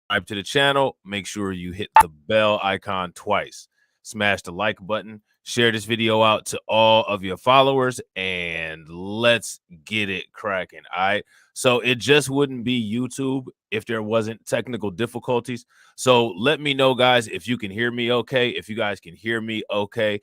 subscribe to the channel. Make sure you hit the bell icon twice. Smash the like button. Share this video out to all of your followers, and let's get it cracking. All right. So it just wouldn't be YouTube if there wasn't technical difficulties. So let me know, guys, if you can hear me okay. If you guys can hear me okay,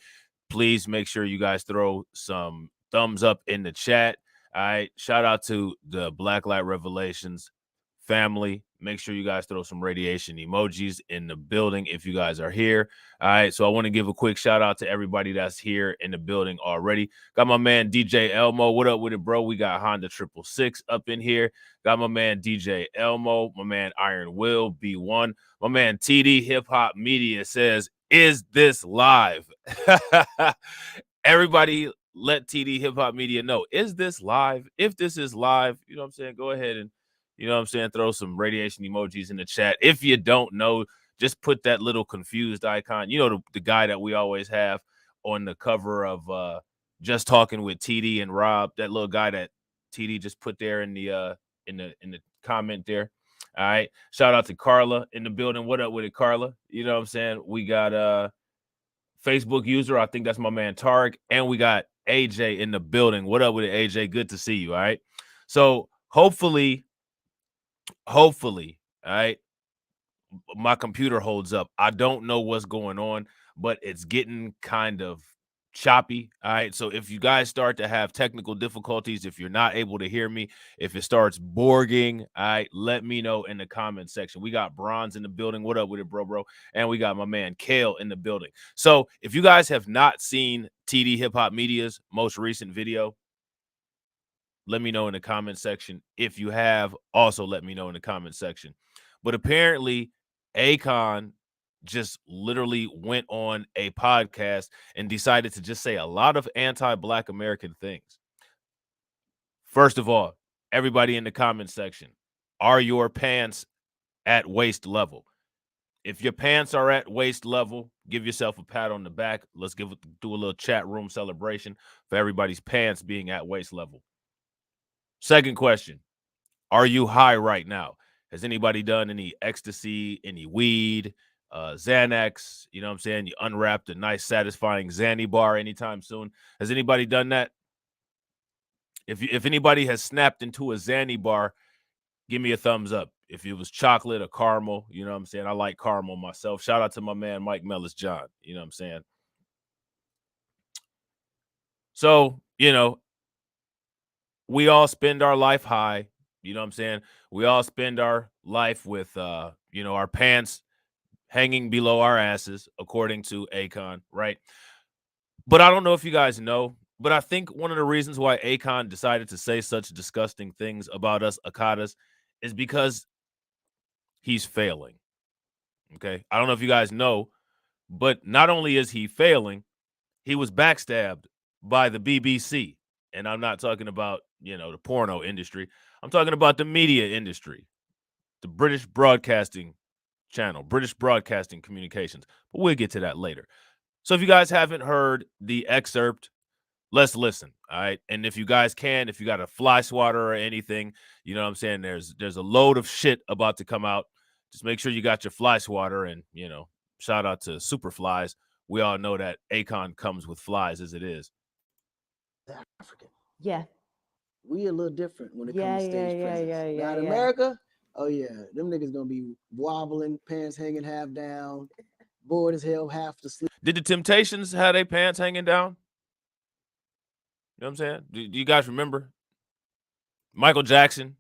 please make sure you guys throw some thumbs up in the chat. All right. Shout out to the Black Light Revelations family. Make sure you guys throw some radiation emojis in the building if you guys are here. All right. So I want to give a quick shout out to everybody that's here in the building already. Got my man DJ Elmo. What up with it, bro? We got Honda 666 up in here. Got my man DJ Elmo, my man Iron Will B1. My man TD Hip Hop Media says, "Is this live?" Everybody let TD Hip Hop Media know. Is this live? If this is live, you know what I'm saying? Go ahead and, you know what I'm saying, throw some radiation emojis in the chat. If you don't know, just put that little confused icon. You know, the guy that we always have on the cover of Just Talking with TD and Robb, that little guy that TD just put there in the comment there. All right. Shout out to Carla in the building. What up with it, Carla? You know what I'm saying? We got Facebook user. I think that's my man Tarek. And we got AJ in the building. What up with it, AJ? Good to see you. All right. So hopefully, all right, my computer holds up. I don't know what's going on, but it's getting kind of choppy. All right. So if you guys start to have technical difficulties, if you're not able to hear me, if it starts borging, all right, let me know in the comment section. We got Bronze in the building. What up with it, bro? And we got my man Kale in the building. So if you guys have not seen TD Hip Hop Media's most recent video, let me know in the comment section. If you have, also let me know in the comment section. But apparently, Akon just literally went on a podcast and decided to just say a lot of anti-Black American things. First of all, everybody in the comment section, are your pants at waist level? If your pants are at waist level, give yourself a pat on the back. Let's do a little chat room celebration for everybody's pants being at waist level. Second question, are you high right now? Has anybody done any ecstasy, any weed, Xanax? You know what I'm saying? You unwrapped a nice, satisfying Xanny bar anytime soon. Has anybody done that? If anybody has snapped into a Xanny bar, give me a thumbs up. If it was chocolate or caramel, you know what I'm saying? I like caramel myself. Shout out to my man Mike Mellis John. You know what I'm saying? So, you know, we all spend our life high. You know what I'm saying? We all spend our life with, you know, our pants hanging below our asses, according to Akon, right? But I don't know if you guys know, but I think one of the reasons why Akon decided to say such disgusting things about us Akadas is because he's failing. Okay. I don't know if you guys know, but not only is he failing, he was backstabbed by the BBC. And I'm not talking about, you know, the porno industry. I'm talking about the media industry, the British Broadcasting Channel, British Broadcasting Communications. But we'll get to that later. So if you guys haven't heard the excerpt, let's listen. All right. And if you guys can, if you got a fly swatter or anything, you know what I'm saying? There's a load of shit about to come out. Just make sure you got your fly swatter, and, you know, shout out to super flies. We all know that Akon comes with flies as it is. African. Yeah. We a little different when it Yeah, comes to yeah, stage yeah, presence. yeah, yeah, Now in yeah. America, oh yeah, them niggas gonna be wobbling, pants hanging half down, bored as hell, half to sleep. Did the Temptations have their pants hanging down? You know what I'm saying? Do you guys remember Michael Jackson?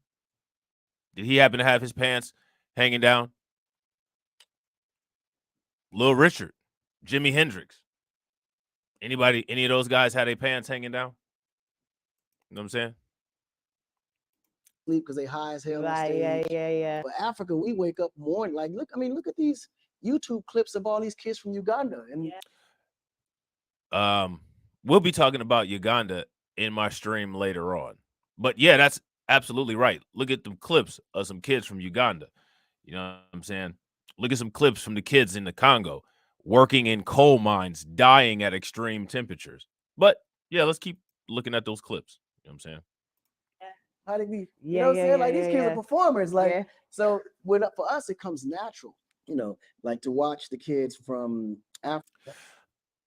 Did he happen to have his pants hanging down? Little Richard, Jimi Hendrix. Anybody, any of those guys had their pants hanging down? You know what I'm saying? Sleep because they high as hell on Right, stage. yeah. But Africa, we wake up morning like look at these YouTube clips of all these kids from Uganda and We'll be talking about Uganda in my stream later on. But yeah, that's absolutely right. Look at the clips of some kids from Uganda. You know what I'm saying? Look at some clips from the kids in the Congo working in coal mines, dying at extreme temperatures. But yeah, let's keep looking at those clips. You know what I'm saying? How they be, you Yeah, know what I'm yeah, saying? yeah, Like these yeah, kids are yeah. performers. Like, Yeah. so when for us it comes natural, you know, like to watch the kids from Africa.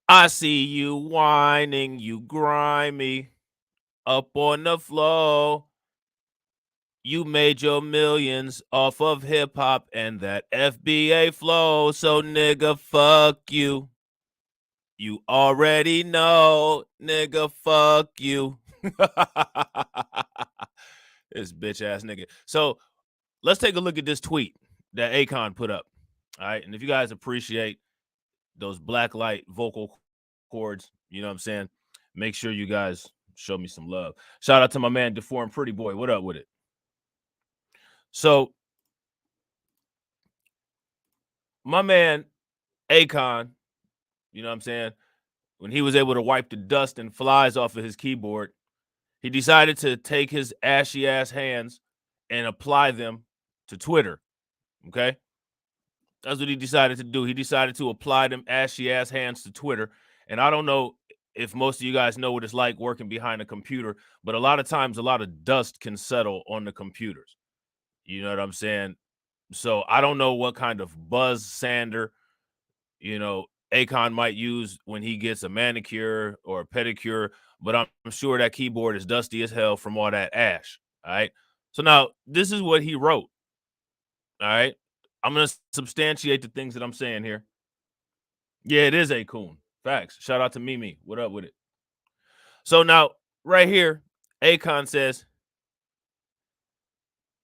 I see you whining, you grimy, up on the floor. You made your millions off of hip hop and that FBA flow. So, nigga, fuck you. You already know, nigga, fuck you. This bitch ass nigga. So, let's take a look at this tweet that A-Kon put up. All right. And if you guys appreciate those black light vocal cords, you know what I'm saying? Make sure you guys show me some love. Shout out to my man, Deformed Pretty Boy. What up with it? So, my man, A-Kon, you know what I'm saying? When he was able to wipe the dust and flies off of his keyboard, he decided to take his ashy ass hands and apply them to Twitter. Okay? That's what he decided to do. He decided to apply them ashy ass hands to Twitter. And I don't know if most of you guys know what it's like working behind a computer, but a lot of times a lot of dust can settle on the computers. You know what I'm saying? So I don't know what kind of buzz sander, you know, A-Kon might use when he gets a manicure or a pedicure, but I'm sure that keyboard is dusty as hell from all that ash. All right. So now this is what he wrote. All right. I'm going to substantiate the things that I'm saying here. Yeah, it is A-Kun. Facts. Shout out to Mimi. What up with it? So now, right here, A-Kon says,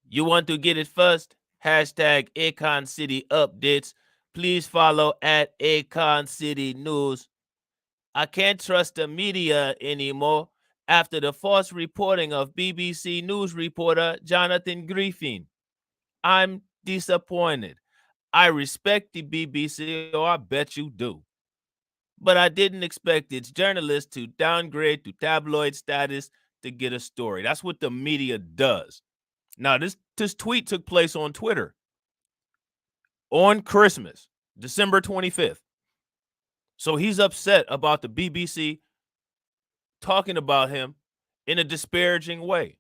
you want to get it first? Hashtag A-Kon City updates. Please follow at A-Kon City News. I can't trust the media anymore after the false reporting of BBC News reporter Jonathan Griffin. I'm disappointed. I respect the BBC, or I bet you do. But I didn't expect its journalists to downgrade to tabloid status to get a story. That's what the media does. Now, this tweet took place on Twitter on Christmas, December 25th. So he's upset about the BBC talking about him in a disparaging way.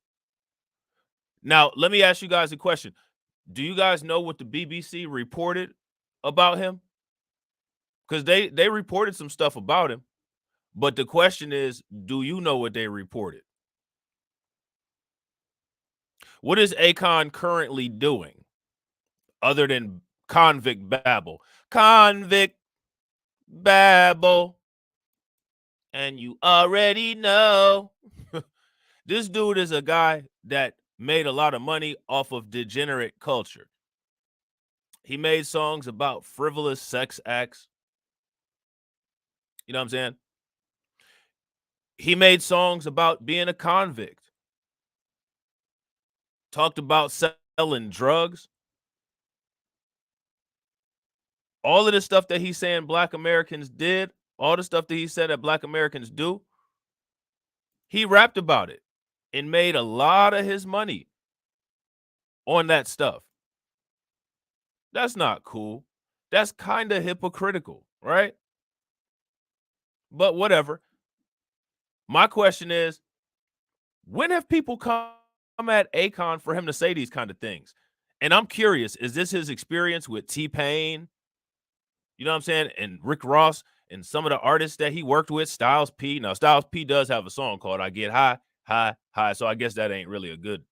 Now, let me ask you guys a question. Do you guys know what the BBC reported about him? Because they reported some stuff about him. But the question is, do you know what they reported? What is A-Kon currently doing other than Convict Babble? Convict Babble. And you already know. This dude is a guy that made a lot of money off of degenerate culture. He made songs about frivolous sex acts. You know what I'm saying? He made songs about being a convict. Talked about selling drugs. All of the stuff that he's saying black Americans did, all the stuff that he said that black Americans do, he rapped about it and made a lot of his money on that stuff. That's not cool. That's kind of hypocritical, right? But whatever. My question is, when have people come at A-Kon for him to say these kind of things? And I'm curious, is this his experience with T-Pain? You know what I'm saying? And Rick Ross and some of the artists that he worked with, Styles P. Now, Styles P does have a song called I Get High, High, High. So I guess that ain't really a good,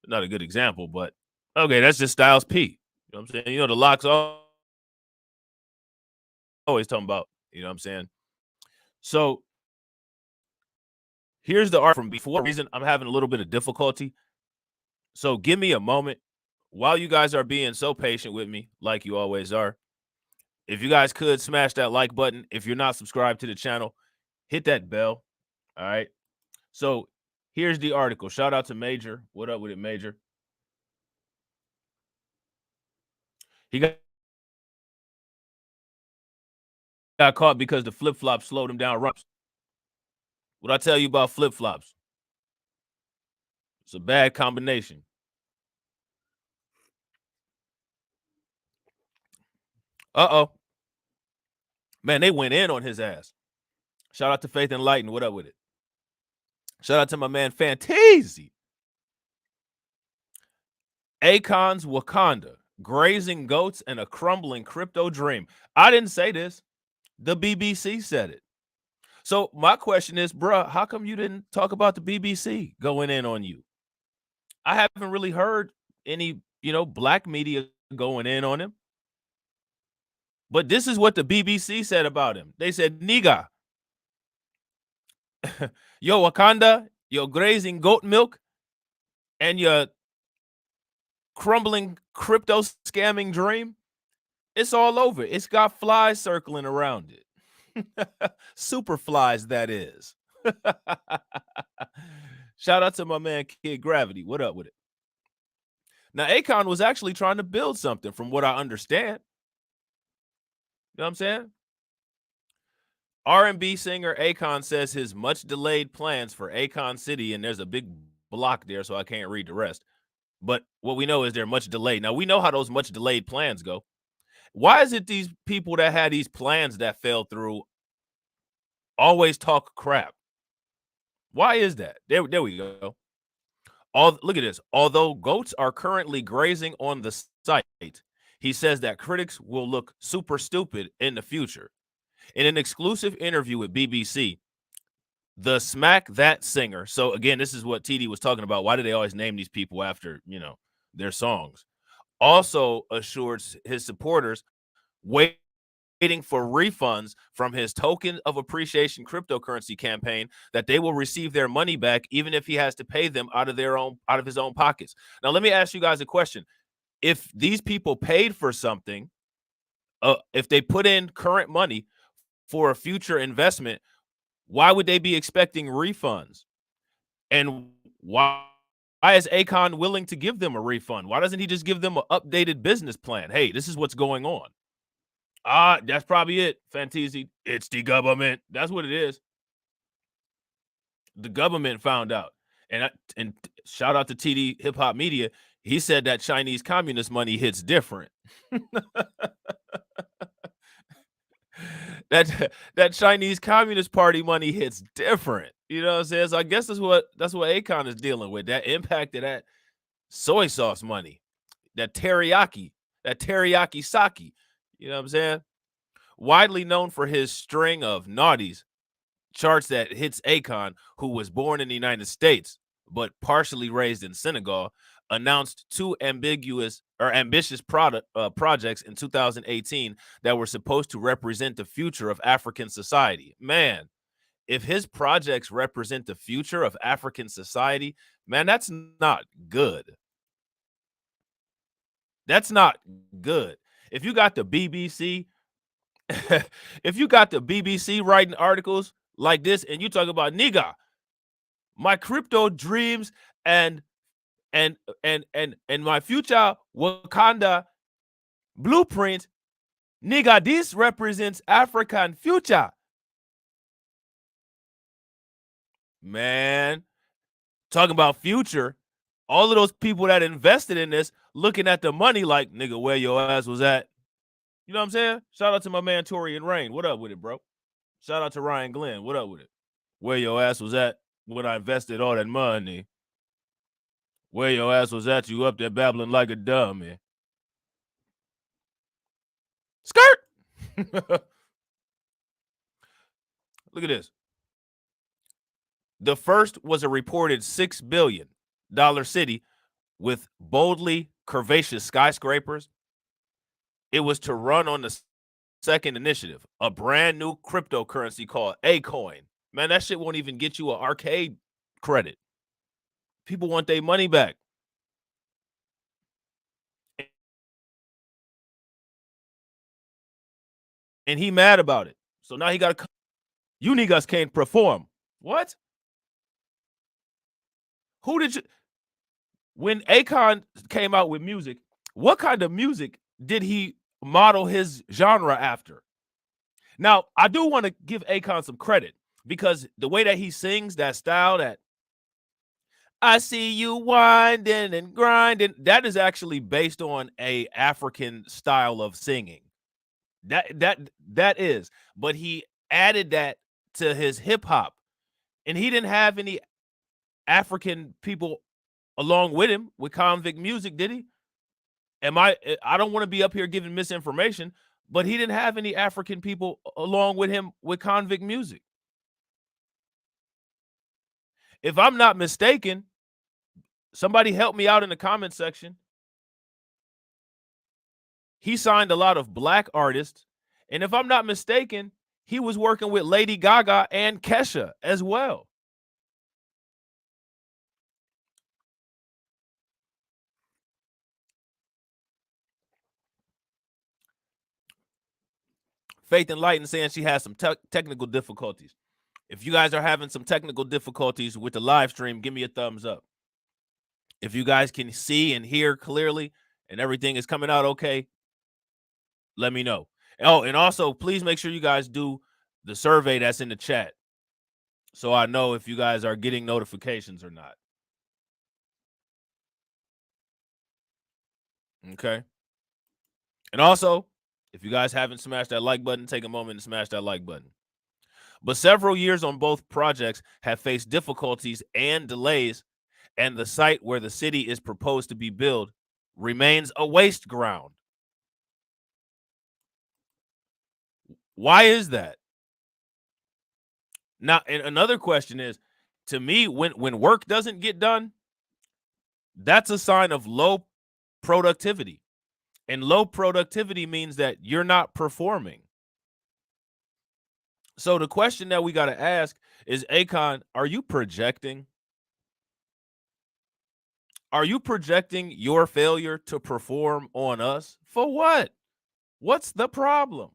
not a good example, but okay, that's just Styles P. You know what I'm saying? You know, the Locks always talking about, you know what I'm saying? So here's the art from before. Reason I'm having a little bit of difficulty. So give me a moment while you guys are being so patient with me, like you always are. If you guys could smash that like button, if you're not subscribed to the channel, hit that bell. All right. So here's the article. Shout out to Major. What up with it, Major? He got caught because the flip flops slowed him down. What I tell you about flip flops? It's a bad combination. Uh-oh. Man, they went in on his ass. Shout out to Faith and Lighten. What up with it? Shout out to my man Fantasy. Akon's Wakanda, grazing goats and a crumbling crypto dream. I didn't say this. The BBC said it. So my question is, bruh, how come you didn't talk about the BBC going in on you? I haven't really heard any, black media going in on him. But this is what the BBC said about him. They said, nigga, yo Wakanda, your grazing goat milk, and your crumbling crypto scamming dream, it's all over. It's got flies circling around it. Super flies, that is. Shout out to my man Kid Gravity. What up with it? Now, Akon was actually trying to build something from what I understand. You know what I'm saying? R&B singer Akon says his much delayed plans for Akon City, and there's a big block there, so I can't read the rest. But what we know is they're much delayed. Now, we know how those much delayed plans go. Why is it these people that had these plans that fell through always talk crap? Why is that? There we go. Look at this. Although goats are currently grazing on the site, he says that critics will look super stupid in the future. In an exclusive interview with BBC, the Smack That singer, so again, this is what TD was talking about. Why do they always name these people after, their songs? Also assures his supporters waiting for refunds from his token of appreciation cryptocurrency campaign that they will receive their money back even if he has to pay them out of his own pockets. Now, let me ask you guys a question. If these people paid for something, if they put in current money for a future investment, why would they be expecting refunds? And why is Akon willing to give them a refund? Why doesn't he just give them an updated business plan? Hey, this is what's going on. That's probably it, Fanteezy. It's the government. That's what it is. The government found out. And shout out to TD Hip Hop Media. He said that Chinese communist money hits different. that Chinese Communist Party money hits different. You know what I'm saying? So I guess that's what Akon is dealing with. That impact of that soy sauce money, that teriyaki sake. You know what I'm saying? Widely known for his string of naughties charts that hits Akon, who was born in the United States but partially raised in Senegal, announced two ambitious projects in 2018 that were supposed to represent the future of African society. Man, if his projects represent the future of African society, man, that's not good. That's not good. If you got the BBC, writing articles like this, and you talk about nigga, my crypto dreams and my future Wakanda blueprint, nigga, this represents African future. Man, talking about future, all of those people that invested in this looking at the money like, nigga, where your ass was at. You know what I'm saying? Shout out to my man Torian Rain. What up with it, bro? Shout out to Ryan Glenn. What up with it? Where your ass was at when I invested all that money. Where your ass was at, you up there babbling like a dummy. Skirt! Look at this. The first was a reported $6 billion city with boldly curvaceous skyscrapers. It was to run on the second initiative, a brand new cryptocurrency called A-Coin. Man, that shit won't even get you an arcade credit. People want their money back. And he mad about it. So now he got to, you niggas can't perform. What? Who did you, when Akon came out with music, what kind of music did he model his genre after? Now, I do want to give Akon some credit because the way that he sings, that style, that I see you winding and grinding, that is actually based on a African style of singing. That is, but he added that to his hip hop, and he didn't have any African people along with him with convict music, did he? I don't want to be up here giving misinformation, but he didn't have any African people along with him with Convict music. If I'm not mistaken, somebody help me out in the comment section. He signed a lot of black artists, and if I'm not mistaken, he was working with Lady Gaga and Kesha as well. Faith and Light and saying she has some technical difficulties. If you guys are having some technical difficulties with the live stream, give me a thumbs up. If you guys can see and hear clearly and everything is coming out okay, let me know. Oh, and also, please make sure you guys do the survey that's in the chat so I know if you guys are getting notifications or not. Okay? And also, if you guys haven't smashed that like button, take a moment and smash that like button. But several years on both projects have faced difficulties and delays, and the site where the city is proposed to be built remains a waste ground. Why is that? Now, and another question is, to me, when work doesn't get done, that's a sign of low productivity. And low productivity means that you're not performing. So the question that we got to ask is, A-Kon, are you projecting? Are you projecting your failure to perform on us? For what? What's the problem?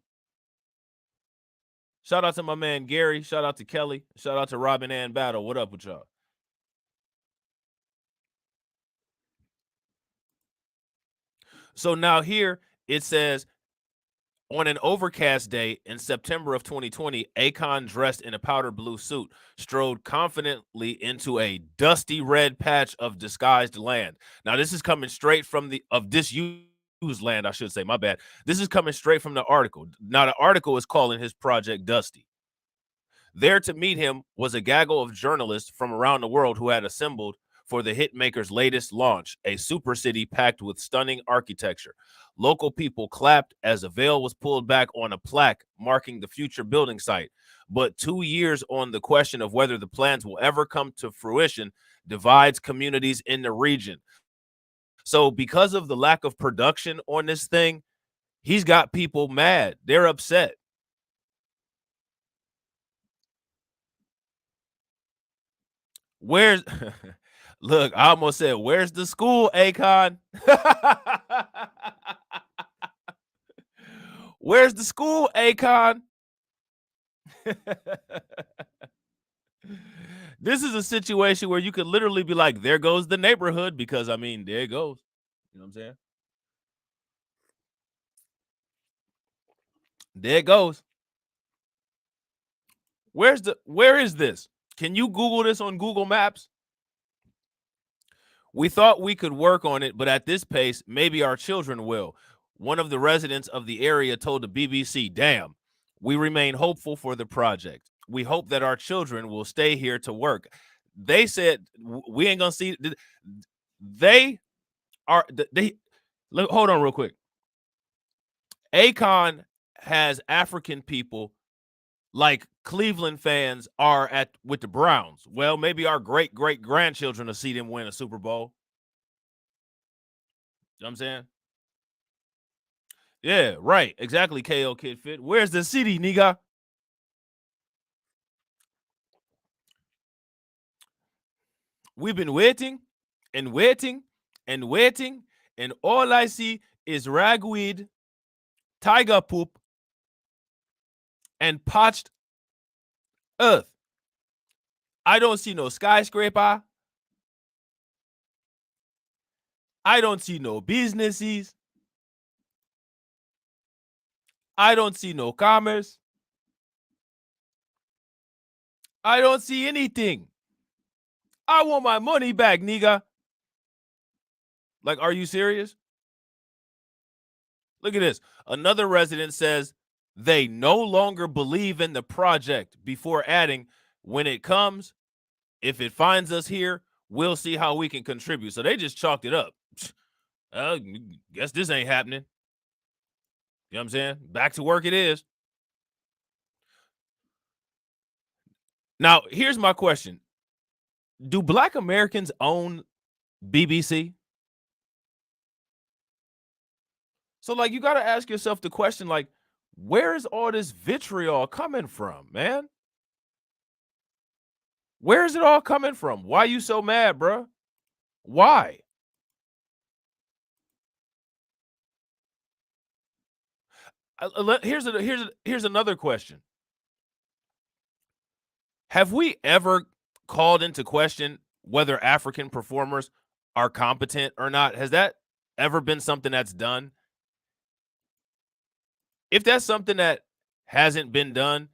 Shout out to my man Gary. Shout out to Kelly. Shout out to Robin Ann Battle. What up with y'all? So now here it says, on an overcast day in September of 2020, A-Kon, dressed in a powder blue suit, strode confidently into a dusty red patch of disguised land. Now, this is coming straight from disused land, I should say. My bad. This is coming straight from the article. Now, the article is calling his project Dusty. There to meet him was a gaggle of journalists from around the world who had assembled for the hitmaker's latest launch, a super city packed with stunning architecture. Local people clapped as a veil was pulled back on a plaque marking the future building site. But 2 years on, the question of whether the plans will ever come to fruition divides communities in the region. So because of the lack of production on this thing, he's got people mad. They're upset. Where's look, I almost said, where's the school, A-Kon? Where's the school, A-Kon? This is a situation where you could literally be like, there goes the neighborhood, because I mean, there it goes. You know what I'm saying? There it goes. Where is this? Can you Google this on Google Maps? We thought we could work on it, but at this pace, maybe our children will. One of the residents of the area told the BBC, damn, we remain hopeful for the project. We hope that our children will stay here to work. They said, we ain't gonna see. They are, look, hold on real quick. A-Kon has African people like Cleveland fans are with the Browns. Well, maybe our great-great-grandchildren will see them win a Super Bowl. You know what I'm saying? Yeah, right. Exactly, KO Kid Fit. Where's the city, nigga? We've been waiting and waiting and waiting, and all I see is ragweed, tiger poop, and parched earth. I don't see no skyscraper. I don't see no businesses. I don't see no commerce. I don't see anything. I want my money back, nigga. Like, are you serious? Look at this. Another resident says they no longer believe in the project, before adding, when it comes, if it finds us here, we'll see how we can contribute. So they just chalked it up. Guess this ain't happening. You know what I'm saying? Back to work it is. Now, here's my question. Do Black Americans own BBC? So, like, you got to ask yourself the question, like, where is all this vitriol coming from, man? Where is it all coming from? Why you so mad, bro? Why? Here's another question. Have we ever called into question whether African performers are competent or not? Has that ever been something that's done? If that's something that hasn't been done,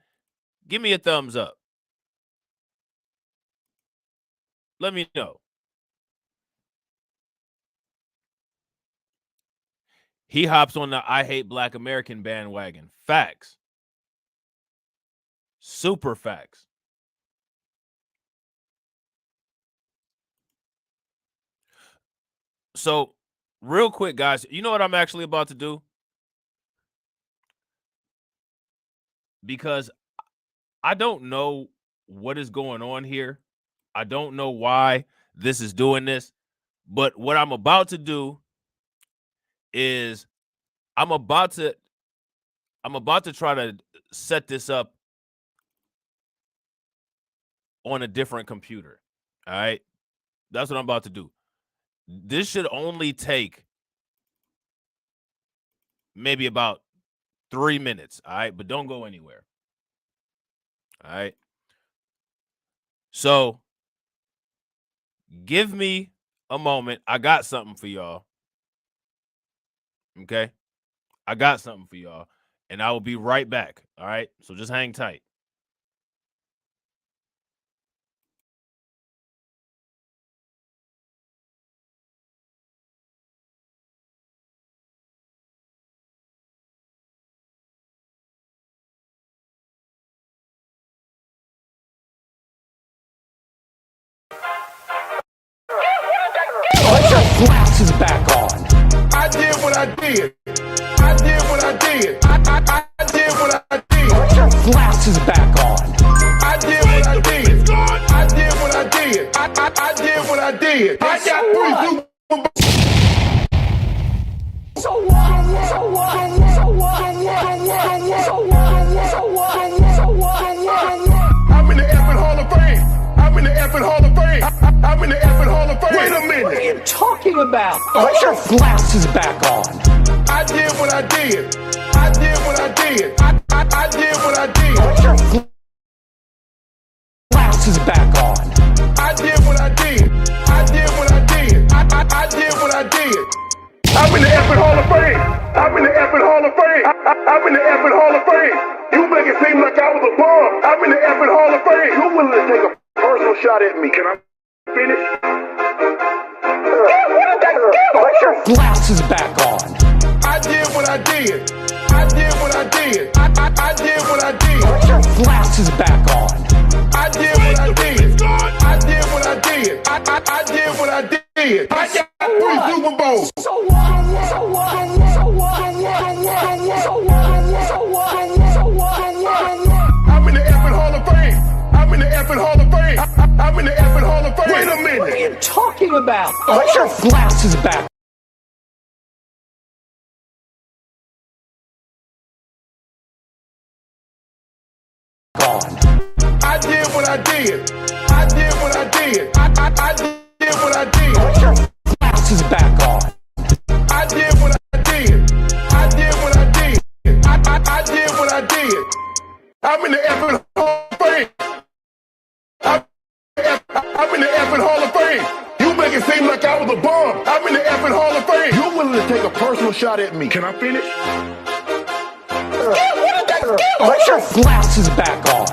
give me a thumbs up. Let me know. He hops on the I hate Black American bandwagon. Facts. Super facts. So, real quick, guys, you know what I'm actually about to do? Because I don't know what is going on here. I don't know why this is doing this. But what I'm about to do is I'm about to try to set this up on a different computer. All right? That's what I'm about to do. This should only take maybe about 3 minutes, all right? But don't go anywhere. All right? So, give me a moment. I got something for y'all. Okay? I got something for y'all. And I will be right back, all right? So just hang tight. Put your glasses back on. I did what I did. I did what I did. I did what I did. Put your glasses back on. I did what I did. I did what I did. I did what I did. I got three Super Bowls. So what? So what? So what? So what? So what? I'm in the effing Hall of Fame. I'm in the effing Hall of Fame. I'm in the effing Hall of Fame. Wait a minute. What are you talking about? Put your glasses back on. I did what I did. I did what I did. I did what I did. Put your glasses back on. I did what I did. I did what I did. I did what I did. I'm in the effing Hall of Fame. I'm in the effing Hall of Fame. I'm in the effing Hall of Fame. You make it seem like I was a bum. I'm in the effing Hall of Fame. You willing to take a personal shot at me? Can I finish? Put your glasses back on. I did what I did. I did what I did. I did what I did. Put your glasses back on. I did what I did. I did what I did. I did what I did. I got three Super Bowls. So what? So what? So what? So what? So what? So what? I'm in the effing Hall of Fame. I'm in the effing Hall of Fame. I'm in the effing Hall of Fame. Wait a What are minute. you talking about? Put your glasses back on. I did what I did. I did what I did. I did what I did. Put your glasses back on. I did what I did. I did what I did. I did what I did. I'm in the effing Hall of Fame. I'm in the effing Hall of Fame. You make it seem like I was a bum. I'm in the effing Hall of Fame. You willing to take a personal shot at me? Can I finish? Put your glasses back on.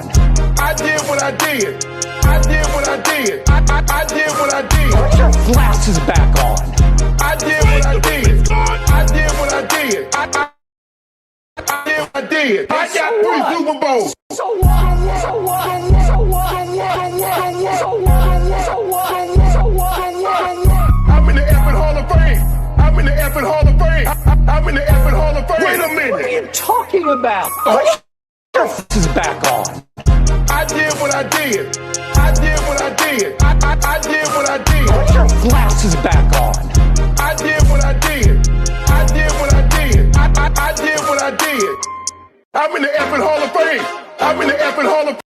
I did what I did. I did what I did. I did what I did. Put your glasses back on. I did what I did. I did what I did. I did what I did. I got three Super Bowls. So what? So what? So what? So what? So what? So what? I'm in the effing Hall of Fame. I'm in the talking about? This is back on. I did what I did. I did what I did. I did what I did. Put your glasses back on. I did what I did. I did what I did. I did what I did. I'm in the effing Hall of Fame. I'm in the effing Hall of Fame.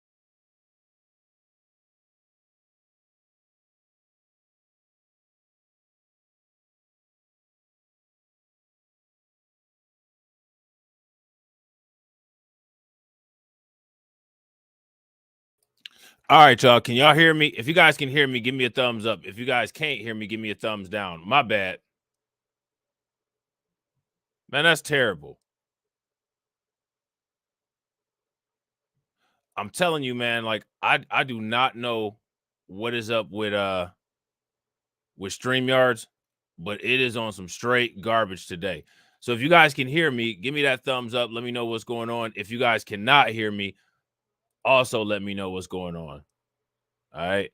All right, y'all. Can y'all hear me? If you guys can hear me, give me a thumbs up. If you guys can't hear me, give me a thumbs down. My bad. Man, that's terrible. I'm telling you, man, like I do not know what is up with StreamYards, but it is on some straight garbage today. So if you guys can hear me, give me that thumbs up. Let me know what's going on. If you guys cannot hear me, also let me know what's going on. All right.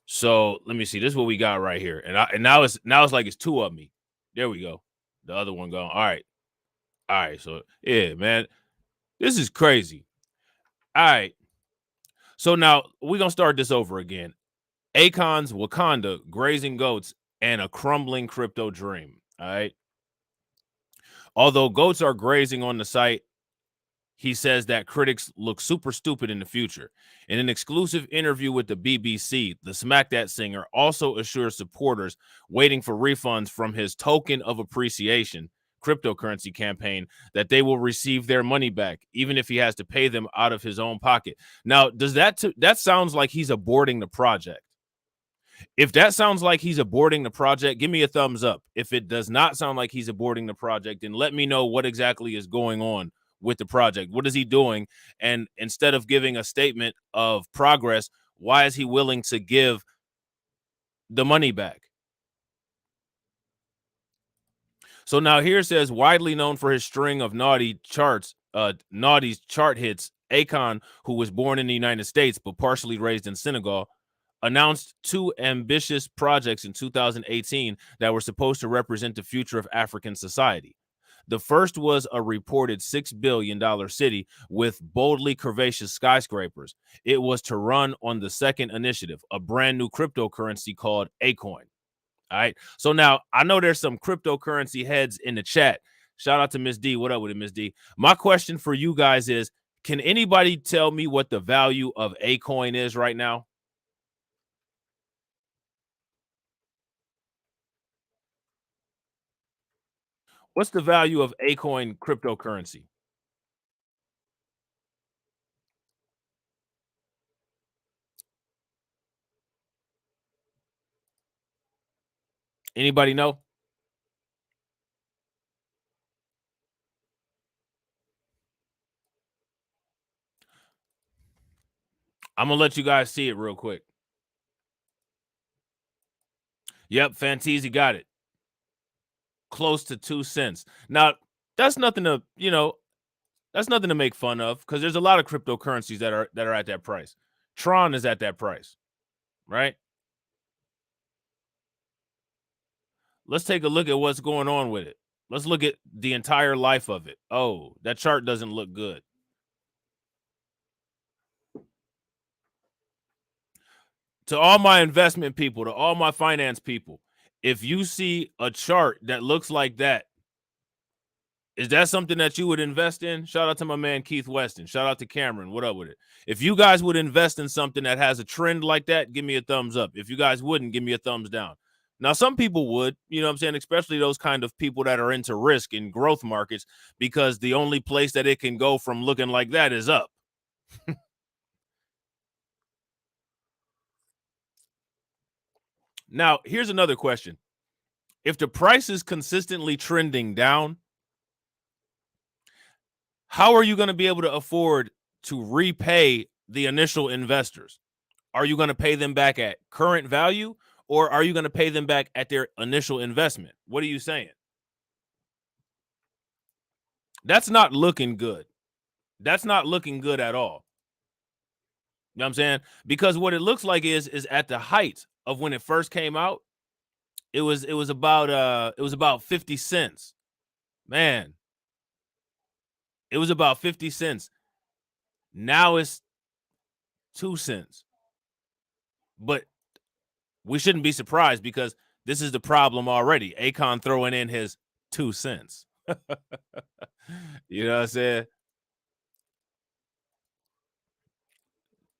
So let me see. This is what we got right here. And now it's like it's two of me. There we go. The other one gone. All right. All right. So yeah, man. This is crazy. All right. So now we're gonna start this over again. Akon's Wakanda, grazing goats, and a crumbling crypto dream. All right. Although goats are grazing on the site, he says that critics look super stupid in the future. In an exclusive interview with the BBC, the Smack That singer also assures supporters waiting for refunds from his token of appreciation cryptocurrency campaign that they will receive their money back, even if he has to pay them out of his own pocket. Now, does that sounds like he's aborting the project? If that sounds like he's aborting the project, give me a thumbs up. If it does not sound like he's aborting the project, then let me know what exactly is going on with the project. What is he doing? And instead of giving a statement of progress, why is he willing to give the money back? So now here it says, widely known for his string of naughty's chart hits, Akon, who was born in the United States but partially raised in Senegal, announced two ambitious projects in 2018 that were supposed to represent the future of African society. The first was a reported $6 billion city with boldly curvaceous skyscrapers. It was to run on the second initiative, a brand new cryptocurrency called A-Coin. All right. So now I know there's some cryptocurrency heads in the chat. Shout out to Miss D. What up with it, Miss D? My question for you guys is, can anybody tell me what the value of A-Coin is right now? What's the value of A-Coin cryptocurrency? Anybody know? I'm going to let you guys see it real quick. Yep, Fanteezy got it. Close to 2 cents. Now, that's nothing to, that's nothing to make fun of, because there's a lot of cryptocurrencies that are at that price. Tron is at that price, right? Let's take a look at what's going on with it. Let's look at the entire life of it. Oh, that chart doesn't look good. To all my investment people, to all my finance people, if you see a chart that looks like that, is that something that you would invest in? Shout out to my man Keith Weston. Shout out to Cameron. What up with it? If you guys would invest in something that has a trend like that, give me a thumbs up. If you guys wouldn't, give me a thumbs down. Now, some people would, you know what I'm saying, especially those kind of people that are into risk in growth markets, because the only place that it can go from looking like that is up. Now, here's another question. If the price is consistently trending down, how are you going to be able to afford to repay the initial investors? Are you going to pay them back at current value, or are you going to pay them back at their initial investment? What are you saying? That's not looking good. That's not looking good at all. You know what I'm saying? Because what it looks like is at the height of when it first came out, it was about 50 cents. Man. It was about 50 cents. Now it's 2 cents. But we shouldn't be surprised because this is the problem already. A-Kon throwing in his 2 cents. You know what I'm saying?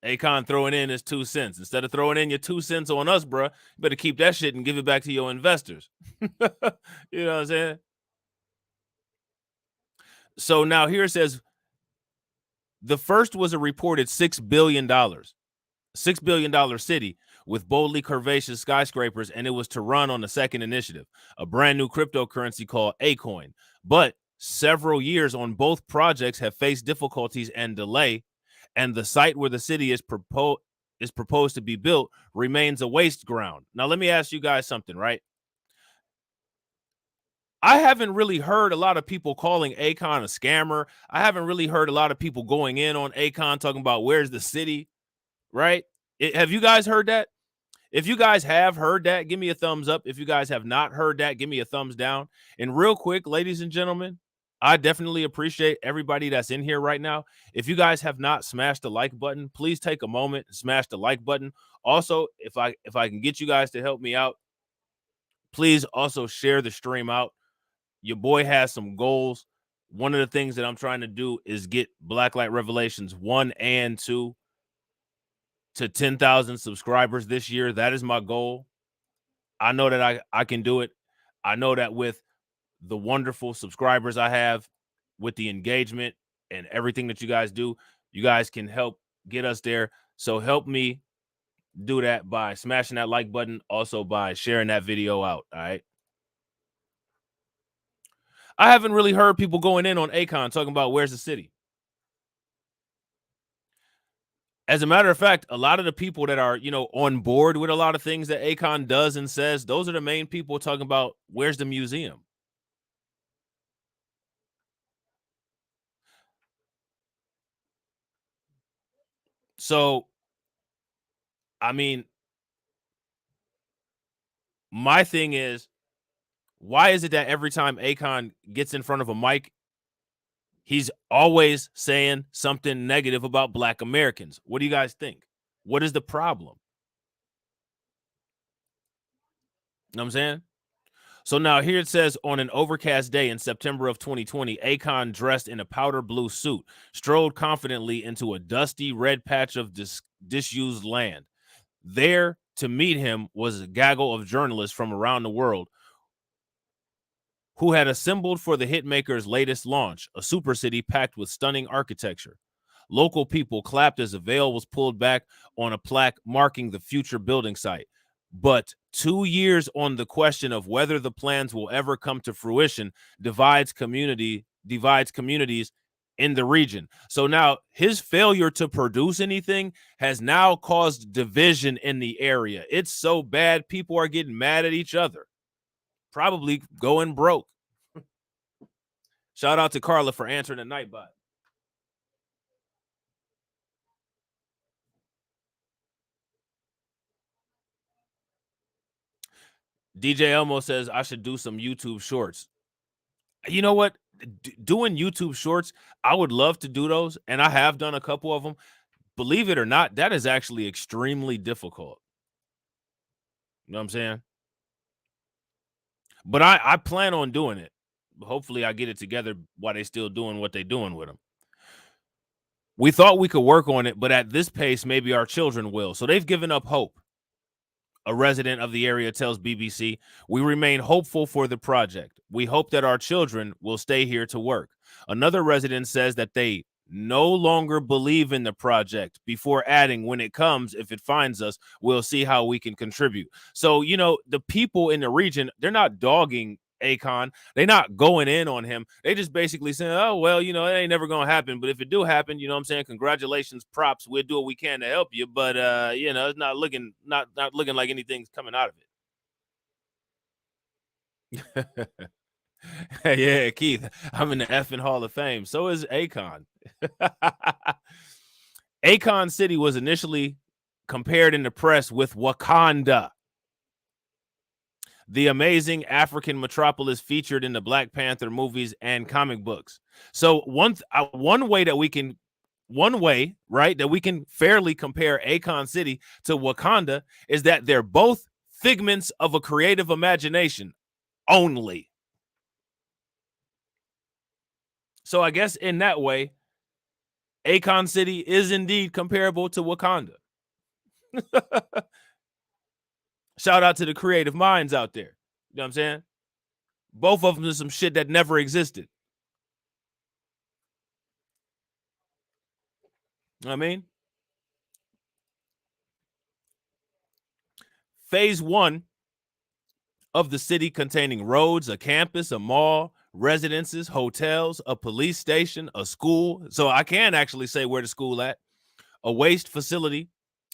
A-Kon throwing in his 2 cents. Instead of throwing in your 2 cents on us, bro, you better keep that shit and give it back to your investors. You know what I'm saying? So now here it says the first was a reported $6 billion. $6 billion city with boldly curvaceous skyscrapers, and it was to run on the second initiative, a brand new cryptocurrency called A-Coin. But several years on both projects have faced difficulties and delay, and the site where the city is proposed to be built remains a waste ground. Now, let me ask you guys something, right? I haven't really heard a lot of people calling A-Kon a scammer. I haven't really heard a lot of people going in on A-Kon talking about where's the city, right? Have you guys heard that? If you guys have heard that, give me a thumbs up. If you guys have not heard that, give me a thumbs down. And real quick, ladies and gentlemen, I definitely appreciate everybody that's in here right now. If you guys have not smashed the like button, please take a moment and smash the like button. Also, if I can get you guys to help me out, please also share the stream out. Your boy has some goals. One of the things that I'm trying to do is get Blacklight Revelations 1 and 2 to 10,000 subscribers this year. That is my goal. I know that I can do it. I know that with the wonderful subscribers I have, with the engagement and everything that you guys do, you guys can help get us there. So help me do that by smashing that like button, also by sharing that video out, all right? I haven't really heard people going in on A-Kon talking about where's the city. As a matter of fact, a lot of the people that are, on board with a lot of things that A-Kon does and says, those are the main people talking about where's the museum. So, I mean, my thing is, why is it that every time A-Kon gets in front of a mic, he's always saying something negative about Black Americans? What do you guys think? What is the problem? You know what I'm saying? So now here it says, on an overcast day in September of 2020, A-Kon, dressed in a powder blue suit, strode confidently into a dusty red patch of disused land. There to meet him was a gaggle of journalists from around the world who had assembled for the hitmaker's latest launch, a super city packed with stunning architecture. Local people clapped as a veil was pulled back on a plaque marking the future building site. But 2 years on the question of whether the plans will ever come to fruition divides communities in the region. So now his failure to produce anything has now caused division in the area. It's so bad, people are getting mad at each other, probably going broke. Shout out to Carla for answering the Nightbot. DJ Elmo says I should do some YouTube shorts. You know what? Doing YouTube shorts, I would love to do those, and I have done a couple of them. Believe it or not, that is actually extremely difficult. You know what I'm saying? But I plan on doing it. Hopefully I get it together while they still doing what they're doing with them. We thought we could work on it, but at this pace, maybe our children will. So they've given up hope. A resident of the area tells BBC, "We remain hopeful for the project. We hope that our children will stay here to work." Another resident says that they no longer believe in the project, before adding, "When it comes, if it finds us, we'll see how we can contribute." So, the people in the region, they're not dogging A-Kon. They're not going in on him. They just basically saying, "Oh, well, it ain't never going to happen. But if it do happen, what I'm saying, congratulations, props. We'll do what we can to help you. But, it's not looking like anything's coming out of it." Yeah, Keith, I'm in the effing Hall of Fame. So is A-Kon. A-Kon City was initially compared in the press with Wakanda. the amazing African metropolis featured in the Black Panther movies and comic books. So one way, right, that we can fairly compare A-Kon City to Wakanda is that they're both figments of a creative imagination only. So I guess in that way, A-Kon City is indeed comparable to Wakanda. Shout out to the creative minds out there. You know what I'm saying? Both of them are some shit that never existed. You know what I mean? Phase 1 of the city containing roads, a campus, a mall, residences, hotels, a police station, a school. So I can actually say where the school at. A waste facility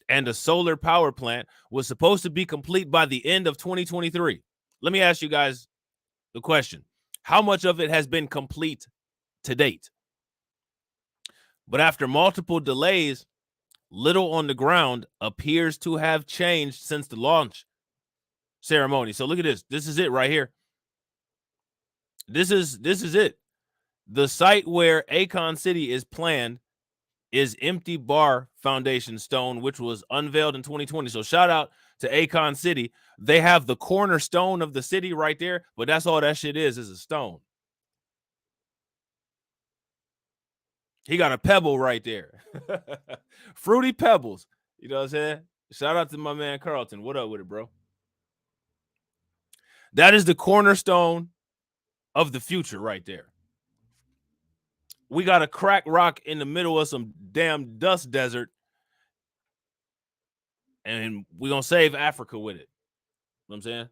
and a solar power plant was supposed to be complete by the end of 2023. Let me ask you guys the question. How much of it has been complete to date? But after multiple delays, little on the ground appears to have changed since the launch ceremony. So look at this. This is it right here. This is it. The site where A-Kon City is planned is Empty Bar Foundation Stone, which was unveiled in 2020. So shout out to A-Kon City. They have the cornerstone of the city right there, but that's all that shit is a stone. He got a pebble right there. Fruity Pebbles. You know what I'm saying? Shout out to my man Carlton. What up with it, bro? That is the cornerstone of the future right there. We got a crack rock in the middle of some damn dust desert, and we're going to save Africa with it. You know what I'm saying?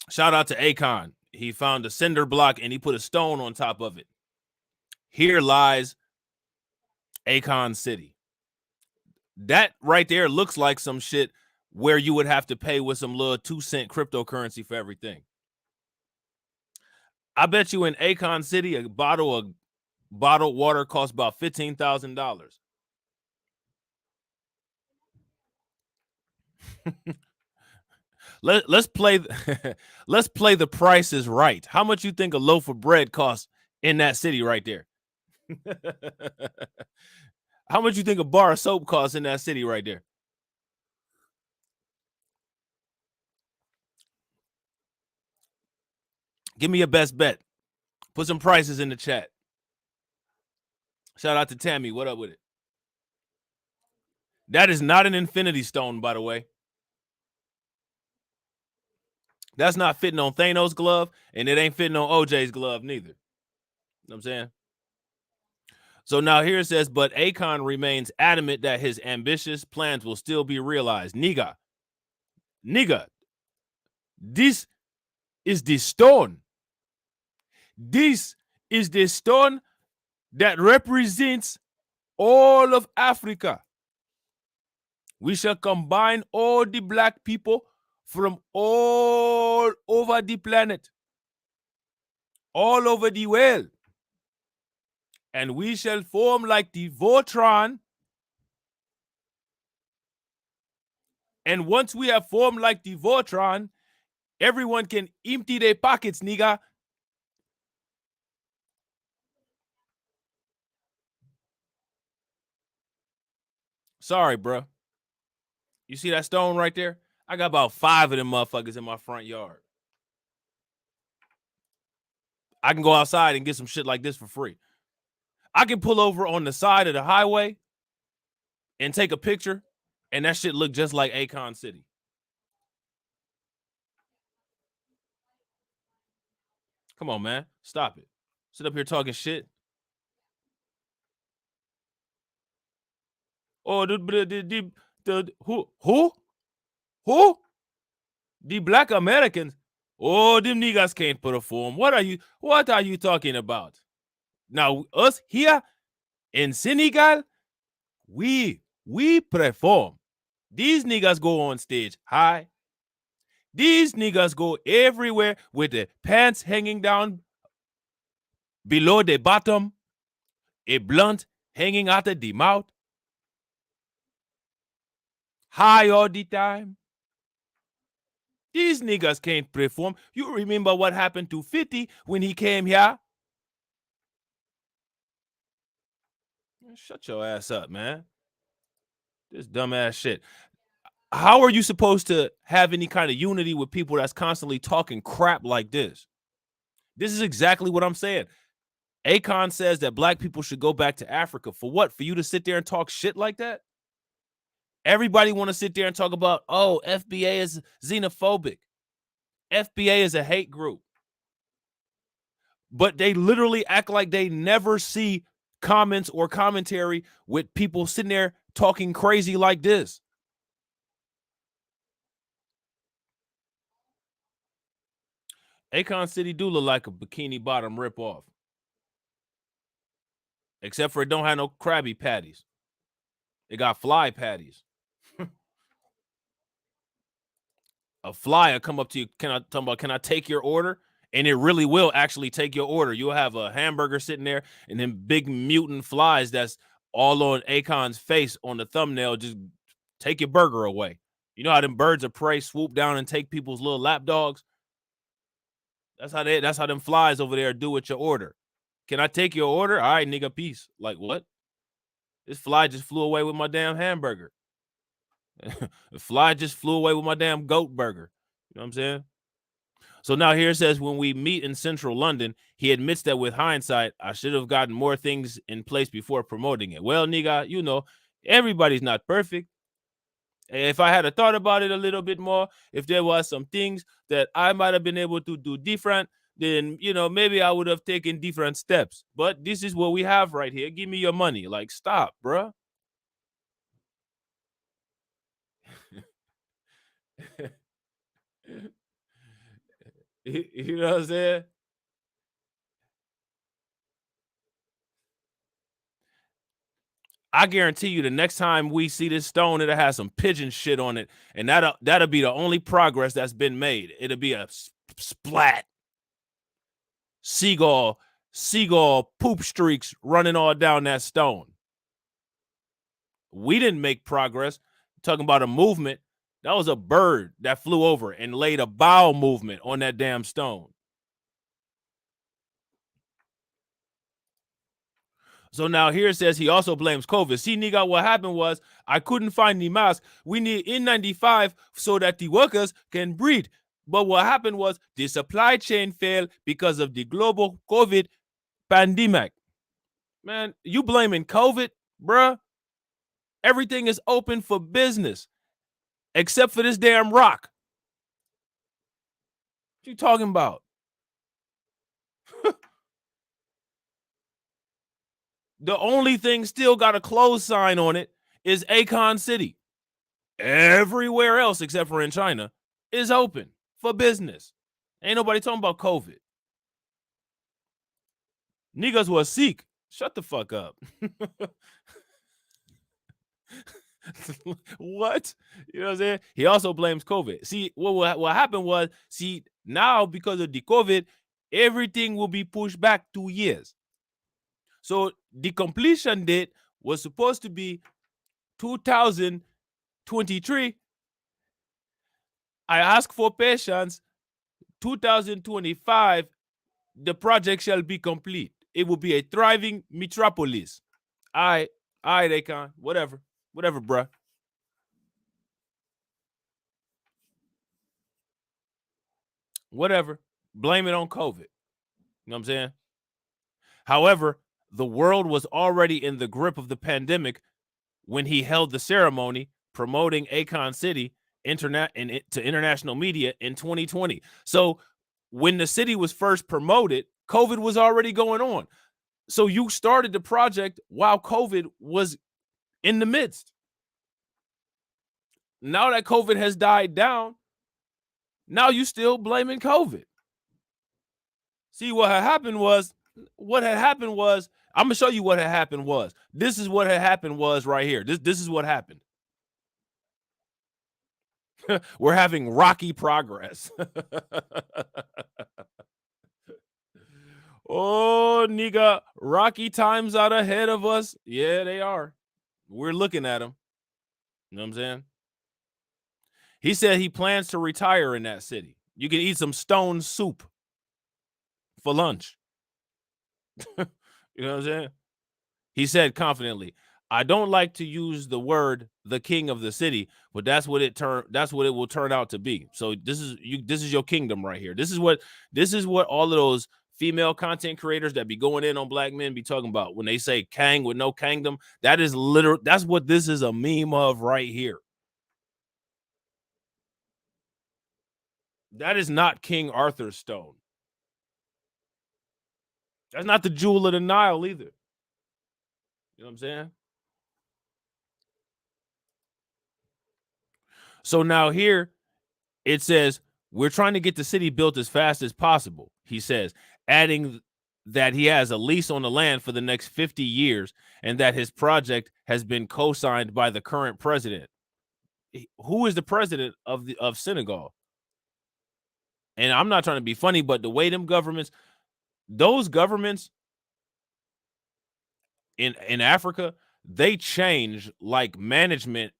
Shout out to A-Kon. He found a cinder block and he put a stone on top of it. Here lies A-Kon City. That right there looks like some shit where you would have to pay with some little 2-cent cryptocurrency for everything. I bet you in A-Kon City, a bottle of bottled water costs about $15,000. Let's play the Price is Right. How much you think a loaf of bread costs in that city right there? How much you think a bar of soap costs in that city right there? Give me your best bet. Put some prices in the chat. Shout out to Tammy. What up with it? That is not an infinity stone, by the way. That's not fitting on Thanos' glove, and it ain't fitting on OJ's glove neither. You know what I'm saying? So now here it says, but A-Kon remains adamant that his ambitious plans will still be realized. Nigga, this is the stone. This is the stone that represents all of Africa. We shall combine all the black people from all over the planet, all over the world, and we shall form like the Voltron. And once we have formed like the Voltron, everyone can empty their pockets, nigga. Sorry, bro. You see that stone right there? I got about 5 of them motherfuckers in my front yard. I can go outside and get some shit like this for free. I can pull over on the side of the highway and take a picture, and that shit look just like A-Kon City. Come on, man. Stop it. Sit up here talking shit. Oh, who? The black Americans? Oh, them niggas can't perform. What are you talking about? Now, us here in Senegal, we perform. These niggas go on stage high. These niggas go everywhere with the pants hanging down below the bottom. a blunt hanging out of the mouth, high all the time. These niggas can't perform. You remember what happened to 50 when he came here? Shut your ass up, man. This dumbass shit. How are you supposed to have any kind of unity with people that's constantly talking crap like this? This is exactly what I'm saying. A-Kon says that black people should go back to Africa. For what? For you to sit there and talk shit like that? Everybody want to sit there and talk about, oh, FBA is xenophobic. FBA is a hate group. But they literally act like they never see comments or commentary with people sitting there talking crazy like this. A-Kon City do look like a Bikini Bottom ripoff. Except for it don't have no Krabby Patties. It got fly patties. A flyer come up to you, can I take your order? And it really will actually take your order. You'll have a hamburger sitting there and then big mutant flies that's all on A-Kon's face on the thumbnail. Just take your burger away. You know how them birds of prey swoop down and take people's little lap dogs? That's how them flies over there do with your order. Can I take your order? All right, nigga, peace. Like, what? This fly just flew away with my damn hamburger. The fly just flew away with my damn goat burger. You know what I'm saying? So now here it says, when we meet in central London, he admits that with hindsight, I should have gotten more things in place before promoting it. Well, nigga, you know, everybody's not perfect. If I had thought about it a little bit more, if there was some things that I might have been able to do different, then, you know, maybe I would have taken different steps. But this is what we have right here. Give me your money. Like, stop, bruh. You know what I'm saying? I guarantee you the next time we see this stone, it'll have some pigeon shit on it. And that'll be the only progress that's been made. It'll be a splat. Seagull poop streaks running all down that stone. We didn't make progress. Talking about a movement. That was a bird that flew over and laid a bowel movement on that damn stone. So now here it says he also blames COVID. See, nigga, what happened was I couldn't find the mask. We need N95 so that the workers can breathe. But what happened was the supply chain failed because of the global COVID pandemic. Man, you blaming COVID, bruh? Everything is open for business except for this damn rock. What you talking about? The only thing still got a close sign on it is A-Kon City. Everywhere else, except for in China, is open for business. Ain't nobody talking about COVID. Niggas was sick. Shut the fuck up. What? You know what I'm saying? He also blames COVID. See, what happened was, now because of the COVID, everything will be pushed back 2 years. So the completion date was supposed to be 2023. I ask for patience. 2025, the project shall be complete. It will be a thriving metropolis. All right, A-Kon. Whatever, bruh. Whatever. Blame it on COVID. You know what I'm saying? However, the world was already in the grip of the pandemic when he held the ceremony promoting A-Kon City to international media in 2020. So when the city was first promoted, COVID was already going on. So you started the project while COVID was in the midst. Now that COVID has died down, now you still blaming COVID. See, what had happened was, I'm gonna show you what had happened was. This is what had happened was right here. This is what happened. We're having rocky progress. Oh, nigga, rocky times out ahead of us. Yeah, they are. We're looking at them. You know what I'm saying? He said he plans to retire in that city. You can eat some stone soup for lunch. You know what I'm saying? He said confidently, I don't like to use the word the king of the city, but that's what it will turn out to be. So this is your kingdom right here. This is what all of those female content creators that be going in on black men be talking about when they say Kang with no kingdom. That is that's what this is a meme of right here. That is not King Arthur's stone. That's not the jewel of the Nile either. You know what I'm saying? So now here it says, we're trying to get the city built as fast as possible, he says, adding that he has a lease on the land for the next 50 years and that his project has been co-signed by the current president. Who is the president of Senegal? And I'm not trying to be funny, but the way those governments in Africa, they change like management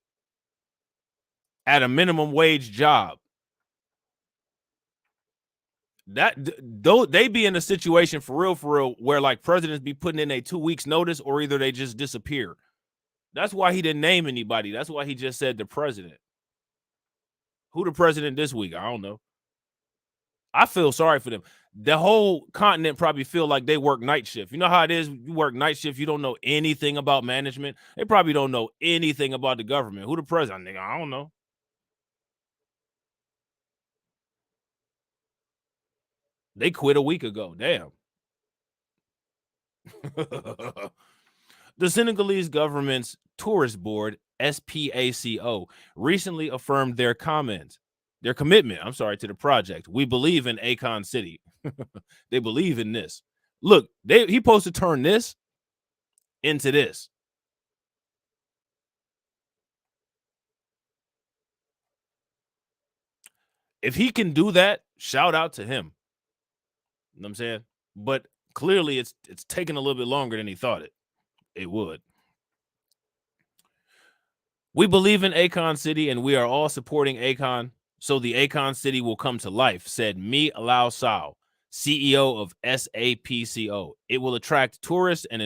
at a minimum wage job. Though they be in a situation for real, where like presidents be putting in a 2 weeks notice, or either they just disappear. That's why he didn't name anybody. That's why he just said the president. Who the president this week? I don't know. I feel sorry for them. The whole continent probably feel like they work night shift. You know how it is? You work night shift. You don't know anything about management. They probably don't know anything about the government. Who the president? Nigga, I don't know. They quit a week ago. Damn. The Senegalese government's tourist board, SPACO, recently affirmed their commitment, to the project. We believe in Akon City. They believe in this. Look, he supposed to turn this into this. If he can do that, shout out to him. You know what I'm saying? But clearly it's taking a little bit longer than he thought it would. We believe in Akon City and we are all supporting Akon, so the Akon City will come to life, said Mi Alao Sao, CEO of SAPCO. It will attract tourists and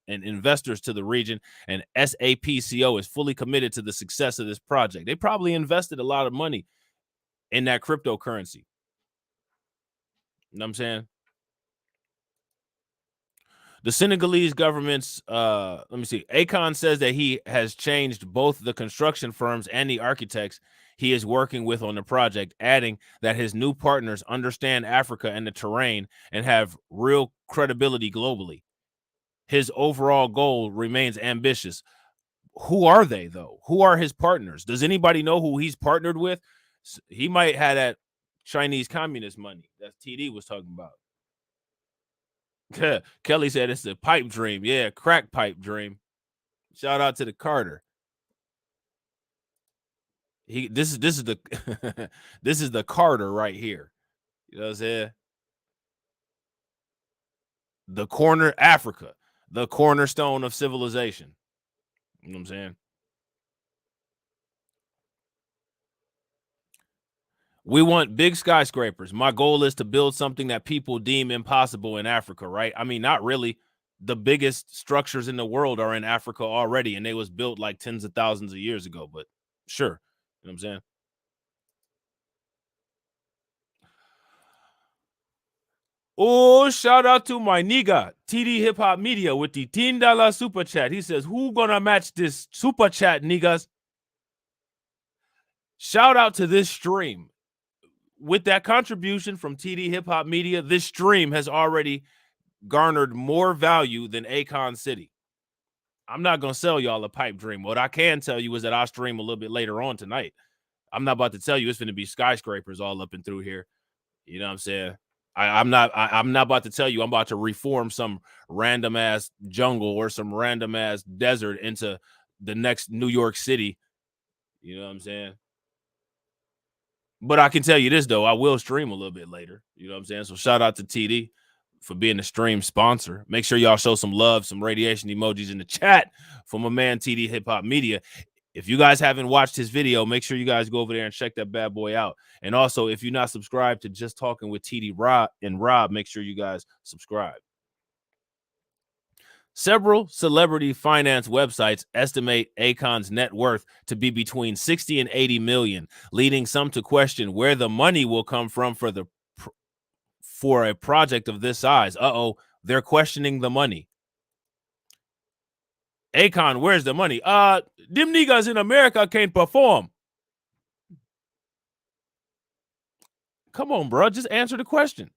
investors to the region, and SAPCO is fully committed to the success of this project. They probably invested a lot of money in that cryptocurrency. You know what I'm saying? The Senegalese government's, Akon says that he has changed both the construction firms and the architects he is working with on the project, adding that his new partners understand Africa and the terrain and have real credibility globally. His overall goal remains ambitious. Who are they, though? Who are his partners? Does anybody know who he's partnered with? He might have that Chinese communist money that TD was talking about. Kelly said it's a pipe dream. Yeah, crack pipe dream. Shout out to the Carter. This is the this is the Carter right here. You know what I'm saying? The corner Africa, the cornerstone of civilization. You know what I'm saying? We want big skyscrapers. My goal is to build something that people deem impossible in Africa, right? I mean, not really. The biggest structures in the world are in Africa already, and they was built like tens of thousands of years ago, but sure. You know what I'm saying? Oh, shout out to my nigga, TD Hip Hop Media with the $10 super chat. He says, who gonna match this super chat, niggas? Shout out to this stream. With that contribution from TD Hip Hop Media, this stream has already garnered more value than Akon City. I'm not going to sell y'all a pipe dream. What I can tell you is that I'll stream a little bit later on tonight. I'm not about to tell you it's going to be skyscrapers all up and through here. You know what I'm saying? I'm not about to tell you I'm about to reform some random ass jungle or some random ass desert into the next New York City. You know what I'm saying? But I can tell you this, though. I will stream a little bit later. You know what I'm saying? So shout out to TD for being the stream sponsor. Make sure y'all show some love, some radiation emojis in the chat for my man TD Hip Hop Media. If you guys haven't watched his video, make sure you guys go over there and check that bad boy out. And also, if you're not subscribed to Just Talking with TD and Rob, make sure you guys subscribe. Several celebrity finance websites estimate Akon's net worth to be between 60 and 80 million, leading some to question where the money will come from for a project of this size. They're questioning the money. Akon, where's the money? Them niggas in America can't perform. Come on, bro. Just answer the question.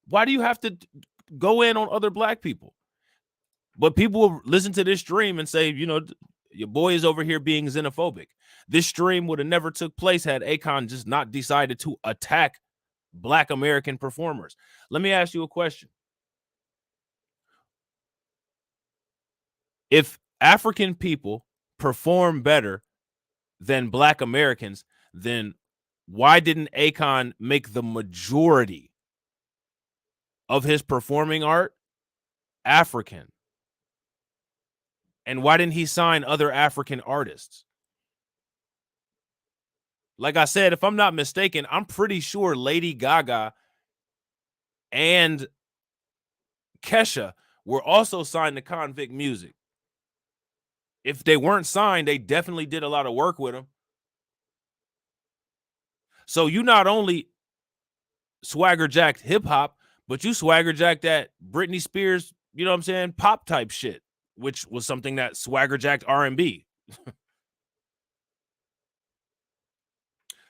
Why do you have to go in on other black people? But people will listen to this stream and say, you know, your boy is over here being xenophobic. This stream would have never took place had Akon just not decided to attack black American performers. Let me ask you a question. If African people perform better than black Americans, then why didn't Akon make the majority of his performing art African? And why didn't he sign other African artists? Like I said, if I'm not mistaken, I'm pretty sure Lady Gaga and Kesha were also signed to Convict Music. If they weren't signed, they definitely did a lot of work with him. So you not only swagger jacked hip hop, but you swagger jacked that Britney Spears, you know what I'm saying, pop type shit, which was something that swagger jacked R&B.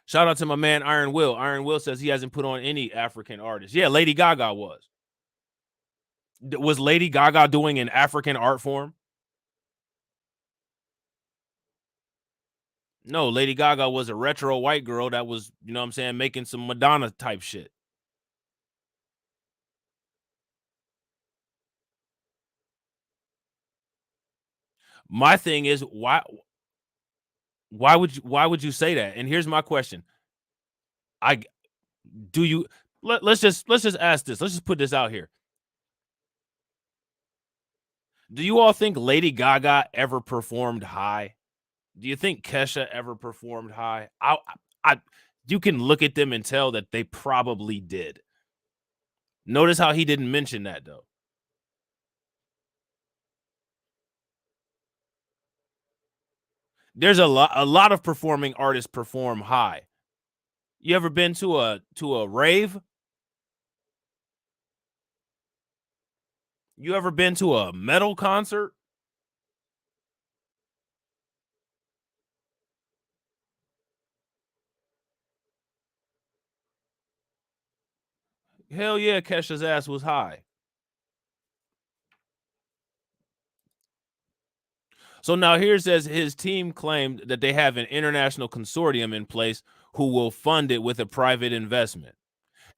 Shout out to my man Iron Will. Iron Will says he hasn't put on any African artists. Yeah, Lady Gaga was. Was Lady Gaga doing an African art form? No, Lady Gaga was a retro white girl that was, you know what I'm saying, making some Madonna type shit. My thing is, why would you say that? And here's my question. Let's just ask this. Let's just put this out here. Do you all think Lady Gaga ever performed high? Do you think Kesha ever performed high? You can look at them and tell that they probably did. Notice how he didn't mention that though. There's a lot of performing artists perform high. You ever been to a rave? You ever been to a metal concert? Hell yeah, Kesha's ass was high. So now here it says his team claimed that they have an international consortium in place who will fund it with a private investment.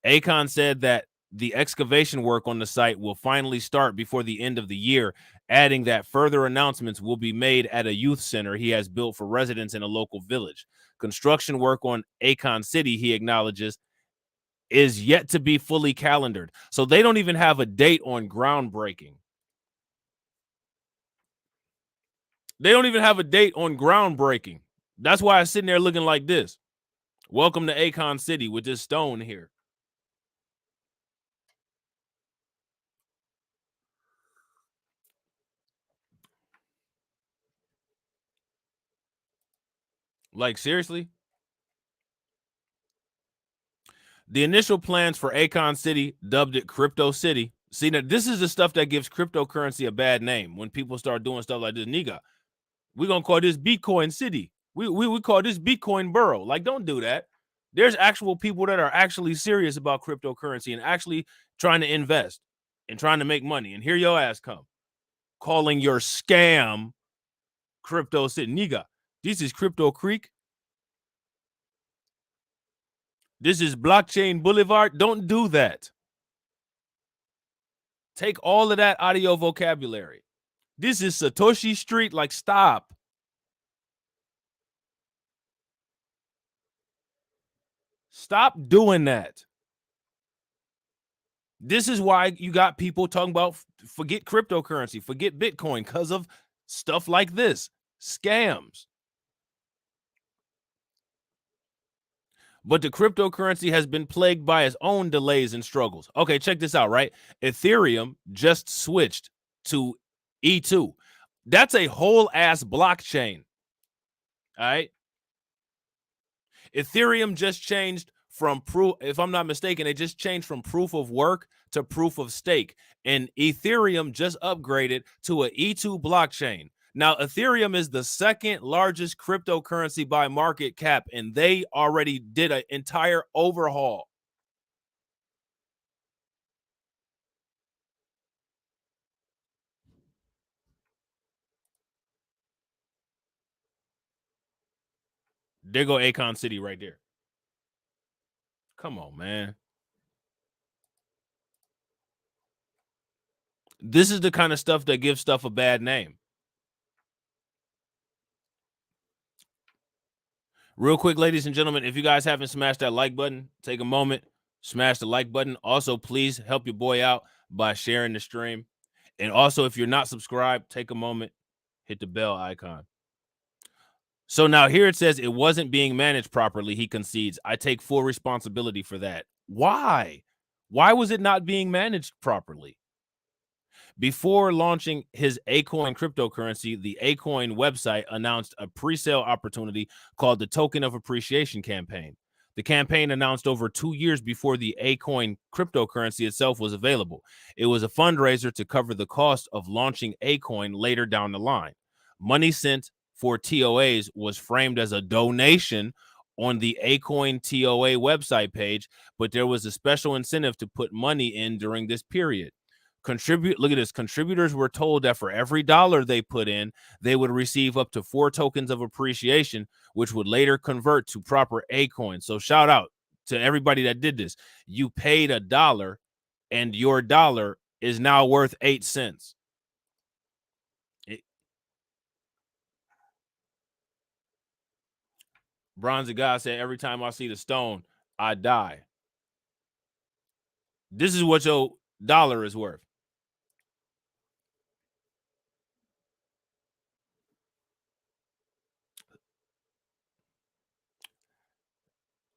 Akon said that the excavation work on the site will finally start before the end of the year, adding that further announcements will be made at a youth center he has built for residents in a local village. Construction work on Akon City, he acknowledges, is yet to be fully calendared. So they don't even have a date on groundbreaking. They don't even have a date on groundbreaking. That's why it's sitting there looking like this. Welcome to Akon City with this stone here. Like, seriously? The initial plans for Akon City, dubbed it Crypto City. See, now this is the stuff that gives cryptocurrency a bad name. When people start doing stuff like this, nigga, we're going to call this Bitcoin City. We call this Bitcoin Borough. Like, don't do that. There's actual people that are actually serious about cryptocurrency and actually trying to invest and trying to make money. And here your ass come, calling your scam Crypto City. Nigga, this is Crypto Creek. This is Blockchain Boulevard. Don't do that. Take all of that out of your vocabulary. This is Satoshi Street. Like, stop. Stop doing that. This is why you got people talking about forget cryptocurrency, forget Bitcoin, because of stuff like this, scams. But the cryptocurrency has been plagued by its own delays and struggles. Okay, check this out, right? Ethereum just switched to E2. That's a whole ass blockchain. All right. Ethereum just changed from proof, if I'm not mistaken, it just changed from proof of work to proof of stake. And Ethereum just upgraded to an E2 blockchain. Now, Ethereum is the second largest cryptocurrency by market cap, and they already did an entire overhaul. There go Akon City right there. Come on, man. This is the kind of stuff that gives stuff a bad name. Real quick, ladies and gentlemen, if you guys haven't smashed that like button, take a moment, smash the like button. Also, please help your boy out by sharing the stream. And also, if you're not subscribed, take a moment, hit the bell icon. So now here it says it wasn't being managed properly, he concedes. I take full responsibility for that. Why? Why was it not being managed properly? Before launching his A-Coin cryptocurrency, the A-Coin website announced a pre-sale opportunity called the Token of Appreciation campaign. The campaign announced over 2 years before the A-Coin cryptocurrency itself was available. It was a fundraiser to cover the cost of launching A-Coin later down the line. Money sent for TOAs was framed as a donation on the A-Coin TOA website page, but there was a special incentive to put money in during this period. Look at this. Contributors were told that for every dollar they put in, they would receive up to 4 tokens of appreciation, which would later convert to proper A-Coin. So shout out to everybody that did this. You paid $1 and your dollar is now worth 8 cents. Bronzy God said, every time I see the stone, I die. This is what your dollar is worth.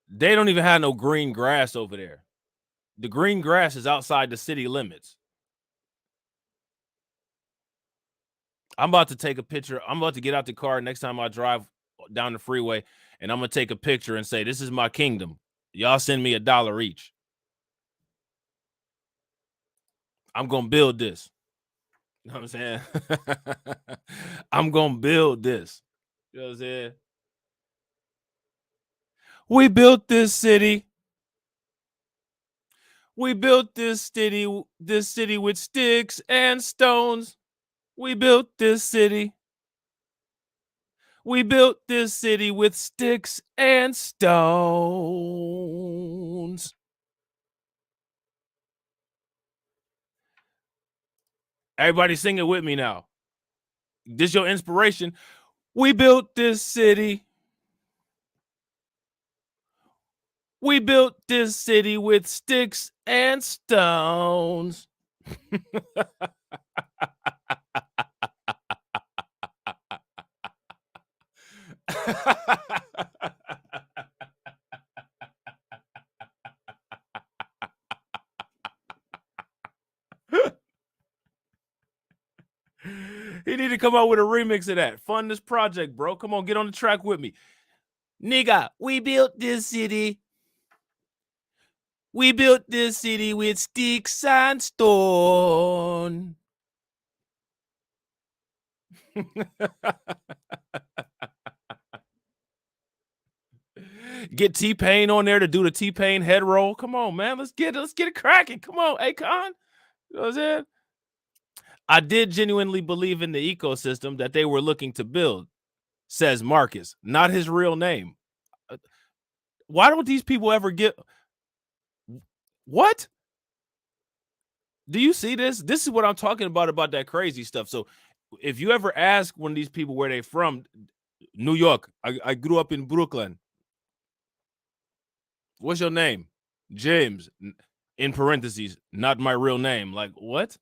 They don't even have no green grass over there. The green grass is outside the city limits. I'm about to take a picture. I'm about to get out the car next time I drive down the freeway, and I'm going to take a picture and say, this is my kingdom. Y'all send me $1 each. I'm going to build this. You know what I'm saying? I'm going to build this. You know what I'm saying? We built this city. We built this city with sticks and stones. We built this city. We built this city with sticks and stones. Everybody sing it with me now. This your inspiration. We built this city. We built this city with sticks and stones. He need to come out with a remix of that. Fund this project, bro. Come on, get on the track with me. Nigga, we built this city. We built this city with sticks and stone. Get T-Pain on there to do the T-Pain head roll. Come on, man. Let's get it cracking. Come on, A-Kon. You know what I'm saying? I did genuinely believe in the ecosystem that they were looking to build, says Marcus, not his real name. Why don't these people ever get... What? Do you see this? This is what I'm talking about that crazy stuff. So if you ever ask one of these people where they from, New York, I grew up in Brooklyn. What's your name? James. In parentheses, not my real name. Like, what?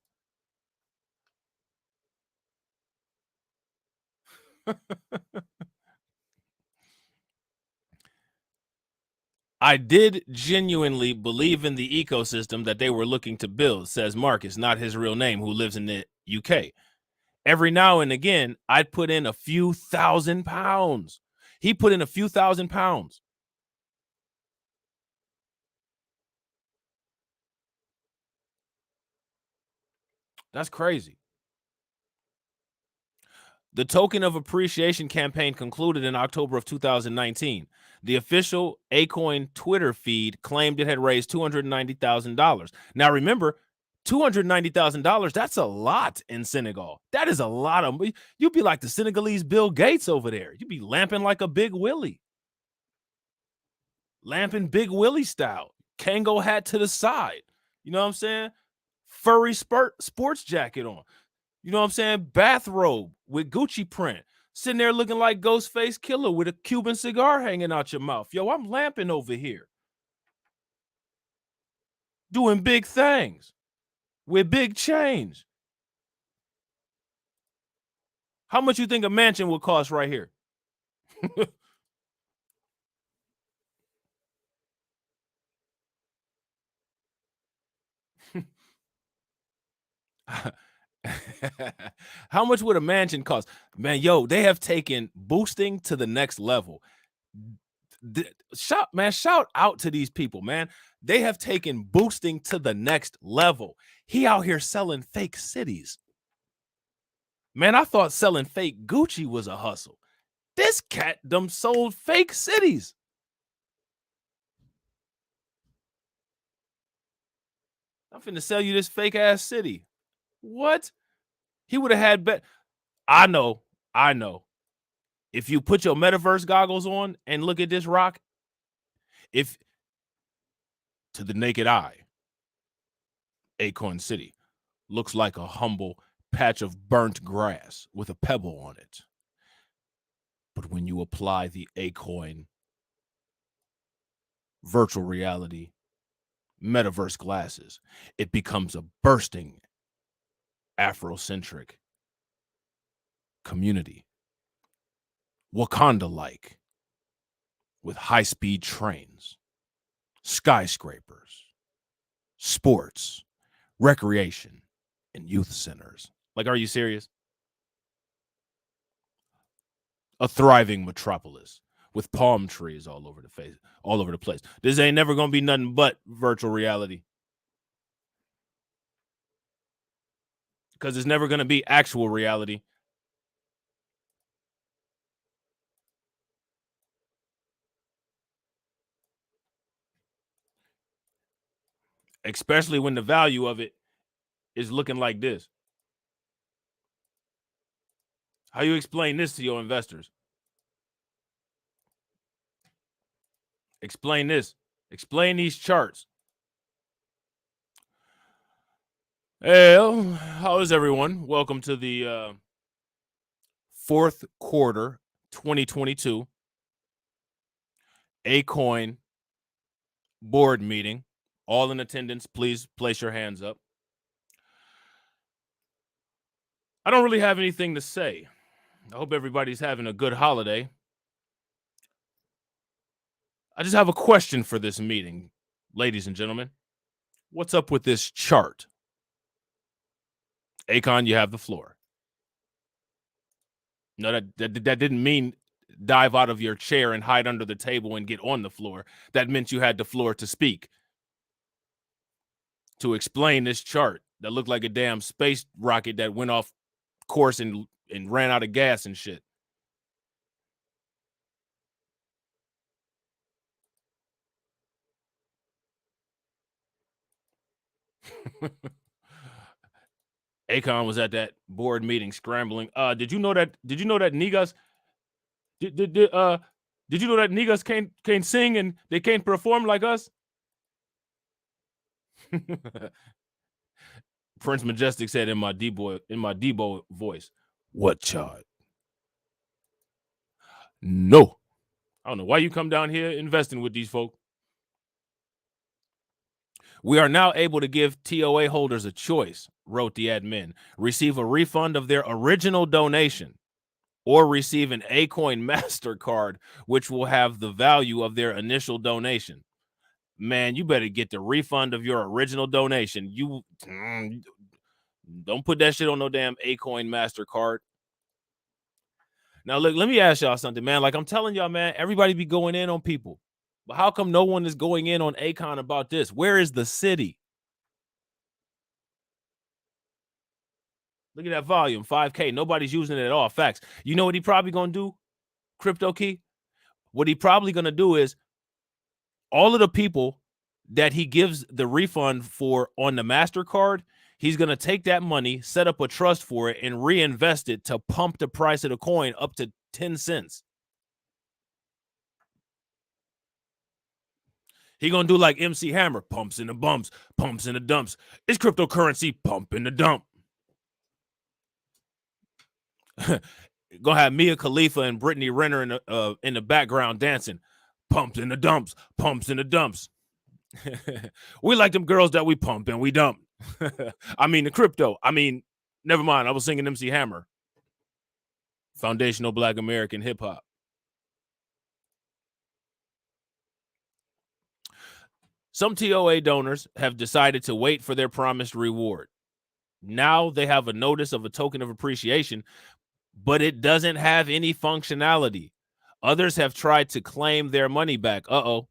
I did genuinely believe in the ecosystem that they were looking to build, says Marcus, not his real name, who lives in the UK. Every now and again, I'd put in a few £1,000s. He put in a few £1,000s. That's crazy. The Token of Appreciation campaign concluded in October of 2019. The official A-Coin Twitter feed claimed it had raised $290,000. Now, remember, $290,000, that's a lot in Senegal. That is a lot of money. You'd be like the Senegalese Bill Gates over there. You'd be lamping like a Big Willie. Lamping Big Willie style. Kango hat to the side. You know what I'm saying? Furry sports jacket on. You know what I'm saying? Bathrobe with Gucci print. Sitting there looking like Ghostface Killer with a Cuban cigar hanging out your mouth. Yo, I'm lamping over here. Doing big things with big change. How much you think a mansion would cost right here? How much would a mansion cost? Man, yo, they have taken boosting to the next level. Shout out to these people, man. They have taken boosting to the next level. He out here selling fake cities. Man, I thought selling fake Gucci was a hustle. This cat done sold fake cities. I'm finna sell you this fake ass city. What? He would have had bet. I know. If you put your metaverse goggles on and look at this rock, if to the naked eye, Acorn City looks like a humble patch of burnt grass with a pebble on it. But when you apply the Acoin virtual reality metaverse glasses, it becomes a bursting Afrocentric community. Wakanda-like, with high-speed trains, skyscrapers, sports, recreation, and youth centers. Like, are you serious? A thriving metropolis with palm trees all over the place. This ain't never gonna be nothing but virtual reality. Because it's never gonna be actual reality. Especially when the value of it is looking like this. How you explain this to your investors? Explain this. Explain these charts. Well, how is everyone? Welcome to the fourth quarter 2022 A-Coin board meeting. All in attendance, please place your hands up. I don't really have anything to say. I hope everybody's having a good holiday. I just have a question for this meeting, ladies and gentlemen. What's up with this chart? Akon, you have the floor. No, that didn't mean dive out of your chair and hide under the table and get on the floor. That meant you had the floor to speak. To explain this chart that looked like a damn space rocket that went off course and ran out of gas and shit. Akon was at that board meeting scrambling. Did you know that niggas did you know that niggas can't sing and they can't perform like us? Prince Majestic said in my Debo voice, "What chart?" No. I don't know why you come down here investing with these folk. We are now able to give TOA holders a choice, wrote the admin. Receive a refund of their original donation or receive an A-Coin MasterCard, which will have the value of their initial donation. Man, you better get the refund of your original donation. You don't put that shit on no damn A-Coin MasterCard. Now, look, let me ask y'all something, man. Like I'm telling y'all, man, everybody be going in on people. But how come no one is going in on Akon about this? Where is the city? Look at that volume, 5K. Nobody's using it at all. Facts. You know what he probably going to do, Crypto Key? What he probably going to do is all of the people that he gives the refund for on the MasterCard, he's going to take that money, set up a trust for it, and reinvest it to pump the price of the coin up to 10 cents. He going to do like MC Hammer, pumps in the bumps, pumps in the dumps. It's cryptocurrency, pump in the dump. Gonna have Mia Khalifa and Brittany Renner in the background dancing. Pumps in the dumps, pumps in the dumps. We like them girls that we pump and we dump. I mean the crypto. I mean, never mind. I was singing MC Hammer. Foundational Black American hip hop. Some TOA donors have decided to wait for their promised reward. Now they have a notice of a token of appreciation, but it doesn't have any functionality. Others have tried to claim their money back. Uh-oh.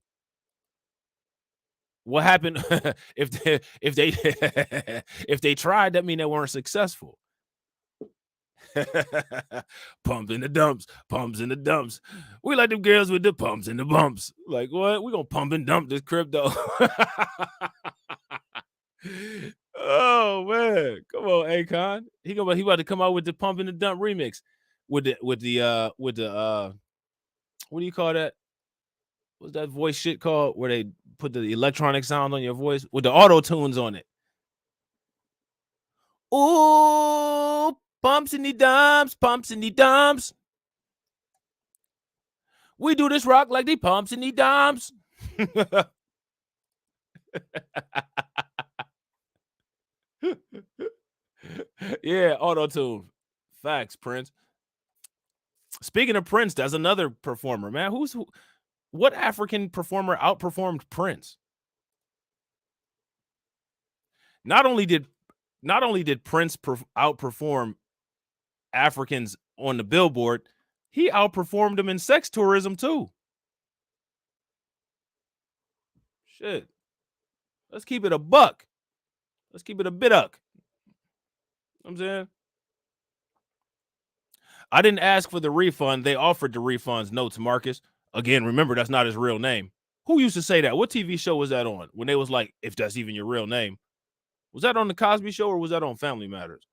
What happened if they tried? That mean they weren't successful. Pumps in the dumps, pumps in the dumps. We like them girls with the pumps and the bumps. Like what? We gonna pump and dump this crypto. Oh man, come on, Akon. He about to come out with the pump and the dump remix with the what do you call that? What's that voice shit called? Where they put the electronic sound on your voice with the auto tunes on it. Ooh, pumps in the dumps, pumps in the dumps. We do this rock like the pumps in the dumps. Yeah, auto tune. Facts, Prince. Speaking of Prince, that's another performer, man. What African performer outperformed Prince? Not only did Prince outperform Africans on the Billboard, he outperformed them in sex tourism too. Shit. Let's keep it a buck. Let's keep it a bit-uck. You know what I'm saying? I didn't ask for the refund. They offered the refunds. Notes, Marcus. Again, remember, that's not his real name. Who used to say that? What TV show was that on? When they was like, if that's even your real name. Was that on the Cosby Show or was that on Family Matters?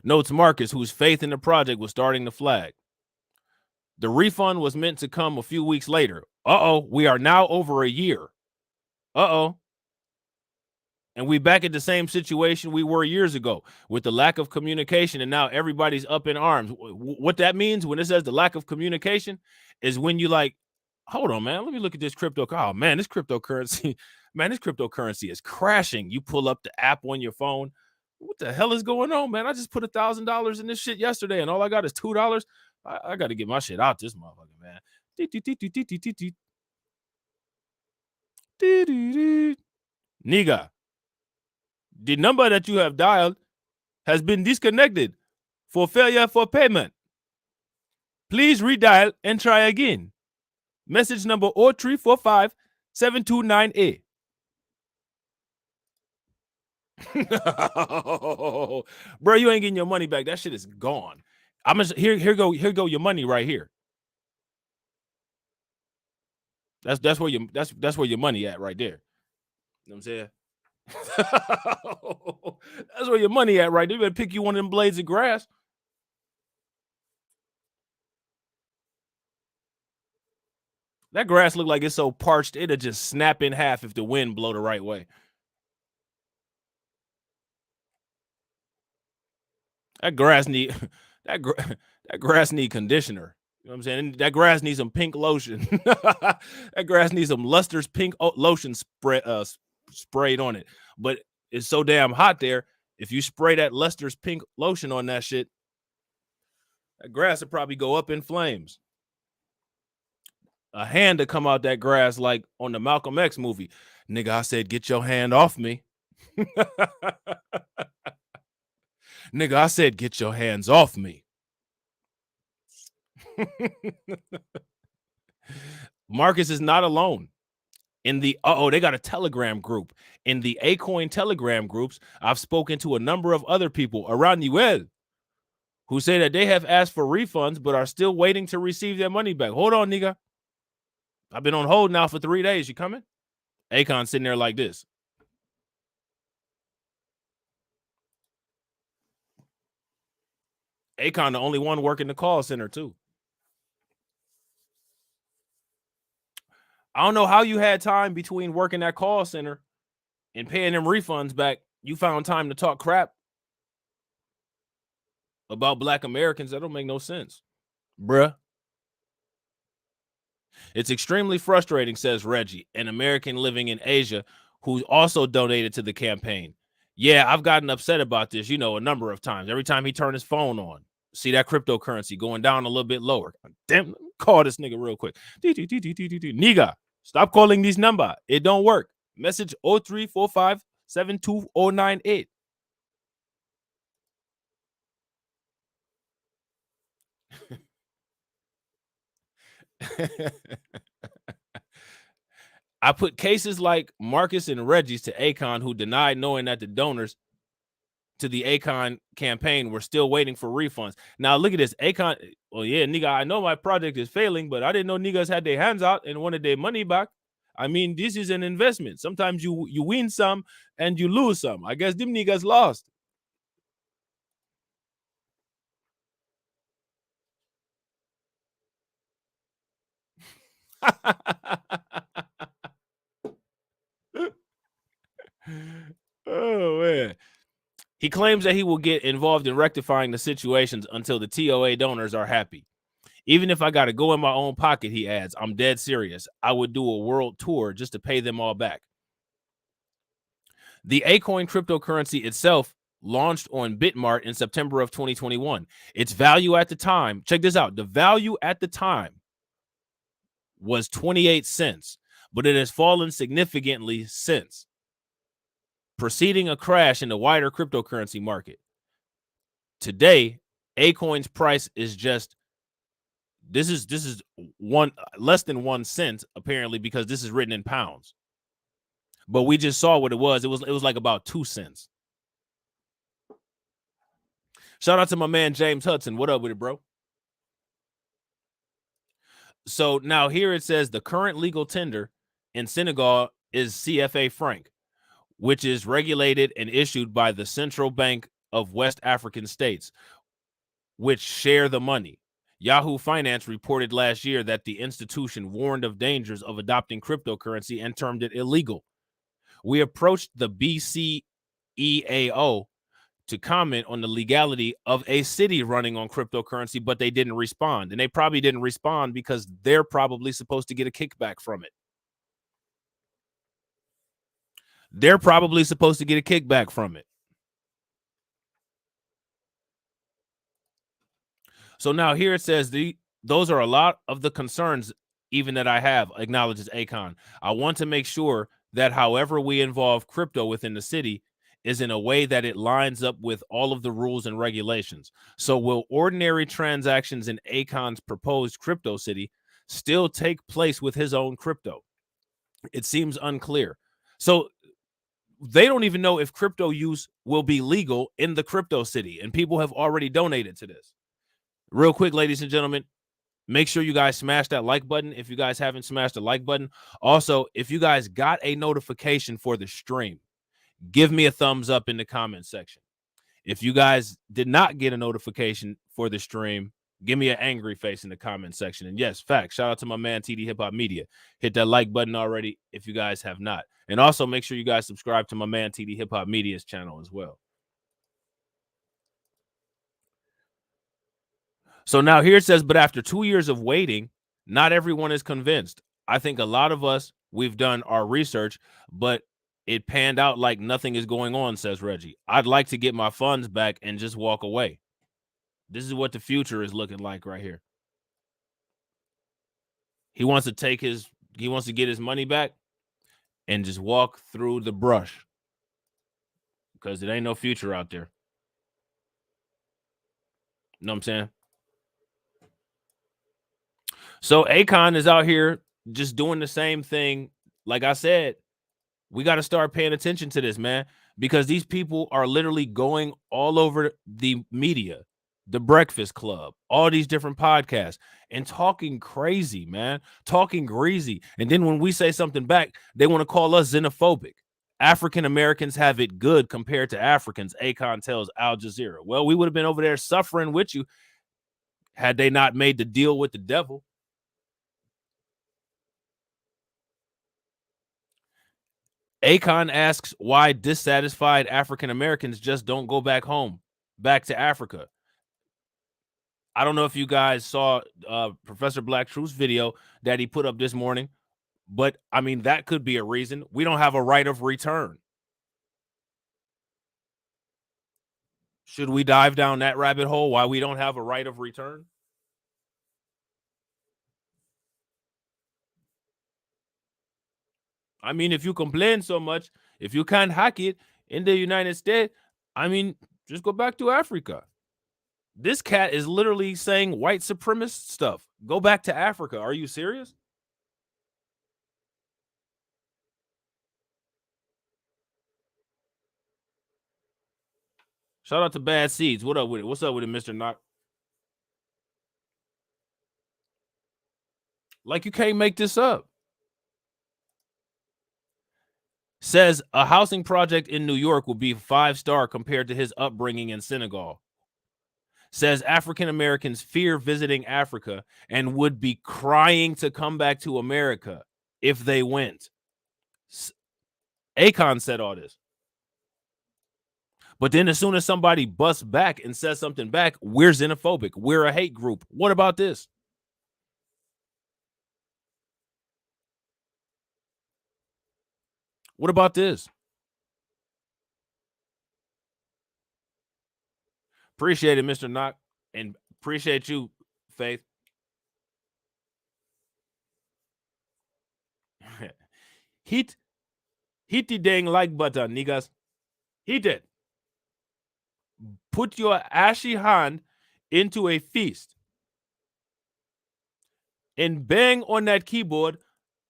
Notes, Marcus, whose faith in the project was starting to flag. The refund was meant to come a few weeks later. Uh-oh, we are now over a year. Uh-oh. And we back at the same situation we were years ago with the lack of communication, and now everybody's up in arms. What that means when it says the lack of communication is when you like, hold on, man, let me look at this crypto. Oh, man, this cryptocurrency is crashing. You pull up the app on your phone. What the hell is going on, man? I just put $1,000 in this shit yesterday, and all I got is $2. I got to get my shit out this motherfucker, man. Nigga, the number that you have dialed has been disconnected for failure for payment. Please redial and try again. Message number 0345-729A. Bro, you ain't getting your money back. That shit is gone. Here go your money right here. That's where your money at right there. You know what I'm saying? That's where your money at right there. You better pick you one of them blades of grass. That grass look like it's so parched it'll just snap in half if the wind blow the right way. That grass need conditioner. You know what I'm saying? And that grass needs some pink lotion. That grass needs some Luster's pink lotion sprayed on it. But it's so damn hot there. If you spray that Luster's pink lotion on that shit, that grass would probably go up in flames. A hand to come out that grass like on the Malcolm X movie. Nigga, I said, get your hand off me. Nigga, I said, get your hands off me. Marcus is not alone. In the they got a Telegram group. In the A-Coin Telegram groups, I've spoken to a number of other people around the world who say that they have asked for refunds but are still waiting to receive their money back. Hold on, nigga. I've been on hold now for 3 days. You coming? Akon sitting there like this. Akon the only one working the call center too. I don't know how you had time between working that call center and paying them refunds back. You found time to talk crap about Black Americans. That don't make no sense, bruh. It's extremely frustrating, says Reggie, an American living in Asia who also donated to the campaign. Yeah, I've gotten upset about this, a number of times. Every time he turned his phone on, see that cryptocurrency going down a little bit lower. Damn, call this nigga real quick. Nigga, stop calling this number. It don't work. Message 0345 72098. I put cases like Marcus and Reggie's to Akon, who denied knowing that the donors to the Akon campaign were still waiting for refunds. Now look at this. Akon, well, yeah, nigga, I know my project is failing, but I didn't know niggas had their hands out and wanted their money back. I mean, this is an investment. Sometimes you win some and you lose some. I guess them niggas lost. Oh, man. He claims that he will get involved in rectifying the situations until the TOA donors are happy. Even if I got to go in my own pocket, he adds, I'm dead serious. I would do a world tour just to pay them all back. The A-Coin cryptocurrency itself launched on Bitmart in September of 2021. Its value at the time, check this out, the value at the time was 28 cents, but it has fallen significantly since, preceding a crash in the wider cryptocurrency market. Today, A-Coin's price is just this is less than 1 cent apparently, because this is written in pounds. But we just saw what it was. It was like about 2 cents. Shout out to my man James Hudson. What up with it, bro? So now here it says the current legal tender in Senegal is CFA franc, which is regulated and issued by the Central Bank of West African states, which share the money. Yahoo Finance reported last year that the institution warned of dangers of adopting cryptocurrency and termed it illegal. We approached the BCEAO to comment on the legality of a city running on cryptocurrency, but they didn't respond. And they probably didn't respond because they're probably supposed to get a kickback from it. They're probably supposed to get a kickback from it. So now here it says those are a lot of the concerns even that I have, acknowledges Akon. I want to make sure that however we involve crypto within the city is in a way that it lines up with all of the rules and regulations. So will ordinary transactions in Akon's proposed crypto city still take place with his own crypto? It seems unclear. So they don't even know if crypto use will be legal in the crypto city, and people have already donated to this. Real quick, ladies and gentlemen, make sure you guys smash that like button if you guys haven't smashed the like button. Also, if you guys got a notification for the stream, give me a thumbs up in the comment section. If you guys did not get a notification for the stream, give me an angry face in the comment section. And yes, facts. Shout out to my man, TD Hip Hop Media. Hit that like button already if you guys have not. And also make sure you guys subscribe to my man, TD Hip Hop Media's channel as well. So now here it says, but after 2 years of waiting, not everyone is convinced. I think a lot of us, we've done our research, but it panned out like nothing is going on, says Reggie. I'd like to get my funds back and just walk away. This is what the future is looking like right here. He wants to get his money back and just walk through the brush because it ain't no future out there. You know what I'm saying? So A-Kon is out here just doing the same thing. Like I said, we got to start paying attention to this, man, because these people are literally going all over the media, the Breakfast Club, all these different podcasts, and talking crazy, man, talking greasy. And then when we say something back, they want to call us xenophobic. African Americans have it good compared to Africans, A-Kon tells Al Jazeera. Well, we would have been over there suffering with you had they not made the deal with the devil. A-Kon asks why dissatisfied African Americans just don't go back home, back to Africa. I don't know if you guys saw Professor Black Truth's video that he put up this morning, but I mean, that could be a reason. We don't have a right of return. Should we dive down that rabbit hole why we don't have a right of return? I mean, if you complain so much, if you can't hack it in the United States, I mean, just go back to Africa. This cat is literally saying white supremacist stuff. Go back to Africa. Are you serious? Shout out to Bad Seeds. What up with it? What's up with it, Mr. Knock? Like, you can't make this up. Says a housing project in New York will be 5-star compared to his upbringing in Senegal. Says African Americans fear visiting Africa and would be crying to come back to America if they went. A-Kon said all this. But then as soon as somebody busts back and says something back, we're xenophobic. We're a hate group. What about this? What about this? Appreciate it, Mr. Knock, and appreciate you, Faith. Hit the dang like button, niggas. Hit it. Put your ashy hand into a feast and bang on that keyboard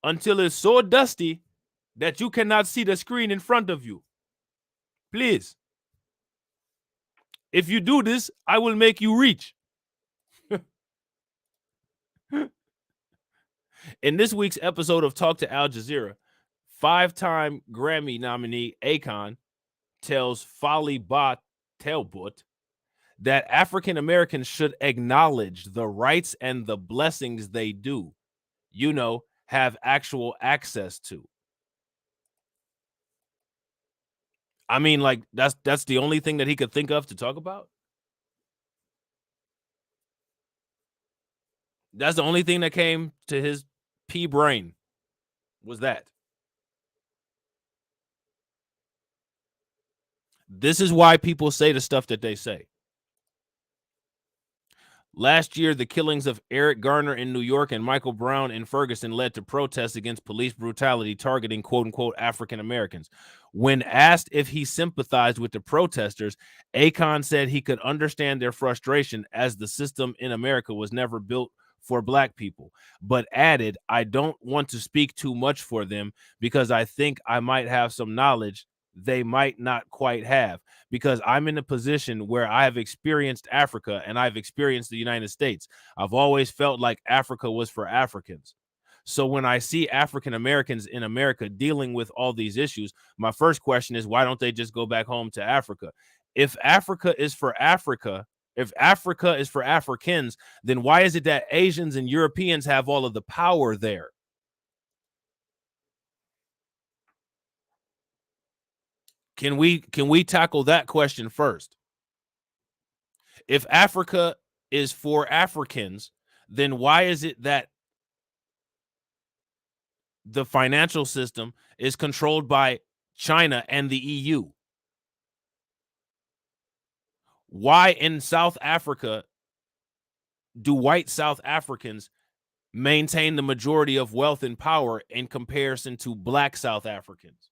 until it's so dusty that you cannot see the screen in front of you. Please. If you do this, I will make you rich. In this week's episode of Talk to Al Jazeera, 5-time Grammy nominee A-Kon tells Fali Ba Talbot that African Americans should acknowledge the rights and the blessings they do, have actual access to. I mean, like, that's the only thing that he could think of to talk about. That's the only thing that came to his pea brain was that. This is why people say the stuff that they say. Last year, the killings of Eric Garner in New York and Michael Brown in Ferguson led to protests against police brutality targeting quote-unquote African Americans. When asked if he sympathized with the protesters, A-Kon said he could understand their frustration as the system in America was never built for Black people, but added, I don't want to speak too much for them because I think I might have some knowledge they might not quite have, because I'm in a position where I have experienced Africa and I've experienced the United States. I've always felt like Africa was for Africans. So when I see African Americans in America dealing with all these issues, my first question is, why don't they just go back home to Africa? If Africa is for Africa, if Africa is for Africans, then why is it that Asians and Europeans have all of the power there? Can we tackle that question first? If Africa is for Africans, then why is it that the financial system is controlled by China and the EU? Why in South Africa do white South Africans maintain the majority of wealth and power in comparison to black South Africans?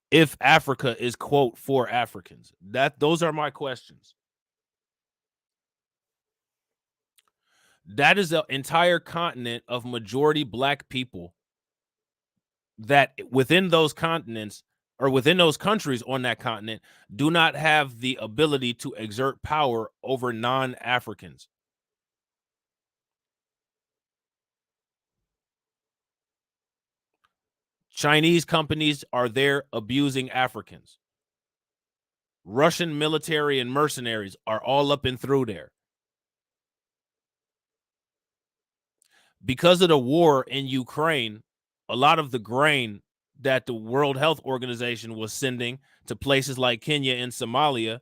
If Africa is, quote, for Africans. Those are my questions. That is an entire continent of majority black people that within those continents or within those countries on that continent do not have the ability to exert power over non-Africans. Chinese companies are there abusing Africans. Russian military and mercenaries are all up and through there. Because of the war in Ukraine, a lot of the grain that the World Health Organization was sending to places like Kenya and Somalia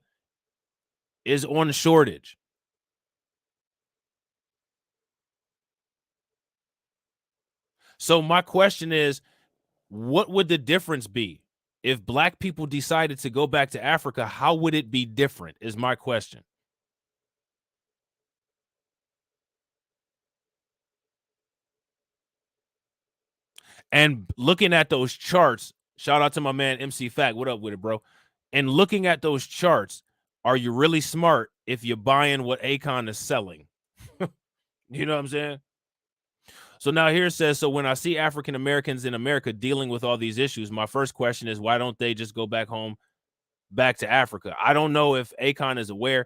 is on shortage. So my question is, what would the difference be if black people decided to go back to Africa? How would it be different is my question. And looking at those charts, shout out to my man MC Fact. What up with it, bro? And looking at those charts, are you really smart if you're buying what Akon is selling? You know what I'm saying? So now here it says, so when I see African Americans in America dealing with all these issues, my first question is, why don't they just go back home, back to Africa? I don't know if Akon is aware.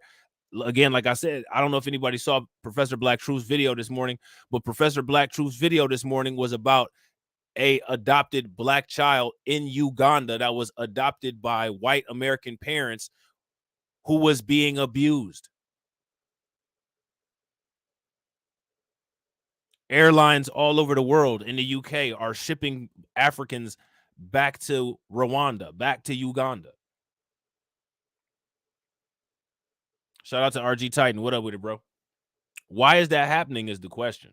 Again, like I said, I don't know if anybody saw Professor Black Truth's video this morning, but Professor Black Truth's video this morning was about a adopted black child in Uganda that was adopted by white American parents who was being abused. Airlines all over the world in the UK are shipping Africans back to Rwanda, back to Uganda. Shout out to RG Titan. What up with it, bro? Why is that happening is the question.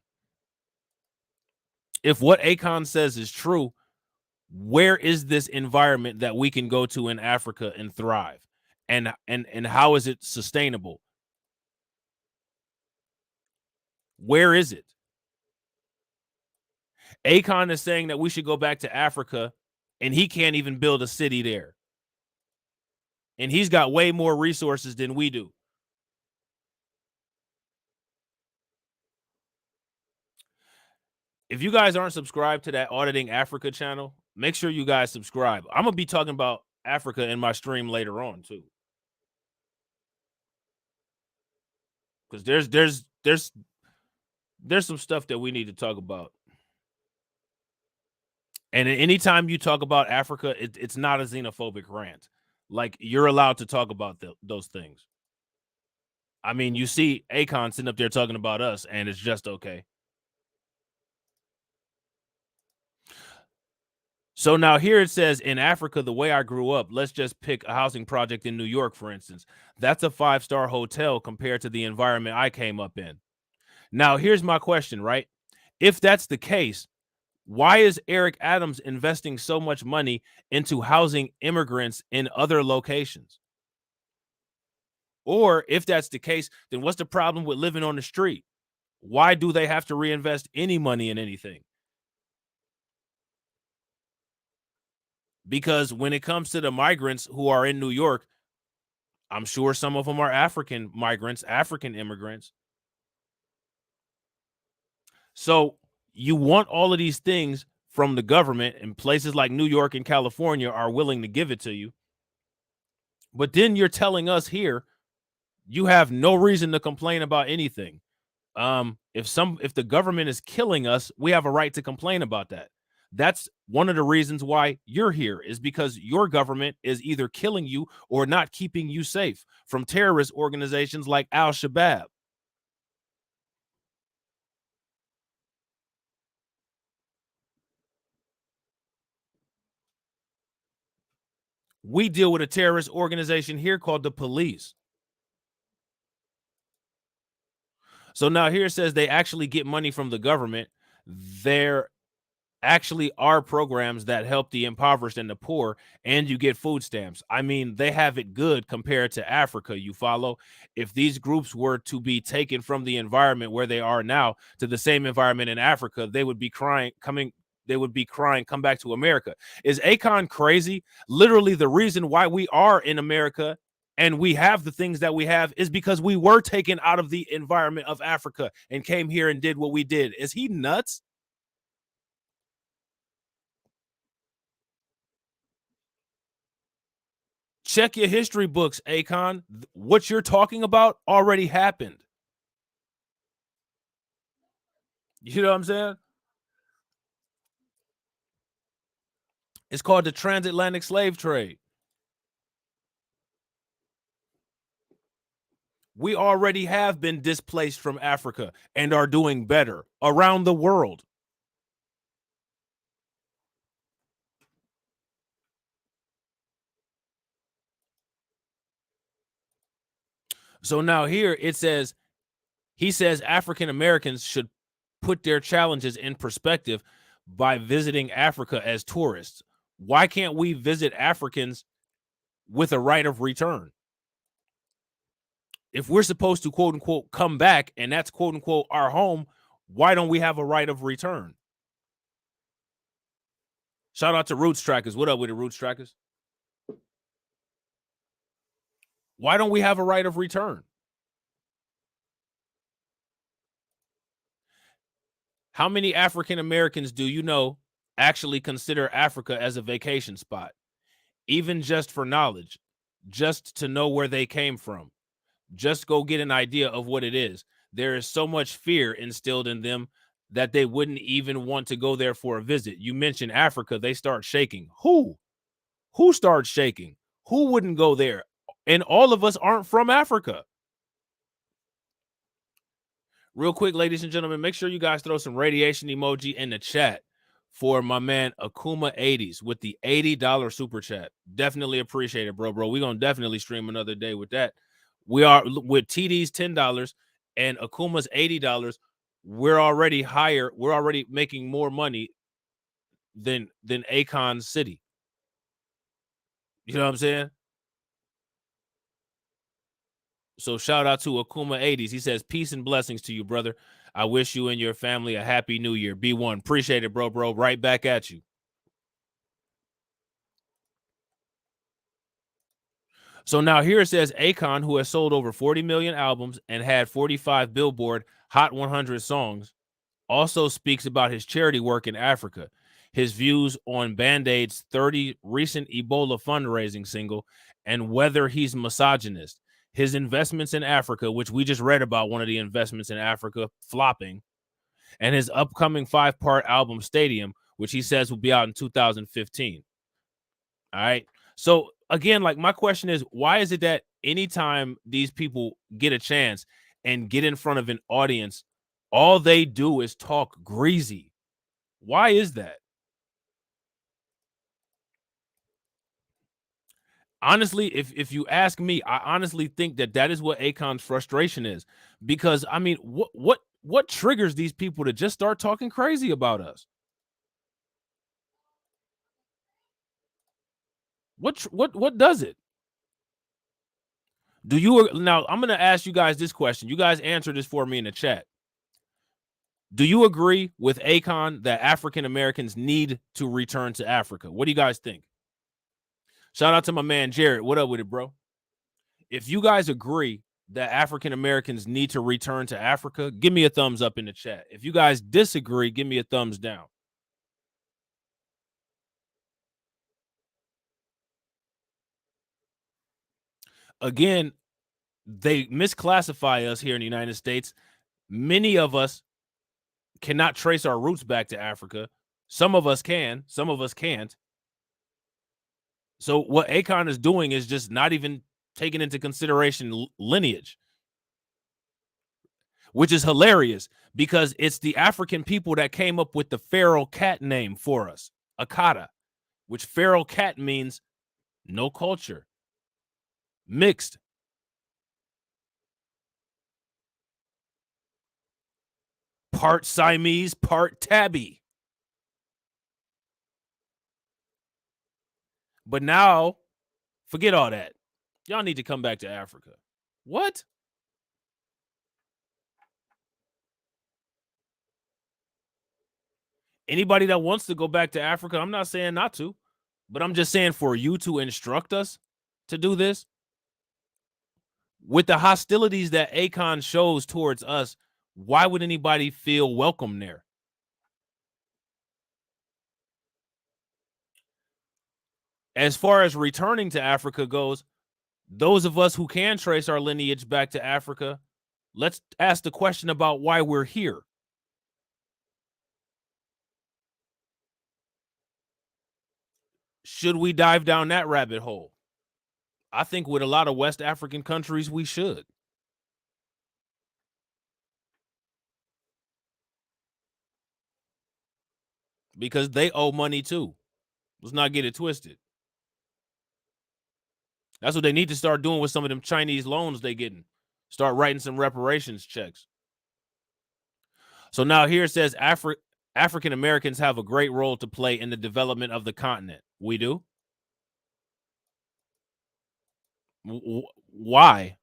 If what Akon says is true, where is this environment that we can go to in Africa and thrive? And how is it sustainable? Where is it? Akon is saying that we should go back to Africa, and he can't even build a city there. And he's got way more resources than we do. If you guys aren't subscribed to that Auditing Africa channel, make sure you guys subscribe. I'm going to be talking about Africa in my stream later on, too. Because there's some stuff that we need to talk about. And anytime you talk about Africa, it's not a xenophobic rant. Like, you're allowed to talk about those things. I mean, you see Akon sitting up there talking about us, and it's just okay. So now here it says, in Africa, the way I grew up, let's just pick a housing project in New York, for instance. That's a 5-star hotel compared to the environment I came up in. Now, here's my question, right? If that's the case, why is Eric Adams investing so much money into housing immigrants in other locations? Or if that's the case, then what's the problem with living on the street? Why do they have to reinvest any money in anything? Because when it comes to the migrants who are in New York, I'm sure some of them are African migrants, African immigrants. So you want all of these things from the government, and places like New York and California are willing to give it to you. But then you're telling us here, you have no reason to complain about anything. If the government is killing us, we have a right to complain about that. That's one of the reasons why you're here, is because your government is either killing you or not keeping you safe from terrorist organizations like Al-Shabaab. We deal with a terrorist organization here called the police. So now here it says they actually get money from the government. There actually are programs that help the impoverished and the poor, and you get food stamps. I mean, they have it good compared to Africa. You follow? If these groups were to be taken from the environment where they are now to the same environment in Africa, they would be crying, come back to America. Is A-Kon crazy? Literally, the reason why we are in America and we have the things that we have is because we were taken out of the environment of Africa and came here and did what we did. Is he nuts? Check your history books, A-Kon. What you're talking about already happened. You know what I'm saying? It's called the transatlantic slave trade. We already have been displaced from Africa and are doing better around the world. So now here it says, he says African Americans should put their challenges in perspective by visiting Africa as tourists. Why can't we visit Africans with a right of return? If we're supposed to, quote unquote, come back and that's, quote unquote, our home, why don't we have a right of return? Shout out to Roots Trackers. What up with the Roots Trackers? Why don't we have a right of return? How many African Americans do you know actually consider Africa as a vacation spot? Even just for knowledge, just to know where they came from. Just go get an idea of what it is. There is so much fear instilled in them that they wouldn't even want to go there for a visit. You mentioned Africa, they start shaking. Who starts shaking? Who wouldn't go there? And all of us aren't from Africa. Real quick, ladies and gentlemen, make sure you guys throw some radiation emoji in the chat for my man Akuma 80s with the $80 super chat. Definitely appreciate it, bro. We're going to definitely stream another day with that. We are with TD's $10 and Akuma's $80. We're already higher. We're already making more money than A-Kon City. You know what I'm saying? So shout out to Akuma 80s. He says, peace and blessings to you, brother. I wish you and your family a happy new year. B1. Appreciate it, bro. Right back at you. So now here it says A-Kon, who has sold over 40 million albums and had 45 Billboard Hot 100 songs, also speaks about his charity work in Africa, his views on Band-Aid's 30 recent Ebola fundraising single, and whether he's misogynist, his investments in Africa, which we just read about one of the investments in Africa flopping, and his upcoming 5-part album Stadium, which he says will be out in 2015. All right. So again, like my question is, why is it that anytime these people get a chance and get in front of an audience, all they do is talk greasy? Why is that? Honestly, if you ask me, I honestly think that is what A-Kon's frustration is, because I mean, what triggers these people to just start talking crazy about us? What does it? Do you now? I'm going to ask you guys this question. You guys answer this for me in the chat. Do you agree with A-Kon that African Americans need to return to Africa? What do you guys think? Shout out to my man Jared. What up with it, bro? If you guys agree that African Americans need to return to Africa, give me a thumbs up in the chat. If you guys disagree, give me a thumbs down. Again, they misclassify us here in the United States. Many of us cannot trace our roots back to Africa. Some of us can, some of us can't. So what A-Kon is doing is just not even taking into consideration lineage, which is hilarious because it's the African people that came up with the feral cat name for us, Akata, which feral cat means No culture. Mixed. Part Siamese, part tabby. But now, forget all that. Y'all need to come back to Africa. What? Anybody that wants to go back to Africa, I'm not saying not to, but I'm just saying for you to instruct us to do this, with the hostilities that A-Kon shows towards us, why would anybody feel welcome there? As far as returning to Africa goes, those of us who can trace our lineage back to Africa, let's ask the question about why we're here. Should we dive down that rabbit hole? I think with a lot of West African countries, we should. Because they owe money too. Let's not get it twisted. That's what they need to start doing with some of them Chinese loans they getting. Start writing some reparations checks. So now here it says African Americans have a great role to play in the development of the continent. We do? Why?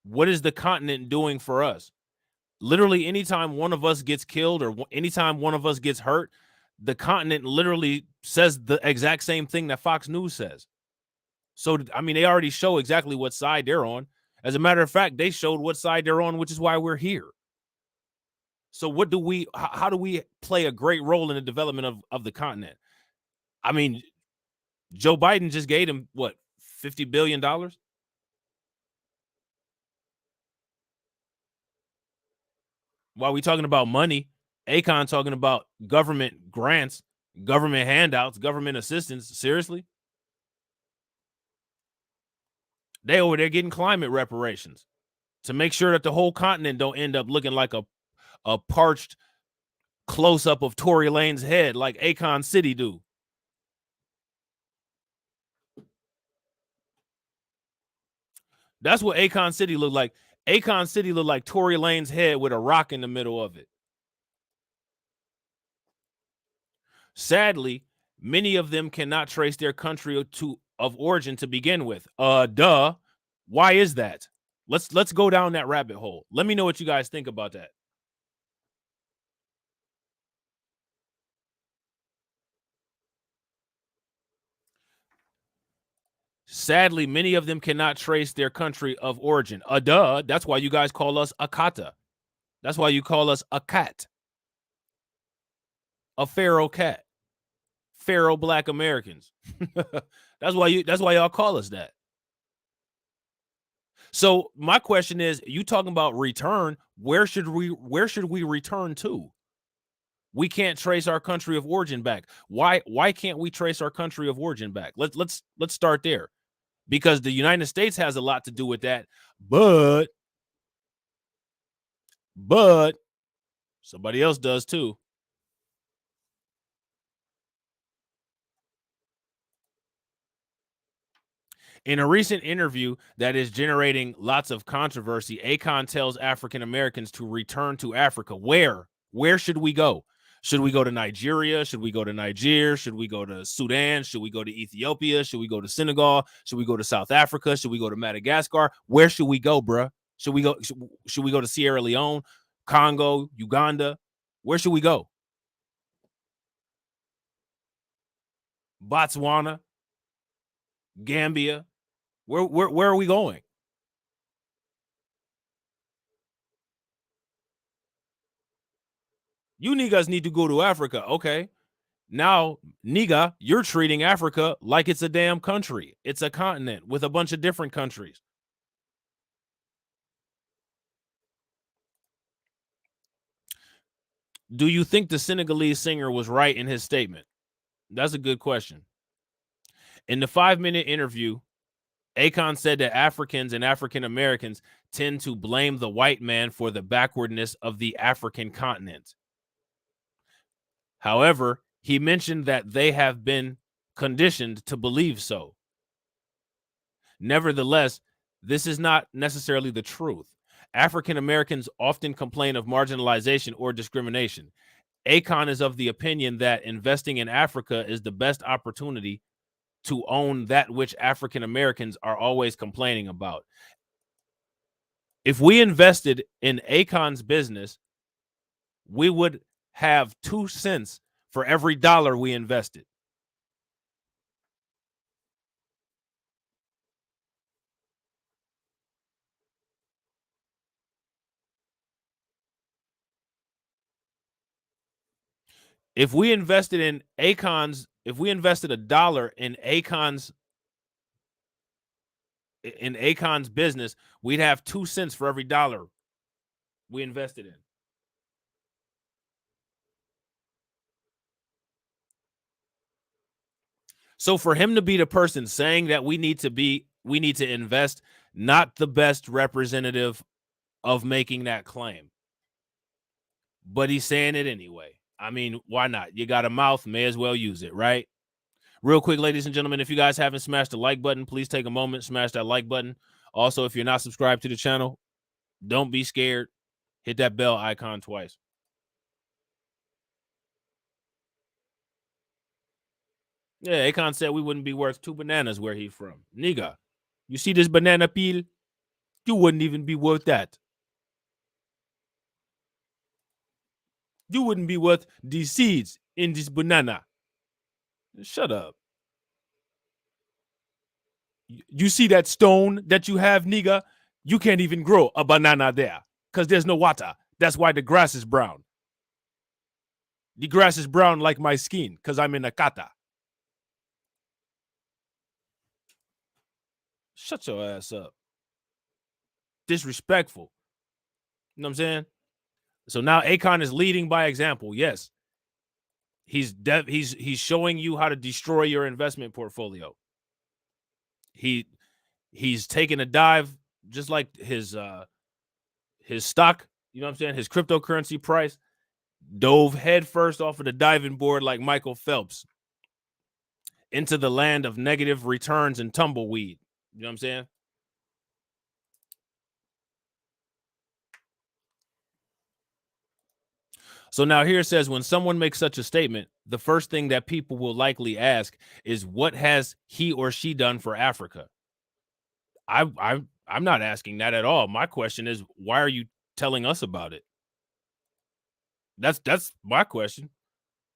What is the continent doing for us? Literally, anytime one of us gets killed or anytime one of us gets hurt, the continent literally says the exact same thing that Fox News says. So, I mean, they already show exactly what side they're on. As a matter of fact, they showed what side they're on, which is why we're here. So how do we play a great role in the development of the continent? I mean, Joe Biden just gave him, what, $50 billion? While we talking about money, A-Kon talking about government grants, government handouts, government assistance. Seriously? They over there getting climate reparations to make sure that the whole continent don't end up looking like a parched close-up of Tory Lane's head like A-Kon City do. That's what A-Kon City looked like. A-Kon City looked like Tory Lane's head with a rock in the middle of it. Sadly, many of them cannot trace their country of origin to begin with. Duh. Why is that? Let's go down that rabbit hole. Let me know what you guys think about that. Sadly, many of them cannot trace their country of origin. Duh. That's why you guys call us Akata. That's why you call us a cat. A feral cat. Feral Black Americans. That's why y'all call us that. So my question is, you talking about return, where should we return to? We can't trace our country of origin back. Why can't we trace our country of origin back? Let's start there. Because the United States has a lot to do with that, but somebody else does too. In a recent interview that is generating lots of controversy, A-Kon tells African Americans to return to Africa. Where should we go? Should we go to Nigeria? Should we go to Niger? Should we go to Sudan? Should we go to Ethiopia? Should we go to Senegal? Should we go to South Africa? Should we go to Madagascar? Where should we go, bruh? Should we go to Sierra Leone, Congo, Uganda? Where should we go? Botswana, Gambia. Where are we going? You niggas need to go to Africa. Okay. Now, nigga, you're treating Africa like it's a damn country. It's a continent with a bunch of different countries. Do you think the Senegalese singer was right in his statement? That's a good question. In the 5-minute interview, A-Kon said that Africans and African Americans tend to blame the white man for the backwardness of the African continent. However, he mentioned that they have been conditioned to believe so. Nevertheless, this is not necessarily the truth. African Americans often complain of marginalization or discrimination. A-Korn is of the opinion that investing in Africa is the best opportunity to own that which African Americans are always complaining about. If we invested in A-Korn's business, we would have 2 cents for every dollar we invested. If we invested in A-Korn's, if we invested $1 in A-Korn's business, we'd have 2 cents for every dollar we invested in. So for him to be the person saying that we need to invest, not the best representative of making that claim. But he's saying it anyway. I mean, why not? You got a mouth, may as well use it, right? Real quick, ladies and gentlemen, if you guys haven't smashed the like button, please take a moment, smash that like button. Also, if you're not subscribed to the channel, don't be scared. Hit that bell icon twice. Yeah, A-Korn said we wouldn't be worth 2 bananas where he's from. Nigga, you see this banana peel? You wouldn't even be worth that. You wouldn't be worth these seeds in this banana. Shut up. You see that stone that you have, nigga? You can't even grow a banana there because there's no water. That's why the grass is brown. The grass is brown like my skin because I'm in a kata. Shut your ass up. Disrespectful. You know what I'm saying? So now A-Korn is leading by example. Yes. He's showing you how to destroy your investment portfolio. He's taking a dive just like his stock, you know what I'm saying? His cryptocurrency price dove headfirst off of the diving board like Michael Phelps into the land of negative returns and tumbleweed. You know what I'm saying? So now here it says, when someone makes such a statement, the first thing that people will likely ask is, what has he or she done for Africa? I'm not asking that at all. My question is, why are you telling us about it? That's my question.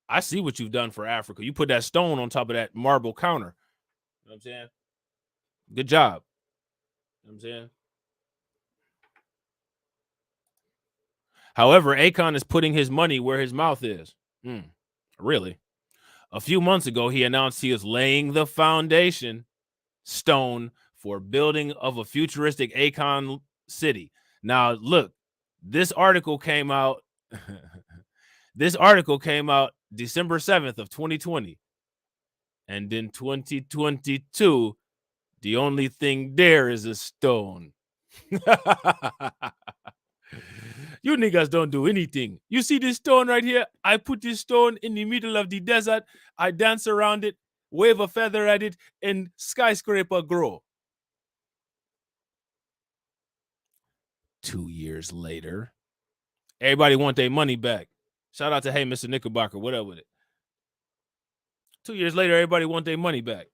I see what you've done for Africa. You put that stone on top of that marble counter. You know what I'm saying? Good job. You know what I'm saying? However, A-Korn is putting his money where his mouth is. Really? A few months ago, he announced he is laying the foundation stone for building of a futuristic A-Korn city. Now, look, this article came out. This article came out December 7th of 2020. And in 2022, the only thing there is a stone. You niggas don't do anything. You see this stone right here? I put this stone in the middle of the desert. I dance around it, wave a feather at it, and skyscraper grow. 2 years later, everybody want their money back. Shout out to Hey Mr. Knickerbocker, whatever with it. 2 years later, everybody want their money back.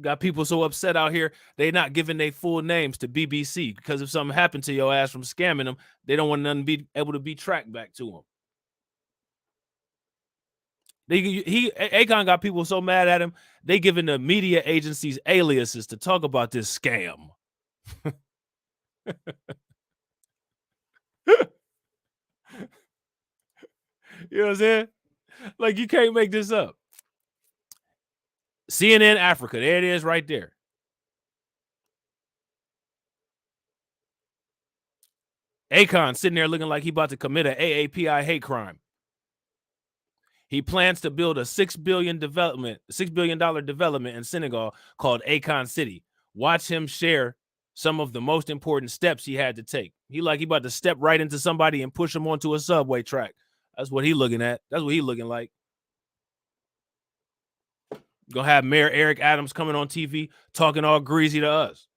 Got people so upset out here, they not giving their full names to BBC because if something happened to your ass from scamming them, they don't want nothing to be able to be tracked back to them. A-Korn got people so mad at him, they giving the media agencies aliases to talk about this scam. You know what I'm saying? Like, you can't make this up. CNN Africa, there it is right there. A-Korn sitting there looking like he about to commit an AAPI hate crime. He plans to build a $6 billion development in Senegal called A-Korn City. Watch him share some of the most important steps he had to take. He about to step right into somebody and push him onto a subway track. That's what he looking at. That's what he looking like. Gonna have Mayor Eric Adams coming on TV talking all greasy to us.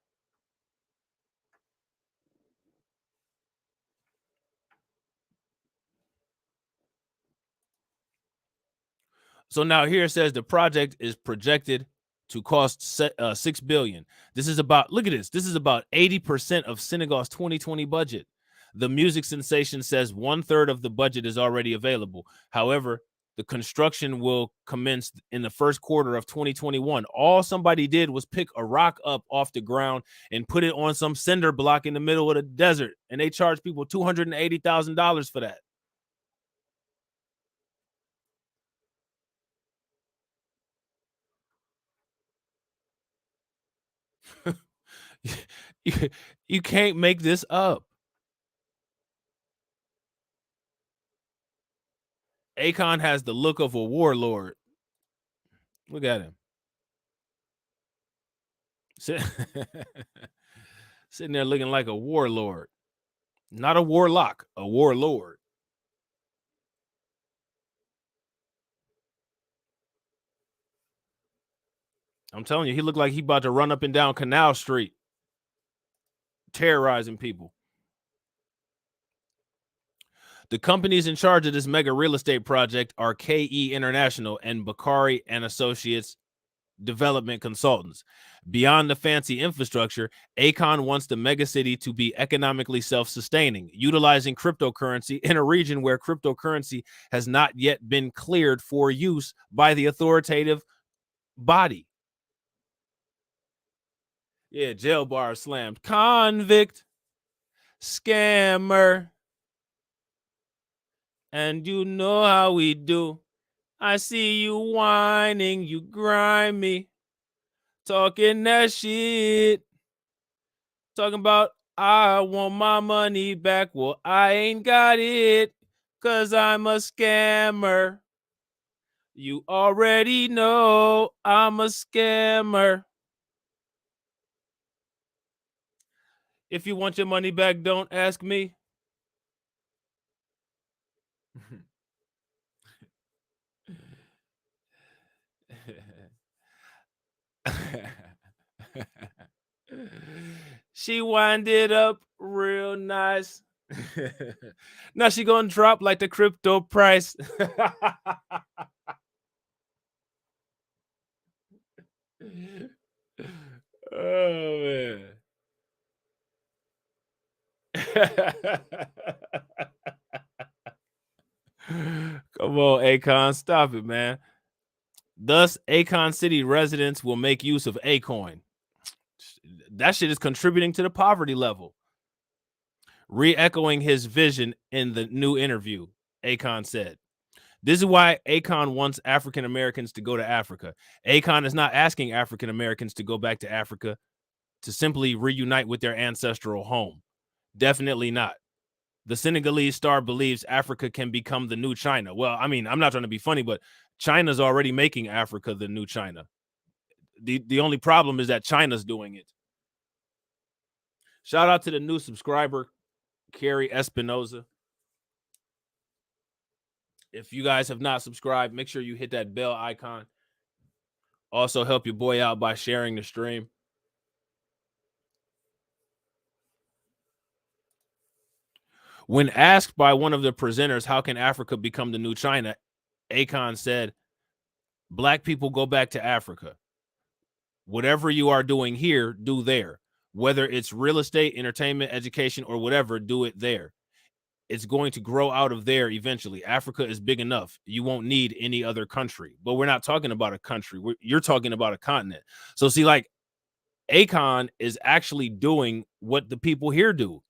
So now here it says the project is projected to cost $6 billion. This is about, look at this. This is about 80% of Senegal's 2020 budget. The music sensation says 1/3 of the budget is already available. However, the construction will commence in the first quarter of 2021. All somebody did was pick a rock up off the ground and put it on some cinder block in the middle of the desert, and they charge people $280,000 for that. You can't make this up. A-Kon has the look of a warlord. Look at him. Sitting there looking like a warlord. Not a warlock, a warlord. I'm telling you, he looked like he about to run up and down Canal Street, terrorizing people. The companies in charge of this mega real estate project are KE International and Bakari and Associates Development Consultants. Beyond the fancy infrastructure, A-Kon wants the megacity to be economically self-sustaining, utilizing cryptocurrency in a region where cryptocurrency has not yet been cleared for use by the authoritative body. Yeah, jail bar slammed. Convict, scammer. And you know how we do. I see you whining, you grimy, talking that shit. Talking about, I want my money back. Well, I ain't got it, 'cause I'm a scammer. You already know I'm a scammer. If you want your money back, don't ask me. She wind it up real nice. Now she gonna drop like the crypto price. Oh man. Come on, A-Kon, stop it, man. Thus, A-Kon City residents will make use of A-Coin. That shit is contributing to the poverty level. Re-echoing his vision in the new interview, A-Kon said, this is why A-Kon wants African Americans to go to Africa. A-Kon is not asking African Americans to go back to Africa to simply reunite with their ancestral home. Definitely not. The Senegalese star believes Africa can become the new China. Well, I mean, I'm not trying to be funny, but China's already making Africa the new China. The only problem is that China's doing it. Shout out to the new subscriber, Carrie Espinoza. If you guys have not subscribed, make sure you hit that bell icon. Also, help your boy out by sharing the stream. When asked by one of the presenters, how can Africa become the new China, A-Kon said, Black people go back to Africa. Whatever you are doing here, do there. Whether it's real estate, entertainment, education, or whatever, do it there. It's going to grow out of there eventually. Africa is big enough. You won't need any other country. But we're not talking about a country. You're talking about a continent. So see, like, A-Kon is actually doing what the people here do.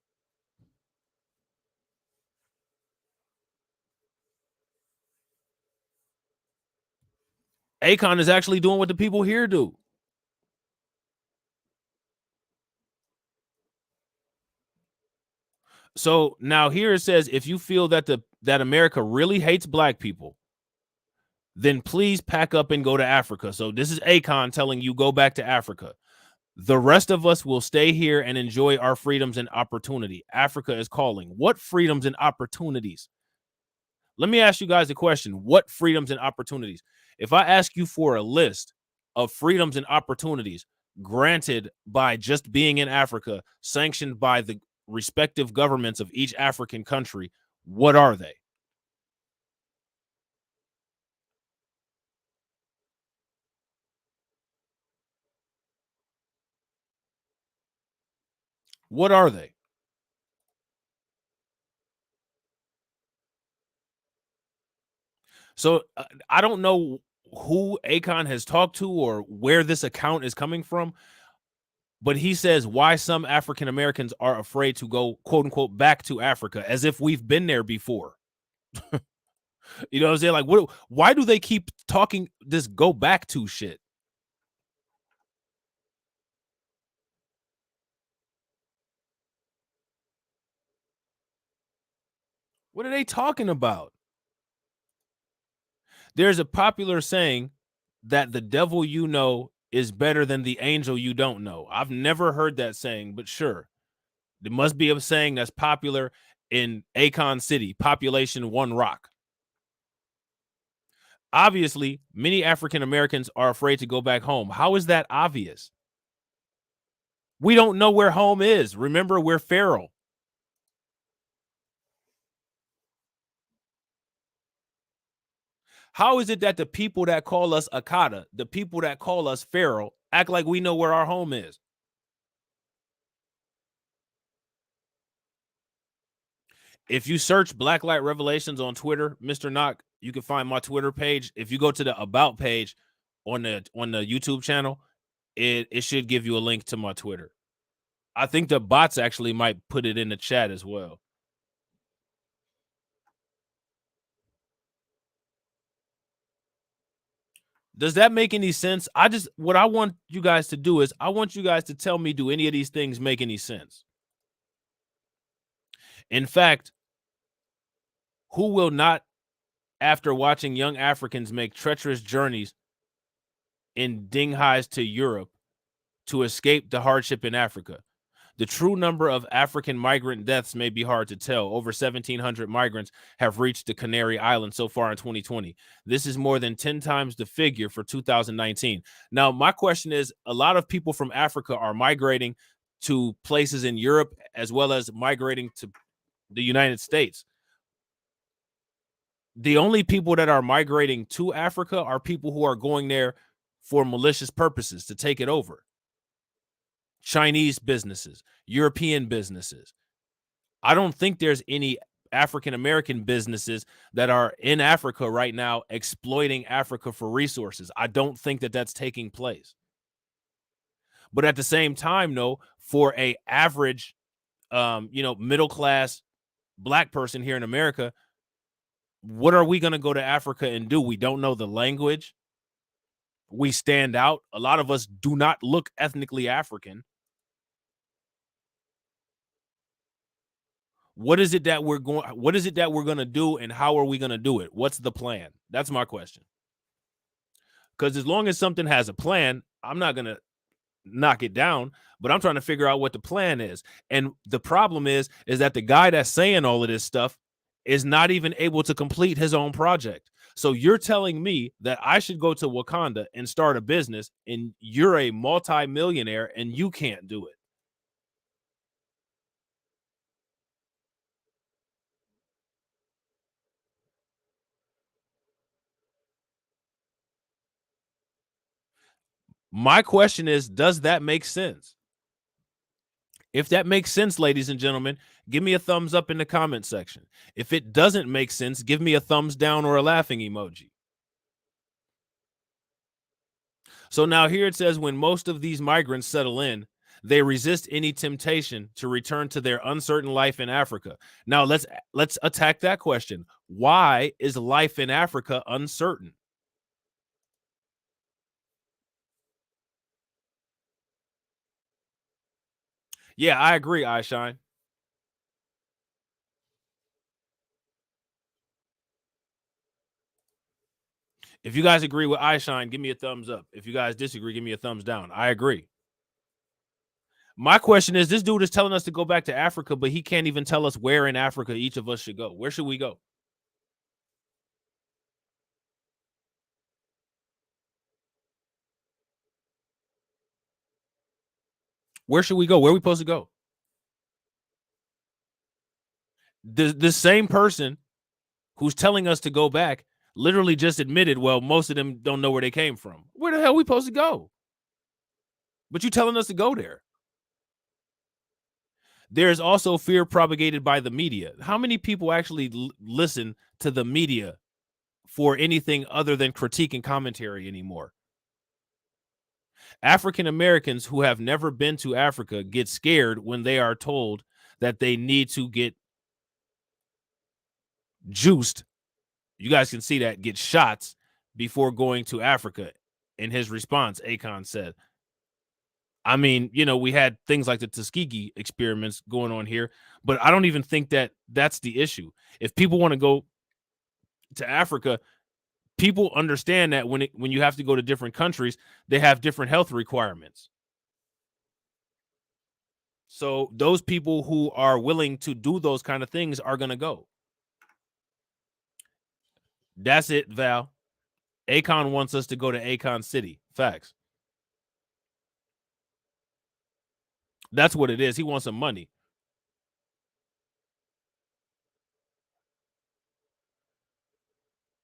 A-Kon is actually doing what the people here do. So now here it says, if you feel that that America really hates Black people, then please pack up and go to Africa. So this is A-Kon telling you go back to Africa. The rest of us will stay here and enjoy our freedoms and opportunity. Africa is calling. What freedoms and opportunities? Let me ask you guys a question. What freedoms and opportunities? If I ask you for a list, of freedoms and opportunities granted by just being in Africa, sanctioned by the respective governments of each African country, what are they? What are they? So I don't know who Akon has talked to or where this account is coming from, but he says why some African Americans are afraid to go, quote unquote, back to Africa, as if we've been there before. You know what I'm saying? Like, why do they keep talking this go back to shit? What are they talking about? There's a popular saying that the devil you know is better than the angel you don't know. I've never heard that saying, but sure. There must be a saying that's popular in Akon City, population 1 rock. Obviously, many African Americans are afraid to go back home. How is that obvious? We don't know where home is. Remember, we're feral. How is it that the people that call us Akata, the people that call us feral, act like we know where our home is? If you search Blacklight Revelations on Twitter, Mr. Knock, you can find my Twitter page. If you go to the About page on the YouTube channel, it should give you a link to my Twitter. I think the bots actually might put it in the chat as well. Does that make any sense? What I want you guys to do is I want you guys to tell me, do any of these things make any sense? In fact, who will not, after watching young Africans make treacherous journeys in dinghais to Europe to escape the hardship in Africa? The true number of African migrant deaths may be hard to tell. Over 1,700 migrants have reached the Canary Islands so far in 2020. This is more than 10 times the figure for 2019. Now, my question is, a lot of people from Africa are migrating to places in Europe as well as migrating to the United States. The only people that are migrating to Africa are people who are going there for malicious purposes to take it over. Chinese businesses, European businesses. I don't think there's any African-American businesses that are in Africa right now exploiting Africa for resources. I don't think that that's taking place. But at the same time, though, for a average, middle-class black person here in America, what are we going to go to Africa and do? We don't know the language. We stand out. A lot of us do not look ethnically African. What is it that we're going to do, and how are we going to do it? What's the plan? That's my question. Because as long as something has a plan, I'm not going to knock it down, but I'm trying to figure out what the plan is. And the problem is that the guy that's saying all of this stuff is not even able to complete his own project. So you're telling me that I should go to Wakanda and start a business, and you're a multi-millionaire and you can't do it. My question is, does that make sense? If that makes sense, ladies and gentlemen, give me a thumbs up in the comment section. If it doesn't make sense, give me a thumbs down or a laughing emoji. So now here it says, when most of these migrants settle in, they resist any temptation to return to their uncertain life in Africa. Now let's attack that question. Why is life in Africa uncertain? Yeah, I agree, iShine. If you guys agree with iShine, give me a thumbs up. If you guys disagree, give me a thumbs down. I agree. My question is, this dude is telling us to go back to Africa, but he can't even tell us where in Africa each of us should go. Where should we go? Where should we go? Where are we supposed to go? The same person who's telling us to go back literally just admitted, well, most of them don't know where they came from. Where the hell are we supposed to go? But you telling us to go there. There's also fear propagated by the media. How many people actually listen to the media for anything other than critique and commentary anymore? African Americans who have never been to Africa get scared when they are told that they need to get juiced. You guys can see that, get shots before going to Africa. In his response, A-Kon said, I mean, you know, we had things like the Tuskegee experiments going on here, but I don't even think that that's the issue. If people want to go to Africa, people understand that when you have to go to different countries, they have different health requirements. So those people who are willing to do those kind of things are going to go. That's it, Val. A-Kon wants us to go to A-Kon City. Facts. That's what it is. He wants some money.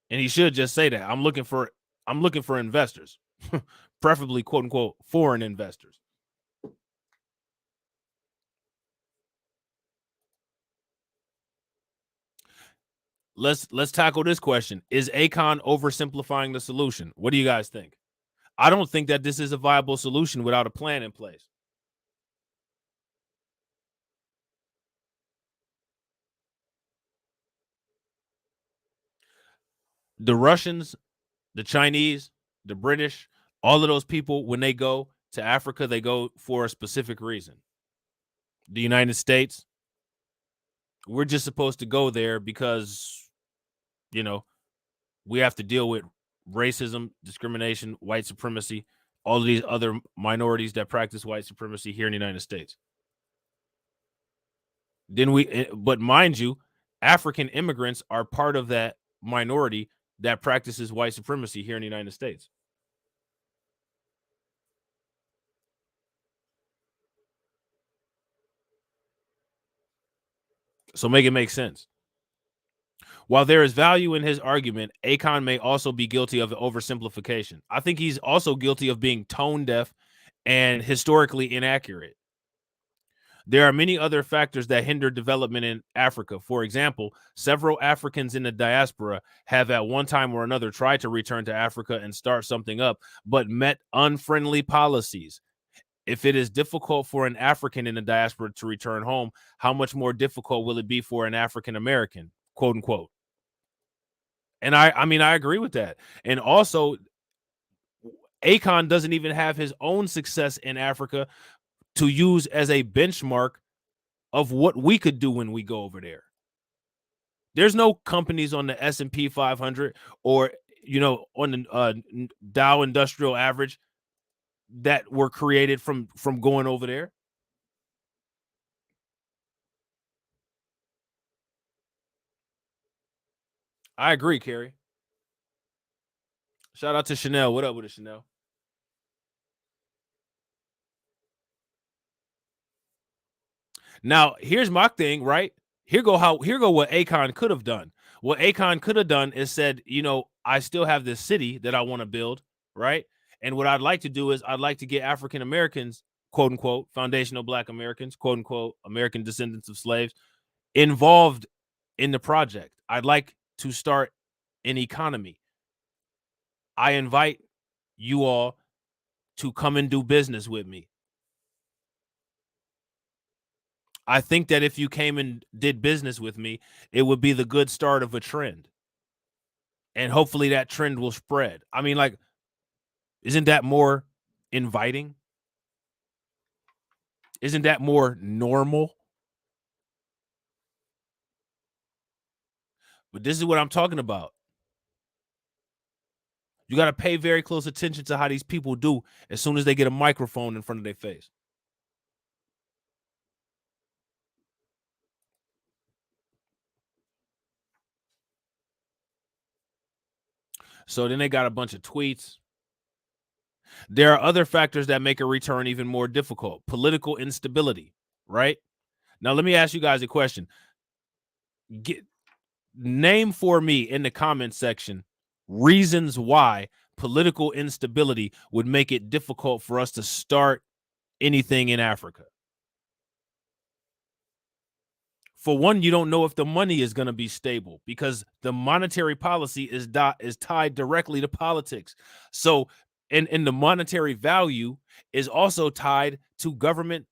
And he should just say that. I'm looking for investors. Preferably, quote unquote, foreign investors. Let's tackle this question. Is A-Kon oversimplifying the solution? What do you guys think? I don't think that this is a viable solution without a plan in place. The Russians, the Chinese, the British, all of those people, when they go to Africa, they go for a specific reason. The United States, we're just supposed to go there because, you know, we have to deal with racism, discrimination, white supremacy, all of these other minorities that practice white supremacy here in the United States. But mind you, African immigrants are part of that minority that practices white supremacy here in the United States. So make it make sense. While there is value in his argument, A-Kon may also be guilty of oversimplification. I think he's also guilty of being tone deaf and historically inaccurate. There are many other factors that hinder development in Africa. For example, several Africans in the diaspora have at one time or another tried to return to Africa and start something up, but met unfriendly policies. If it is difficult for an African in the diaspora to return home, how much more difficult will it be for an African American, quote unquote? And I mean, I agree with that. And also, A-Kon doesn't even have his own success in Africa to use as a benchmark of what we could do when we go over there. There's no companies on the S&P 500 or, you know, on the Dow Industrial Average that were created from going over there. I agree, Carrie. Shout out to Chanel. What up with it, Chanel? Now, here's my thing, right? Here go what A-Kon could have done. What A-Kon could have done is said, you know, I still have this city that I want to build, right? And what I'd like to do is I'd like to get African Americans, quote unquote, foundational Black Americans, quote unquote, American descendants of slaves, involved in the project. I'd like to start an economy. I invite you all to come and do business with me. I think that if you came and did business with me, it would be the good start of a trend. And hopefully that trend will spread. I mean, like, isn't that more inviting? Isn't that more normal? But this is what I'm talking about. You got to pay very close attention to how these people do as soon as they get a microphone in front of their face. So then they got a bunch of tweets. There are other factors that make a return even more difficult. Political instability, right? Now, let me ask you guys a question. Name for me in the comments section reasons why political instability would make it difficult for us to start anything in Africa. For one, you don't know if the money is going to be stable because the monetary policy is tied directly to politics. So, and the monetary value is also tied to government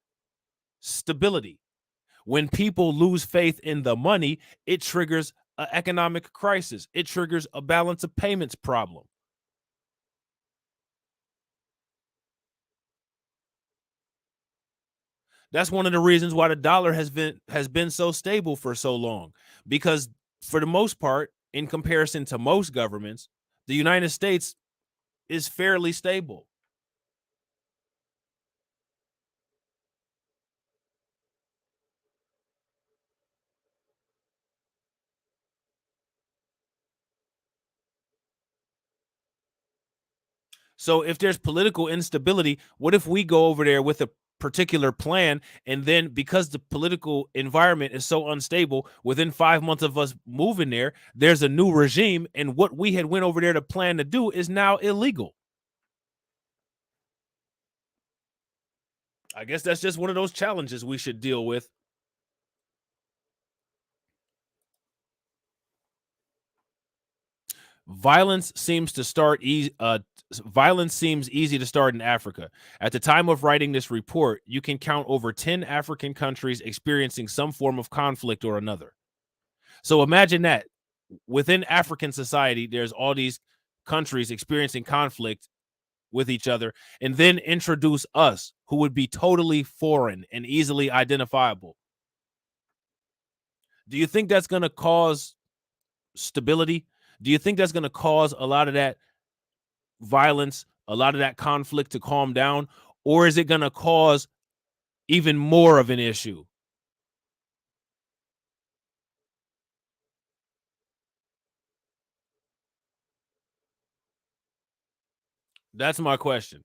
stability. When people lose faith in the money, it triggers an economic crisis. It triggers a balance of payments problem. That's one of the reasons why the dollar has been so stable for so long, because for the most part, in comparison to most governments, the United States is fairly stable. So if there's political instability, what if we go over there with a particular plan, and then because the political environment is so unstable, within 5 months of us moving there, there's a new regime, and what we had went over there to plan to do is now illegal? I guess that's just one of those challenges we should deal with. Violence seems easy to start in Africa. At the time of writing this report, you can count over 10 African countries experiencing some form of conflict or another. So imagine that within African society, there's all these countries experiencing conflict with each other, and then introduce us, who would be totally foreign and easily identifiable. Do you think that's going to cause stability? Do you think that's going to cause a lot of that violence, a lot of that conflict to calm down? Or is it going to cause even more of an issue? That's my question.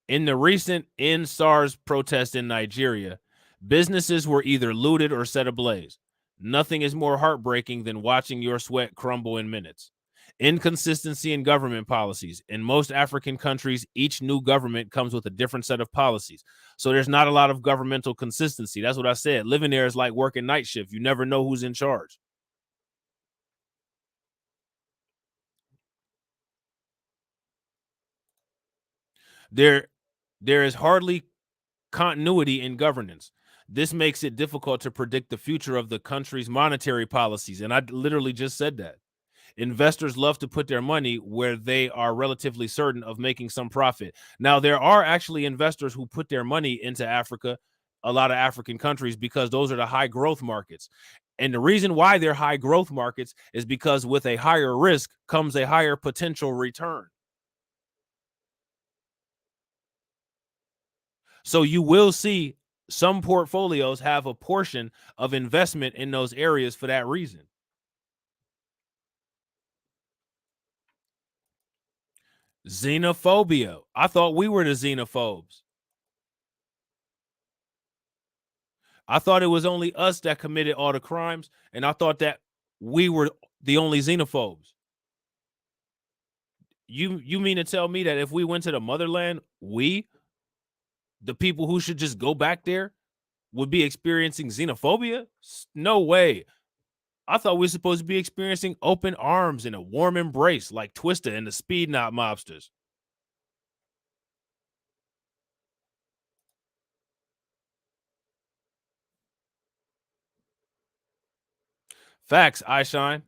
In the recent EndSARS protest in Nigeria, businesses were either looted or set ablaze. Nothing is more heartbreaking than watching your sweat crumble in minutes. Inconsistency in government policies. In most African countries, each new government comes with a different set of policies. So there's not a lot of governmental consistency. That's what I said. Living there is like working night shift. You never know who's in charge. There is hardly continuity in governance. This makes it difficult to predict the future of the country's monetary policies. And I literally just said that. Investors love to put their money where they are relatively certain of making some profit. Now, there are actually investors who put their money into Africa, a lot of African countries, because those are the high growth markets. And the reason why they're high growth markets is because with a higher risk comes a higher potential return. So you will see some portfolios have a portion of investment in those areas for that reason. Xenophobia. I thought we were the xenophobes. I thought it was only us that committed all the crimes, and I thought that we were the only xenophobes. You mean to tell me that if we went to the motherland, we, the people who should just go back there, would be experiencing xenophobia? No way. I thought we were supposed to be experiencing open arms and a warm embrace like Twista and the Speed Knot mobsters. Facts, I shine.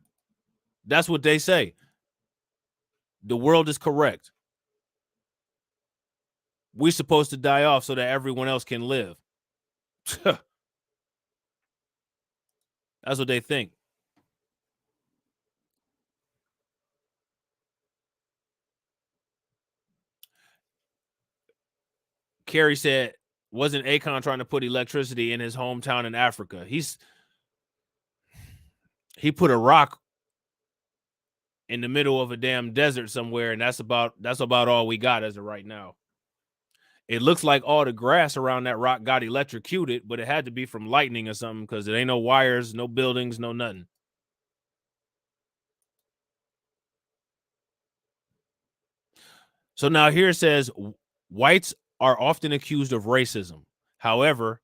That's what they say. The world is correct. We're supposed to die off so that everyone else can live. That's what they think. Kerry said, wasn't Akon trying to put electricity in his hometown in Africa? He put a rock in the middle of a damn desert somewhere, and that's about all we got as of right now. It looks like all the grass around that rock got electrocuted, but it had to be from lightning or something because there ain't no wires, no buildings, no nothing. So now here it says whites are often accused of racism. However,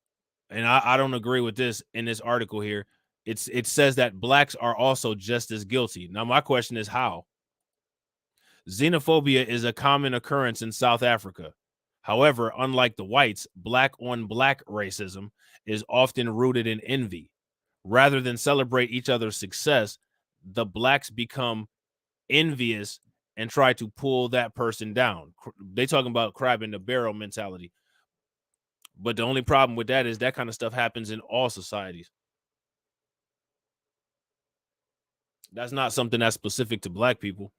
and I don't agree with this in this article here, it says that blacks are also just as guilty. Now, my question is how? Xenophobia is a common occurrence in South Africa. However, unlike the whites, black on black racism is often rooted in envy. Rather than celebrate each other's success, the blacks become envious and try to pull that person down. They talking about crab in the barrel mentality. But the only problem with that is that kind of stuff happens in all societies. That's not something that's specific to black people.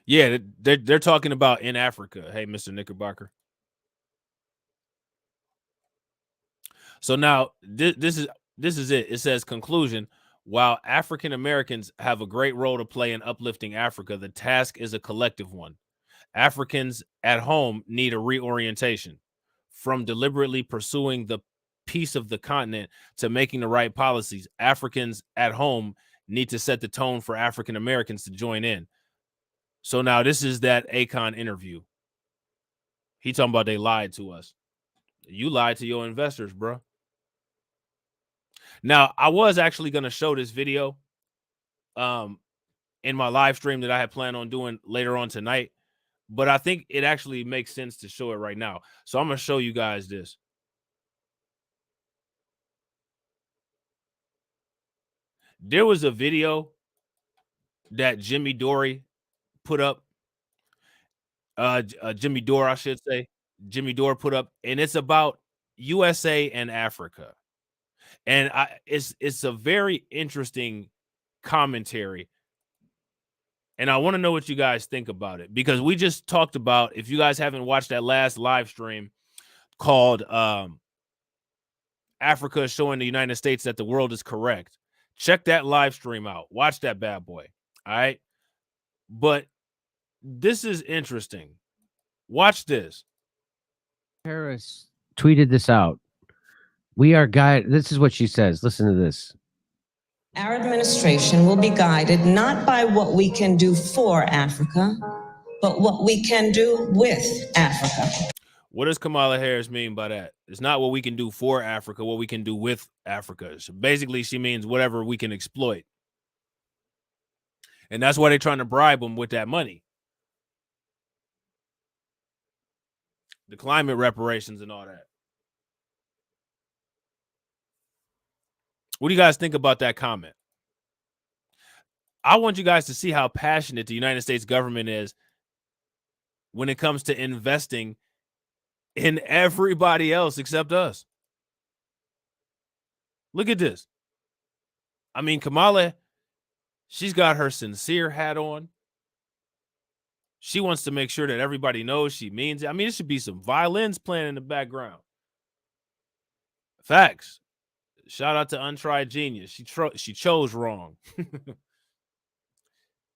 Yeah, they're talking about in Africa. Hey, Mr. Knickerbocker. So now this is it. It says conclusion. While African Americans have a great role to play in uplifting Africa, the task is a collective one. Africans at home need a reorientation from deliberately pursuing the peace of the continent to making the right policies. Africans at home need to set the tone for African Americans to join in. So now this is that Akon interview. He talking about they lied to us. You lied to your investors, bro. Now, I was actually going to show this video in my live stream that I had planned on doing later on tonight, but I think it actually makes sense to show it right now. So I'm going to show you guys this. There was a video that Jimmy Dore put up. Jimmy Dore, I should say. Jimmy Dore put up, and it's about USA and Africa. And it's a very interesting commentary. And I want to know what you guys think about it, because we just talked about, if you guys haven't watched that last live stream called Africa showing the United States that the world is correct, check that live stream out. Watch that bad boy. All right. But this is interesting. Watch this. Harris tweeted this out. We are guided. This is what she says. Listen to this. Our administration will be guided not by what we can do for Africa, but what we can do with Africa. What does Kamala Harris mean by that? It's not what we can do for Africa, what we can do with Africa. So basically, she means whatever we can exploit. And that's why they're trying to bribe them with that money. The climate reparations and all that. What do you guys think about that comment? I want you guys to see how passionate the United States government is when it comes to investing in everybody else except us. Look at this. I mean, Kamala, she's got her sincere hat on. She wants to make sure that everybody knows she means it. I mean, it should be some violins playing in the background. Facts. Shout out to Untried Genius. She chose wrong.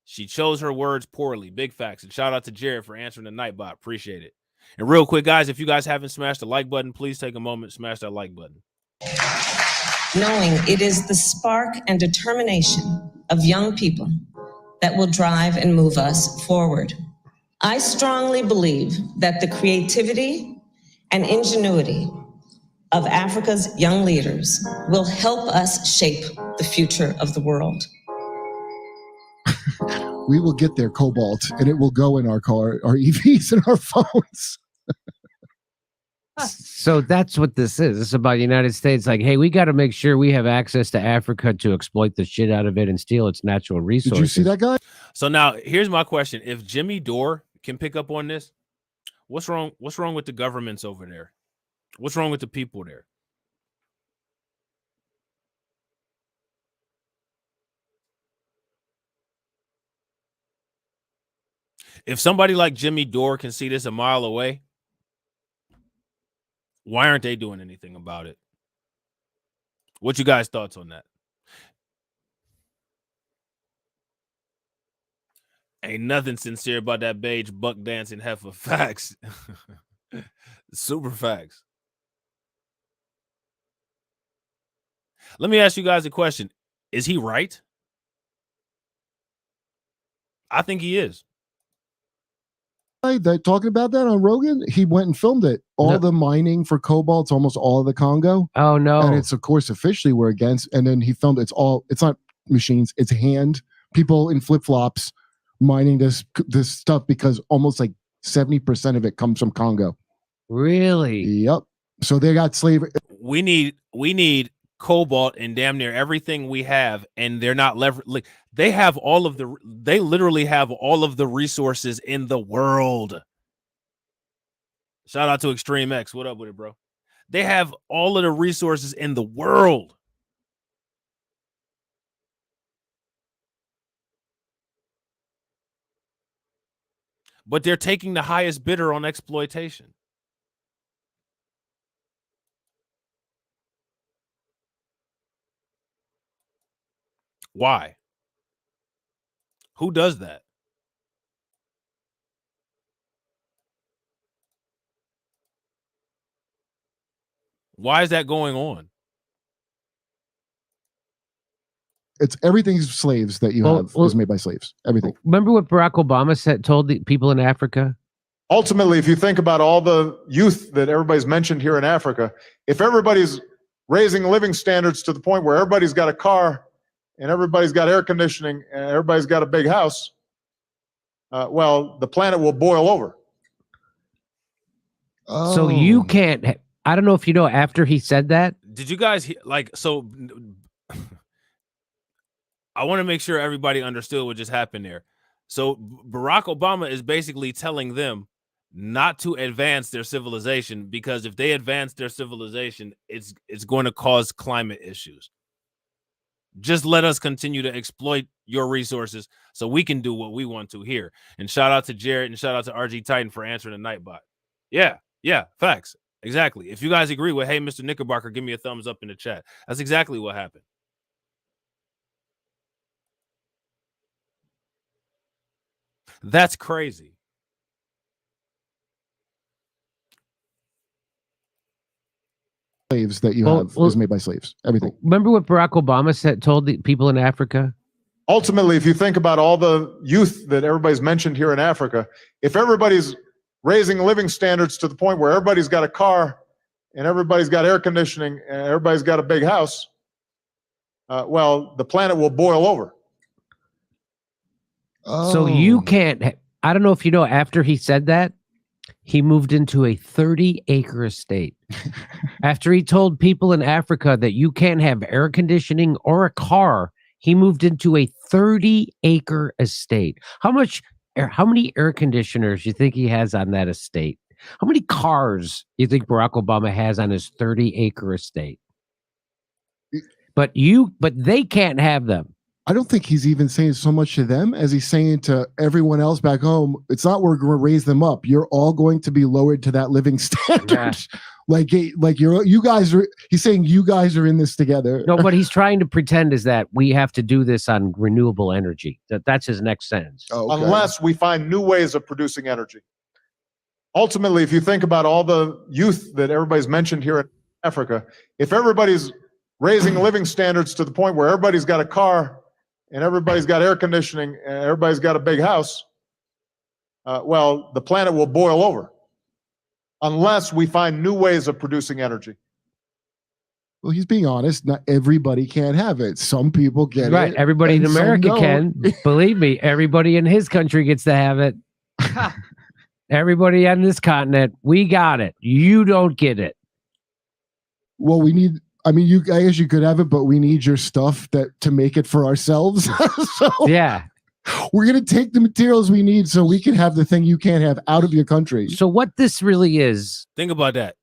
She chose her words poorly. Big facts. And shout out to Jared for answering the Nightbot. Appreciate it. And real quick, guys, if you guys haven't smashed the like button, please take a moment, smash that like button. Knowing it is the spark and determination of young people that will drive and move us forward. I strongly believe that the creativity and ingenuity of Africa's young leaders will help us shape the future of the world. We will get there, Cobalt, and it will go in our car, our EVs, and our phones. So that's what this is. It's about the United States. Like, hey, we got to make sure we have access to Africa to exploit the shit out of it and steal its natural resources. Did you see that guy? So now here's my question. If Jimmy Dore can pick up on this, what's wrong? What's wrong with the governments over there? What's wrong with the people there? If somebody like Jimmy Dore can see this a mile away, why aren't they doing anything about it? What you guys' thoughts on that? Ain't nothing sincere about that beige buck dancing heifer. Facts. Super facts. Let me ask you guys a question. Is he right? I think he is. That talking about that on Rogan, he went and filmed it. All the mining for cobalt, almost all of the Congo. Oh no! And it's of course officially we're against. And then he filmed it's not machines, it's hand people in flip flops mining this stuff because almost like 70% of it comes from Congo. Really? Yep. So they got slavery. We need cobalt in damn near everything we have, and they're not they have they literally have all of the resources in the world. Shout out to Extreme X. What up with it, bro? They have all of the resources in the world. But they're taking the highest bidder on exploitation. Why? Who does that? Why is that going on? It's everything's slaves that you have is made by slaves. Everything. Remember what Barack Obama told the people in Africa? Ultimately, if you think about all the youth that everybody's mentioned here in Africa, if everybody's raising living standards to the point where everybody's got a car and everybody's got air conditioning and everybody's got a big house, well, the planet will boil over. Oh. So you can't. I don't know if you know. After he said that, did you guys so? I want to make sure everybody understood what just happened there. So Barack Obama is basically telling them not to advance their civilization, because if they advance their civilization, it's going to cause climate issues. Just let us continue to exploit your resources so we can do what we want to here. And shout out to Jared and shout out to RG Titan for answering the Nightbot. Yeah, facts. Exactly. If you guys agree with, hey, Mr. Knickerbocker, give me a thumbs up in the chat. That's exactly what happened. That's crazy. Slaves that you have is made by slaves. Everything. Remember what Barack Obama told the people in Africa? Ultimately, if you think about all the youth that everybody's mentioned here in Africa, if everybody's raising living standards to the point where everybody's got a car and everybody's got air conditioning and everybody's got a big house, well, the planet will boil over. Oh. So you can't. I don't know if you know. After he said that, he moved into a 30-acre estate. After he told people in Africa that you can't have air conditioning or a car, he moved into a 30-acre estate. How many air conditioners do you think he has on that estate? How many cars do you think Barack Obama has on his 30-acre estate? But they can't have them. I don't think he's even saying so much to them as he's saying to everyone else back home. It's not we're going to raise them up. You're all going to be lowered to that living standard. Yeah. You guys are. He's saying you guys are in this together. No, what he's trying to pretend is that we have to do this on renewable energy. That's his next sentence. Oh, okay. Unless we find new ways of producing energy. Ultimately, if you think about all the youth that everybody's mentioned here in Africa, if everybody's raising living standards to the point where everybody's got a car and everybody's got air conditioning and everybody's got a big house, well, the planet will boil over unless we find new ways of producing energy. Well, he's being honest. Not everybody can have it. Some people get it. Right. Everybody in America can. Believe me, everybody in his country gets to have it. Everybody on this continent, we got it. You don't get it. Well, we need. I guess you could have it, but we need your stuff to make it for ourselves. So yeah, we're gonna take the materials we need so we can have the thing you can't have out of your country. So what this really is, think about that.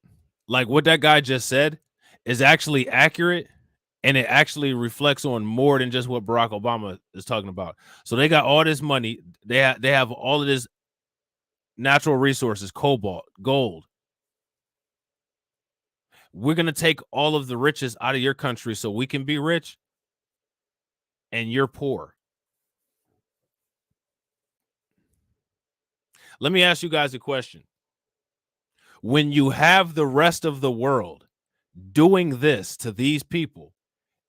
Like what that guy just said is actually accurate, and it actually reflects on more than just what Barack Obama is talking about. So they got all this money. They have all of this natural resources, cobalt, gold. we're going to take all of the riches out of your country so we can be rich and you're poor. Let me ask you guys a question. When you have the rest of the world doing this to these people,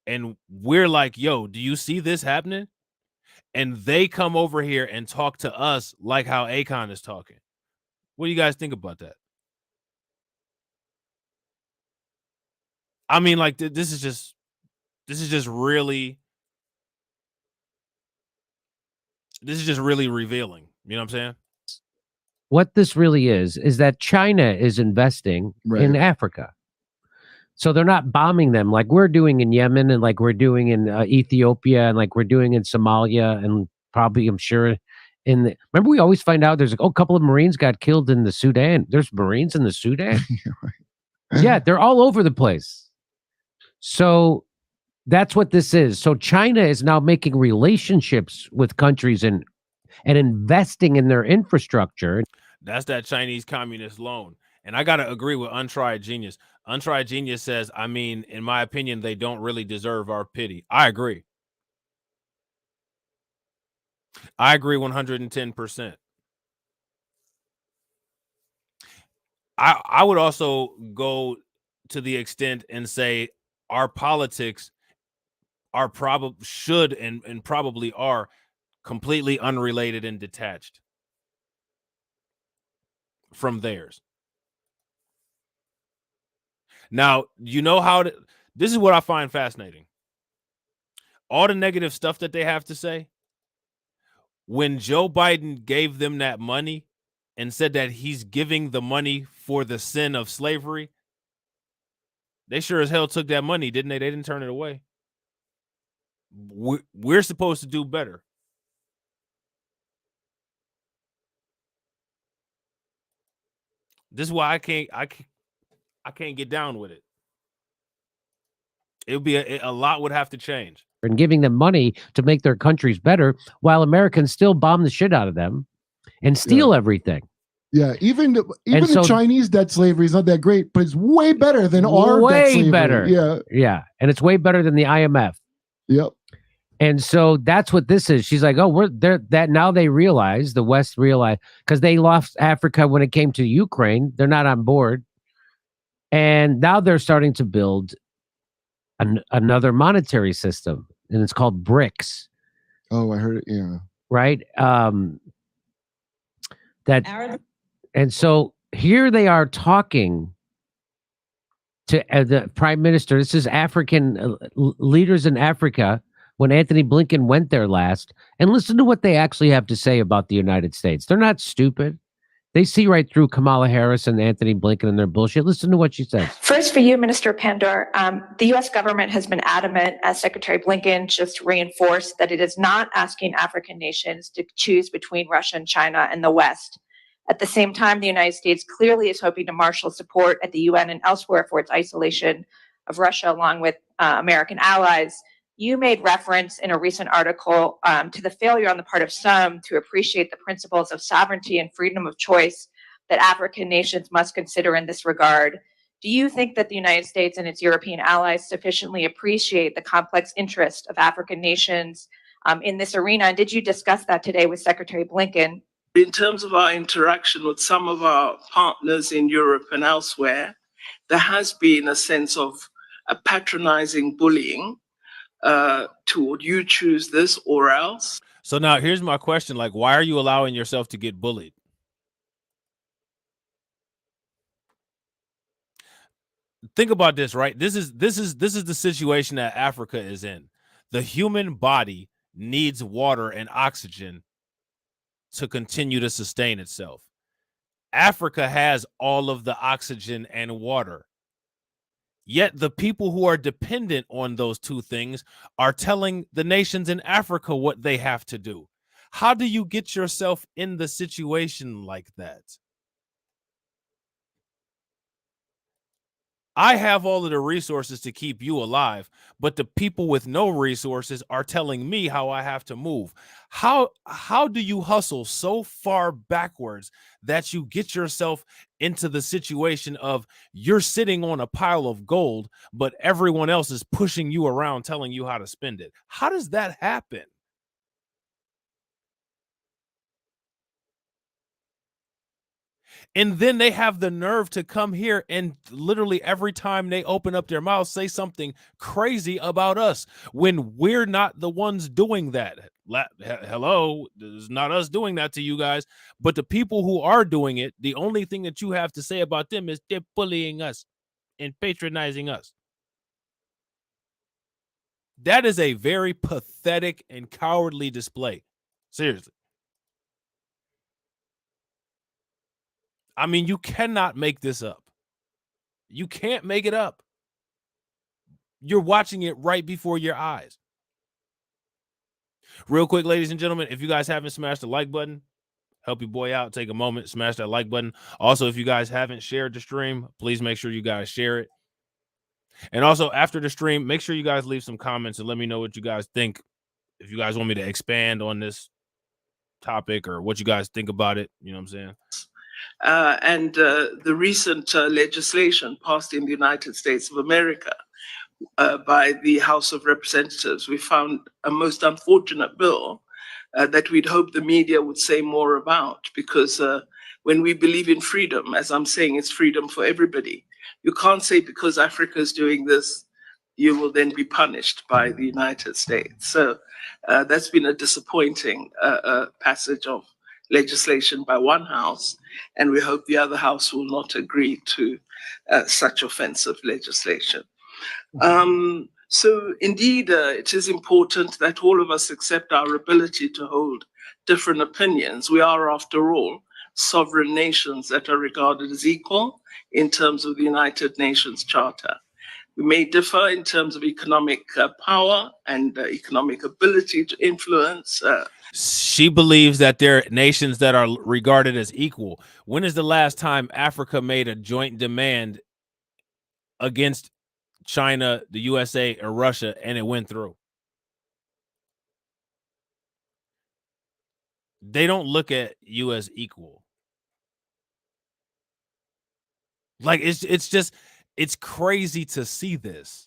and we're like, yo, do you see this happening? And they come over here and talk to us like how Akon is talking. What do you guys think about that? I mean, like, this is just really revealing. You know what I'm saying? What this really is that China is investing in Africa. So they're not bombing them like we're doing in Yemen and like we're doing in Ethiopia and like we're doing in Somalia and probably, I'm sure, remember we always find out there's a couple of Marines got killed in the Sudan. There's Marines in the Sudan. Yeah, they're all over the place. So that's what this is. So China is now making relationships with countries and investing in their infrastructure. That's that Chinese communist loan. And I got to agree with Untried Genius. Untried Genius says, I mean, in my opinion, they don't really deserve our pity. I agree. I agree 110%. I would also go to the extent and say our politics are should and probably are completely unrelated and detached from theirs. Now, you know how this is what I find fascinating. All the negative stuff that they have to say. When Joe Biden gave them that money and said that he's giving the money for the sin of slavery, they sure as hell took that money, didn't they? They didn't turn it away. We're supposed to do better. This is why I can't get down with it. It would be a lot would have to change. And giving them money to make their countries better while Americans still bomb the shit out of them and steal everything. Yeah, even the Chinese debt slavery is not that great, but it's way better than our debt slavery. Way better. Yeah, and it's way better than the IMF. Yep. And so that's what this is. She's like, oh, we're there. That now they realize, the West realized, because they lost Africa when it came to Ukraine. They're not on board. And now they're starting to build another monetary system, and it's called BRICS. Oh, I heard it. Yeah. Right. And so here they are talking to the prime minister. This is African leaders in Africa. When Anthony Blinken went there last, and listen to what they actually have to say about the United States. They're not stupid. They see right through Kamala Harris and Anthony Blinken and their bullshit. Listen to what she says. First, for you, Minister Pandor, the U.S. government has been adamant, as Secretary Blinken just reinforced, that it is not asking African nations to choose between Russia and China and the West. At the same time, the United States clearly is hoping to marshal support at the UN and elsewhere for its isolation of Russia, along with American allies. You made reference in a recent article to the failure on the part of some to appreciate the principles of sovereignty and freedom of choice that African nations must consider in this regard. Do you think that the United States and its European allies sufficiently appreciate the complex interest of African nations in this arena? And did you discuss that today with Secretary Blinken? In terms of our interaction with some of our partners in Europe and elsewhere, there has been a sense of a patronizing bullying toward you choose this or else. So now here's my question. Like, why are you allowing yourself to get bullied? Think about this, right? This is the situation that Africa is in. The human body needs water and oxygen to continue to sustain itself. Africa has all of the oxygen and water. Yet the people who are dependent on those two things are telling the nations in Africa what they have to do. How do you get yourself in the situation like that? I have all of the resources to keep you alive, but the people with no resources are telling me how I have to move. How do you hustle so far backwards that you get yourself into the situation of you're sitting on a pile of gold, but everyone else is pushing you around telling you how to spend it? How does that happen? And then they have the nerve to come here and literally every time they open up their mouths say something crazy about us when we're not the ones doing that. Hello, it's not us doing that to you guys, but the people who are doing it, the only thing that you have to say about them is they're bullying us and patronizing us. That is a very pathetic and cowardly display. Seriously. I mean, you cannot make this up. You can't make it up. You're watching it right before your eyes. Real quick, ladies and gentlemen, if you guys haven't smashed the like button, help your boy out. Take a moment, smash that like button. Also, if you guys haven't shared the stream, please make sure you guys share it. And also, after the stream, make sure you guys leave some comments and let me know what you guys think. If you guys want me to expand on this topic or what you guys think about it, you know what I'm saying? And the recent legislation passed in the United States of America by the House of Representatives, we found a most unfortunate bill that we'd hope the media would say more about, because when we believe in freedom, as I'm saying, it's freedom for everybody. You can't say because Africa is doing this, you will then be punished by the United States. So that's been a disappointing passage of legislation by one house, and we hope the other house will not agree to such offensive legislation. So indeed, it is important that all of us accept our ability to hold different opinions. We are, after all, sovereign nations that are regarded as equal in terms of the United Nations Charter. We may differ in terms of economic power and economic ability to influence. She believes that there are nations that are regarded as equal. When is the last time Africa made a joint demand against China, the USA, or Russia, and it went through? They don't look at you as equal. Like, it's crazy to see this.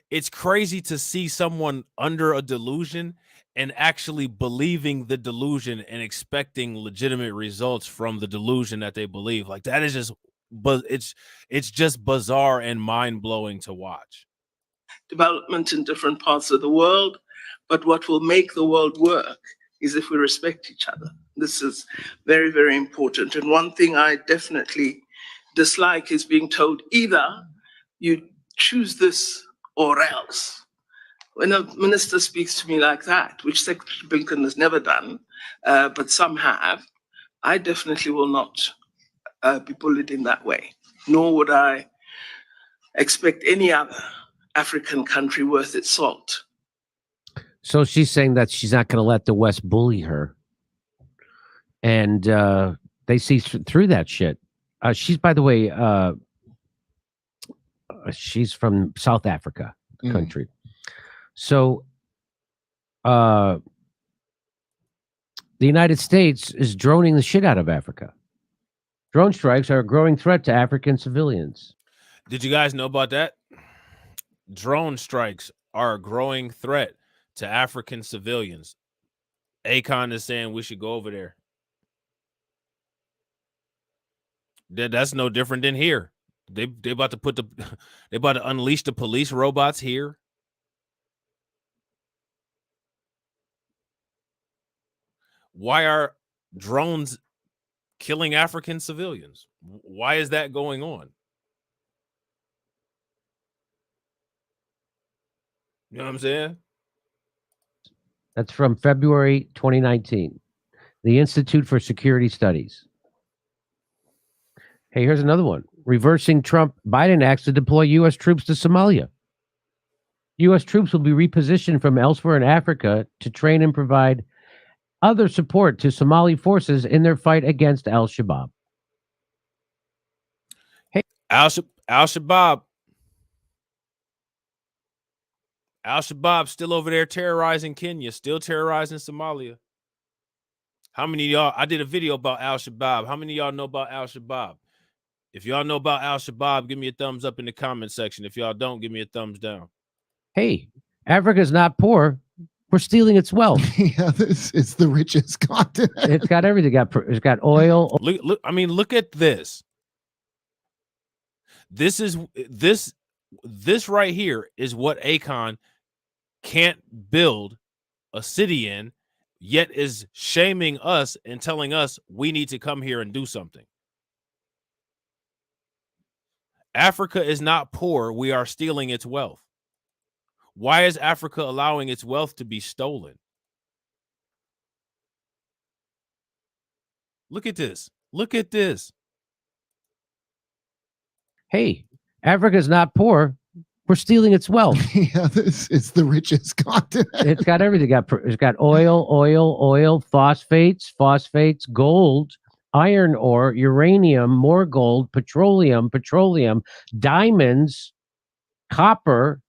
It's crazy to see someone under a delusion and actually believing the delusion and expecting legitimate results from the delusion that they believe. Like, that is just, but it's just bizarre and mind-blowing to watch. Development in different parts of the world, but what will make the world work is if we respect each other. This is very, very important. And one thing I definitely dislike is being told either you choose this or else. When a minister speaks to me like that, which Secretary Blinken has never done, but some have, I definitely will not be bullied in that way, nor would I expect any other African country worth its salt. So she's saying that she's not going to let the West bully her. And they see through that shit. She's, by the way, she's from South Africa country. So the United States is droning the shit out of Africa. Drone strikes are a growing threat to African civilians. Did you guys know about that? Drone strikes are a growing threat to African civilians. A-Kon is saying we should go over there. That's no different than here. They about to they about to unleash the police robots here. Why are drones killing African civilians? Why is that going on? You know what I'm saying? That's from February 2019. The Institute for Security Studies. Hey, here's another one. Reversing Trump-Biden acts to deploy U.S. troops to Somalia. U.S. troops will be repositioned from elsewhere in Africa to train and provide other support to Somali forces in their fight against al-Shabaab. Al-Shabaab. Al-Shabaab still over there terrorizing Kenya, still terrorizing Somalia. How many of y'all? I did a video about Al-Shabaab. How many of y'all know about Al-Shabaab? If y'all know about Al-Shabaab, give me a thumbs up in the comment section. If y'all don't, give me a thumbs down. Hey, Africa's not poor. We're stealing its wealth. Yeah, it's the richest continent. It's got everything. It's got oil. Look, I mean, look at this. This right here is what Akon can't build a city in, yet is shaming us and telling us we need to come here and do something. Africa is not poor. We are stealing its wealth. Why is Africa allowing its wealth to be stolen? Look at this. Look at this. Hey, Africa's not poor. We're stealing its wealth. Yeah, it's the richest continent. It's got everything. It's got oil, phosphates, gold, iron ore, uranium, more gold, petroleum, diamonds, copper,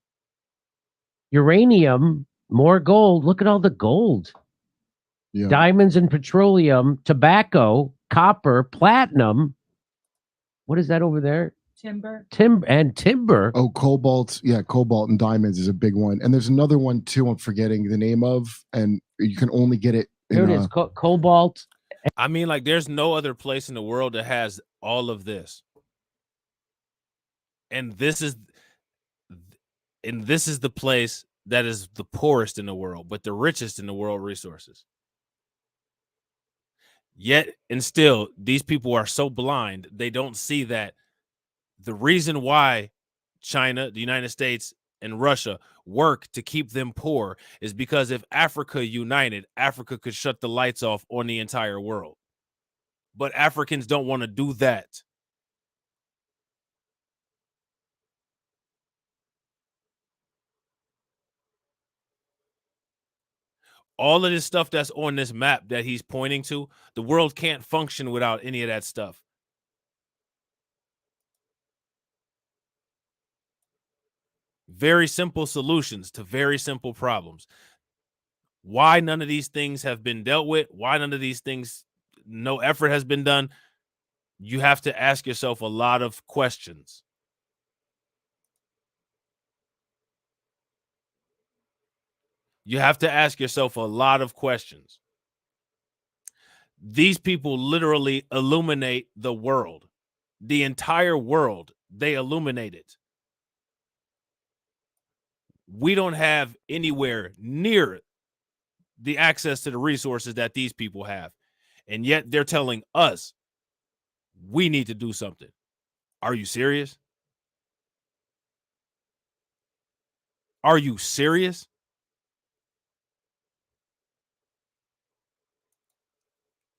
uranium, more gold. Look at all the gold. Yeah. Diamonds and petroleum, tobacco, copper, platinum. What is that over there? Timber. Oh, cobalt. Yeah, cobalt and diamonds is a big one. And there's another one too I'm forgetting the name of, and you can only get it There it is, cobalt. I mean, like, there's no other place in the world that has all of this. And this is the place that is the poorest in the world, but the richest in the world resources. Yet and still, these people are so blind, they don't see that the reason why China, the United States, and Russia work to keep them poor is because if Africa united, Africa could shut the lights off on the entire world. But Africans don't want to do that. All of this stuff that's on this map that he's pointing to, the world can't function without any of that stuff. Very simple solutions to very simple problems. Why none of these things have been dealt with, why none of these things, no effort has been done, you have to ask yourself a lot of questions. You have to ask yourself a lot of questions. These people literally illuminate the world. The entire world, they illuminate it. We don't have anywhere near the access to the resources that these people have. And yet they're telling us we need to do something. Are you serious? Are you serious?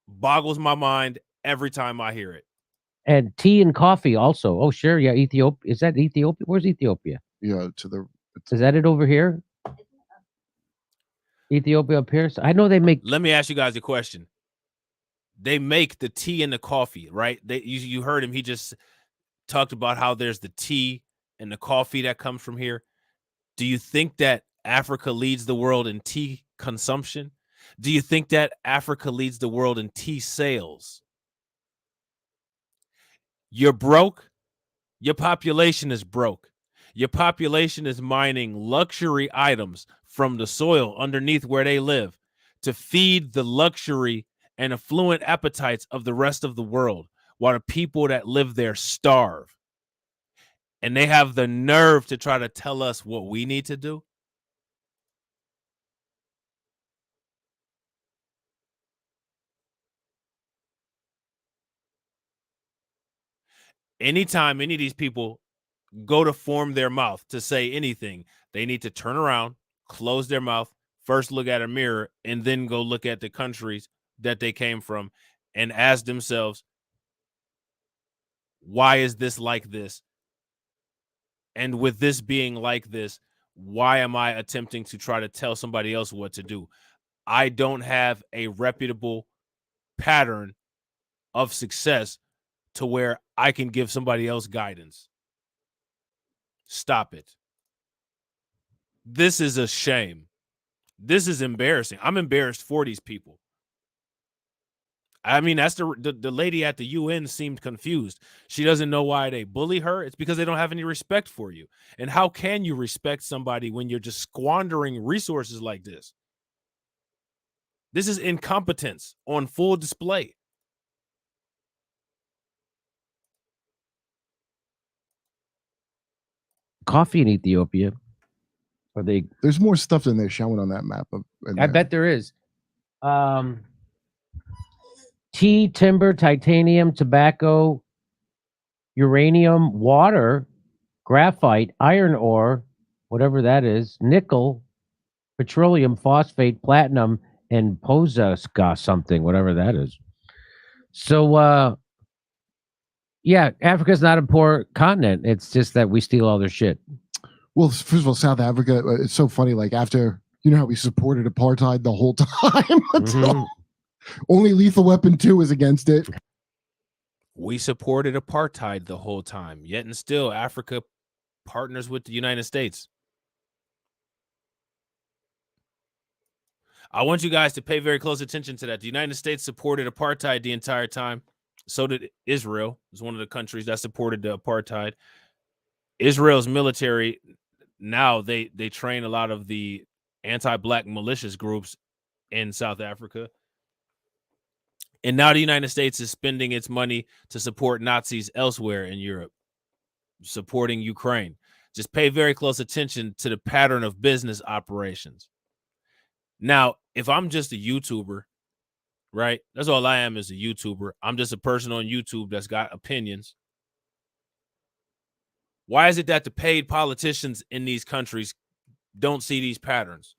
Boggles my mind every time I hear it. And tea and coffee also. Oh, sure. Yeah, Ethiopia. Is that Ethiopia? Where's Ethiopia? Yeah, Is that it over here? Ethiopia up here? So I know they make. Let me ask you guys a question. They make the tea and the coffee, right? You heard him. He just talked about how there's the tea and the coffee that comes from here. Do you think that Africa leads the world in tea consumption? Do you think that Africa leads the world in tea sales? You're broke. Your population is broke. Your population is mining luxury items from the soil underneath where they live to feed the luxury and affluent appetites of the rest of the world, while the people that live there starve. And they have the nerve to try to tell us what we need to do. Anytime any of these people go to form their mouth to say anything, they need to turn around, close their mouth, first look at a mirror, and then go look at the countries that they came from and ask themselves, why is this like this? And with this being like this, why am I attempting to try to tell somebody else what to do? I don't have a reputable pattern of success to where I can give somebody else guidance. Stop it. This is a shame. This is embarrassing. I'm embarrassed for these people. I mean, that's the lady at the UN seemed confused. She doesn't know why they bully her. It's because they don't have any respect for you. And how can you respect somebody when you're just squandering resources like this? This is incompetence on full display. Coffee in Ethiopia. Are they? There's more stuff than they're showing on that map. I bet there is. Tea, timber, titanium, tobacco, uranium, water, graphite, iron ore, whatever that is, nickel, petroleum, phosphate, platinum, and Pozaska something, whatever that is. So, yeah, Africa's not a poor continent. It's just that we steal all their shit. Well, first of all, South Africa, it's so funny. Like after, you know how we supported apartheid the whole time until only Lethal Weapon 2 is against it. We supported apartheid the whole time, yet and still Africa partners with the United States. I want you guys to pay very close attention to that. The United States supported apartheid the entire time. So did Israel. It was one of the countries that supported the apartheid. Israel's military, now they train a lot of the anti-black malicious groups in South Africa. And now the United States is spending its money to support Nazis elsewhere in Europe, supporting Ukraine. Just pay very close attention to the pattern of business operations. Now, if I'm just a YouTuber, right? That's all I am, is a YouTuber. I'm just a person on YouTube that's got opinions. Why is it that the paid politicians in these countries don't see these patterns?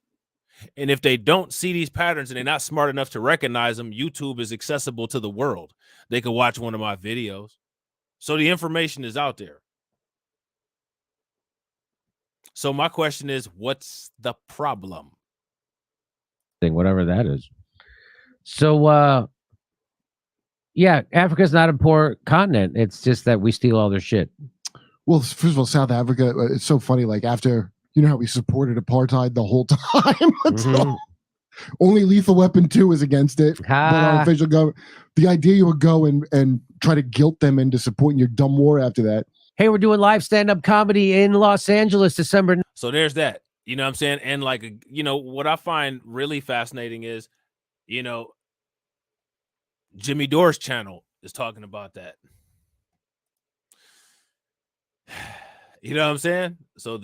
And if they don't see these patterns and they're not smart enough to recognize them, YouTube is accessible to the world. They could watch one of my videos. So the information is out there. So my question is, what's the problem? Whatever that is. So, yeah, Africa's not a poor continent. It's just that we steal all their shit. Well, first of all, South Africa, it's so funny. Like after, you know how we supported apartheid the whole time until only Lethal Weapon 2 is against it. But our official government, the idea you would go and try to guilt them into supporting your dumb war after that. Hey, we're doing live stand-up comedy in Los Angeles, December. So there's that. You know what I'm saying? And like, you know, what I find really fascinating is, you know, Jimmy Dore's channel is talking about that. You know what I'm saying? So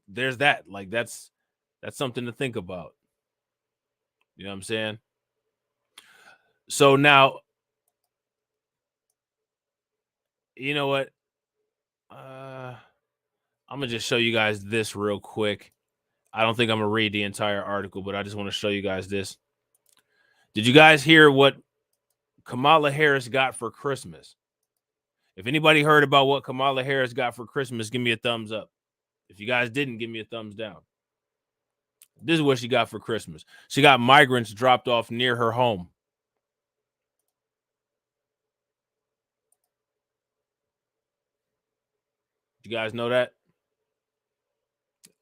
there's that. Like that's something to think about. You know what I'm saying? So now, you know what? I'm gonna just show you guys this real quick. I don't think I'm gonna read the entire article, but I just want to show you guys this. Did you guys hear what Kamala Harris got for Christmas? If anybody heard about what Kamala Harris got for Christmas, give me a thumbs up. If you guys didn't, give me a thumbs down. This is what she got for Christmas. She got migrants dropped off near her home. You guys know that?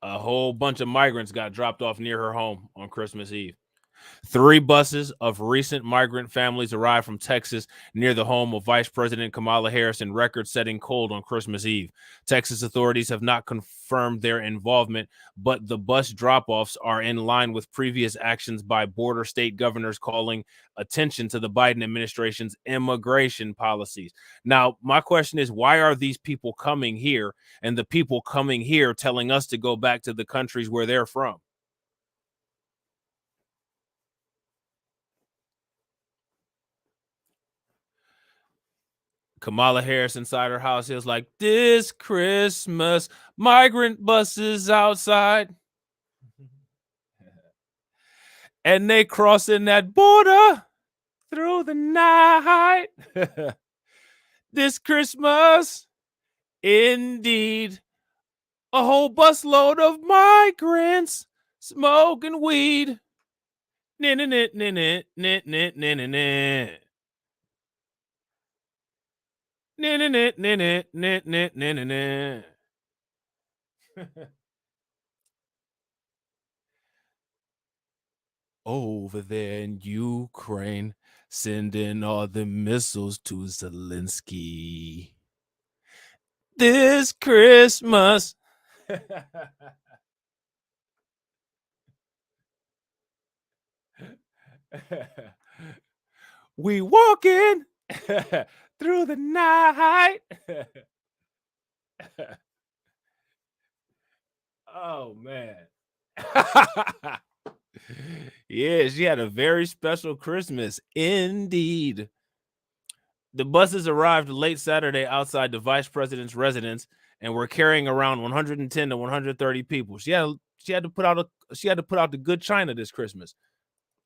A whole bunch of migrants got dropped off near her home on Christmas Eve. 3 buses of recent migrant families arrived from Texas near the home of Vice President Kamala Harris in record-setting cold on Christmas Eve. Texas authorities have not confirmed their involvement, but the bus drop-offs are in line with previous actions by border state governors calling attention to the Biden administration's immigration policies. Now, my question is, why are these people coming here and the people coming here telling us to go back to the countries where they're from? Kamala Harris inside her house is like, this Christmas, migrant buses outside. And they crossing that border through the night. This Christmas, indeed, a whole busload of migrants smoking weed. Over there in Ukraine, sending all the missiles to Zelensky. This Christmas. We walking through the night. Oh man. Yeah, she had a very special Christmas indeed. The buses arrived late Saturday outside the vice president's residence and were carrying around 110 to 130 people. She had to put out the good china this Christmas.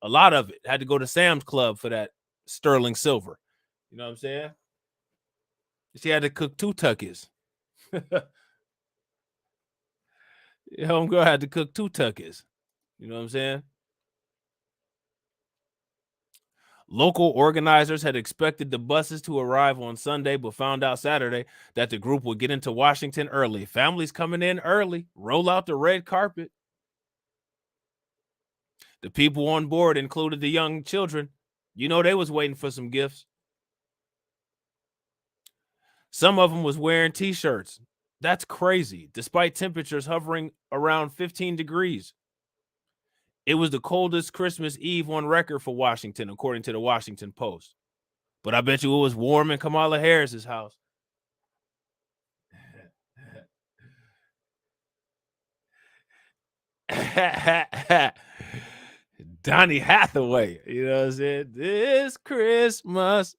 A lot of it had to go to Sam's Club for that sterling silver. You know what I'm saying? She had to cook 2 tuckies. Homegirl had to cook 2 tuckies. You know what I'm saying? Local organizers had expected the buses to arrive on Sunday, but found out Saturday that the group would get into Washington early. Families coming in early, roll out the red carpet. The people on board included the young children. You know, they was waiting for some gifts. Some of them was wearing t-shirts. That's crazy, despite temperatures hovering around 15 degrees. It was the coldest Christmas Eve on record for Washington, according to the Washington Post. But I bet you it was warm in Kamala Harris's house. Donny Hathaway, you know what I'm saying? This Christmas.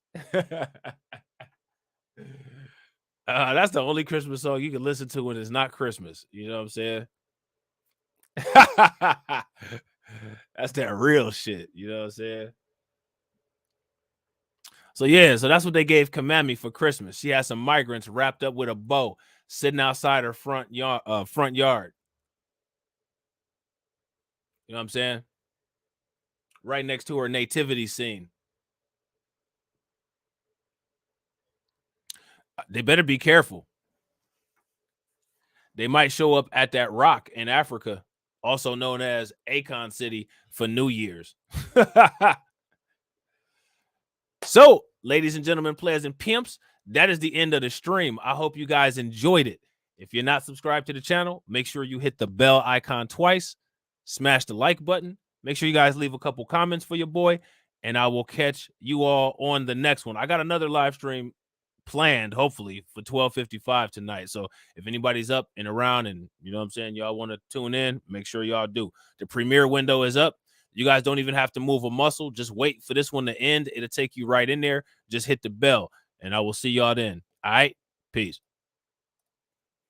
That's the only Christmas song you can listen to when it's not Christmas. You know what I'm saying? That's that real shit. You know what I'm saying? So yeah, so that's what they gave Kamami for Christmas. She had some migrants wrapped up with a bow sitting outside her front yard. You know what I'm saying? Right next to her nativity scene. They better be careful. They might show up at that rock in Africa, also known as Akon City, for New Year's. So, ladies and gentlemen, players and pimps, that is the end of the stream. I hope you guys enjoyed it. If you're not subscribed to the channel, make sure you hit the bell icon twice, smash the like button. Make sure you guys leave a couple comments for your boy, and I will catch you all on the next one. I got another live stream planned, hopefully, for 12:55 tonight. So if anybody's up and around and, you know what I'm saying, y'all want to tune in, make sure y'all do. The premiere window is up. You guys don't even have to move a muscle. Just wait for this one to end. It'll take you right in there. Just hit the bell, and I will see y'all then. All right? Peace.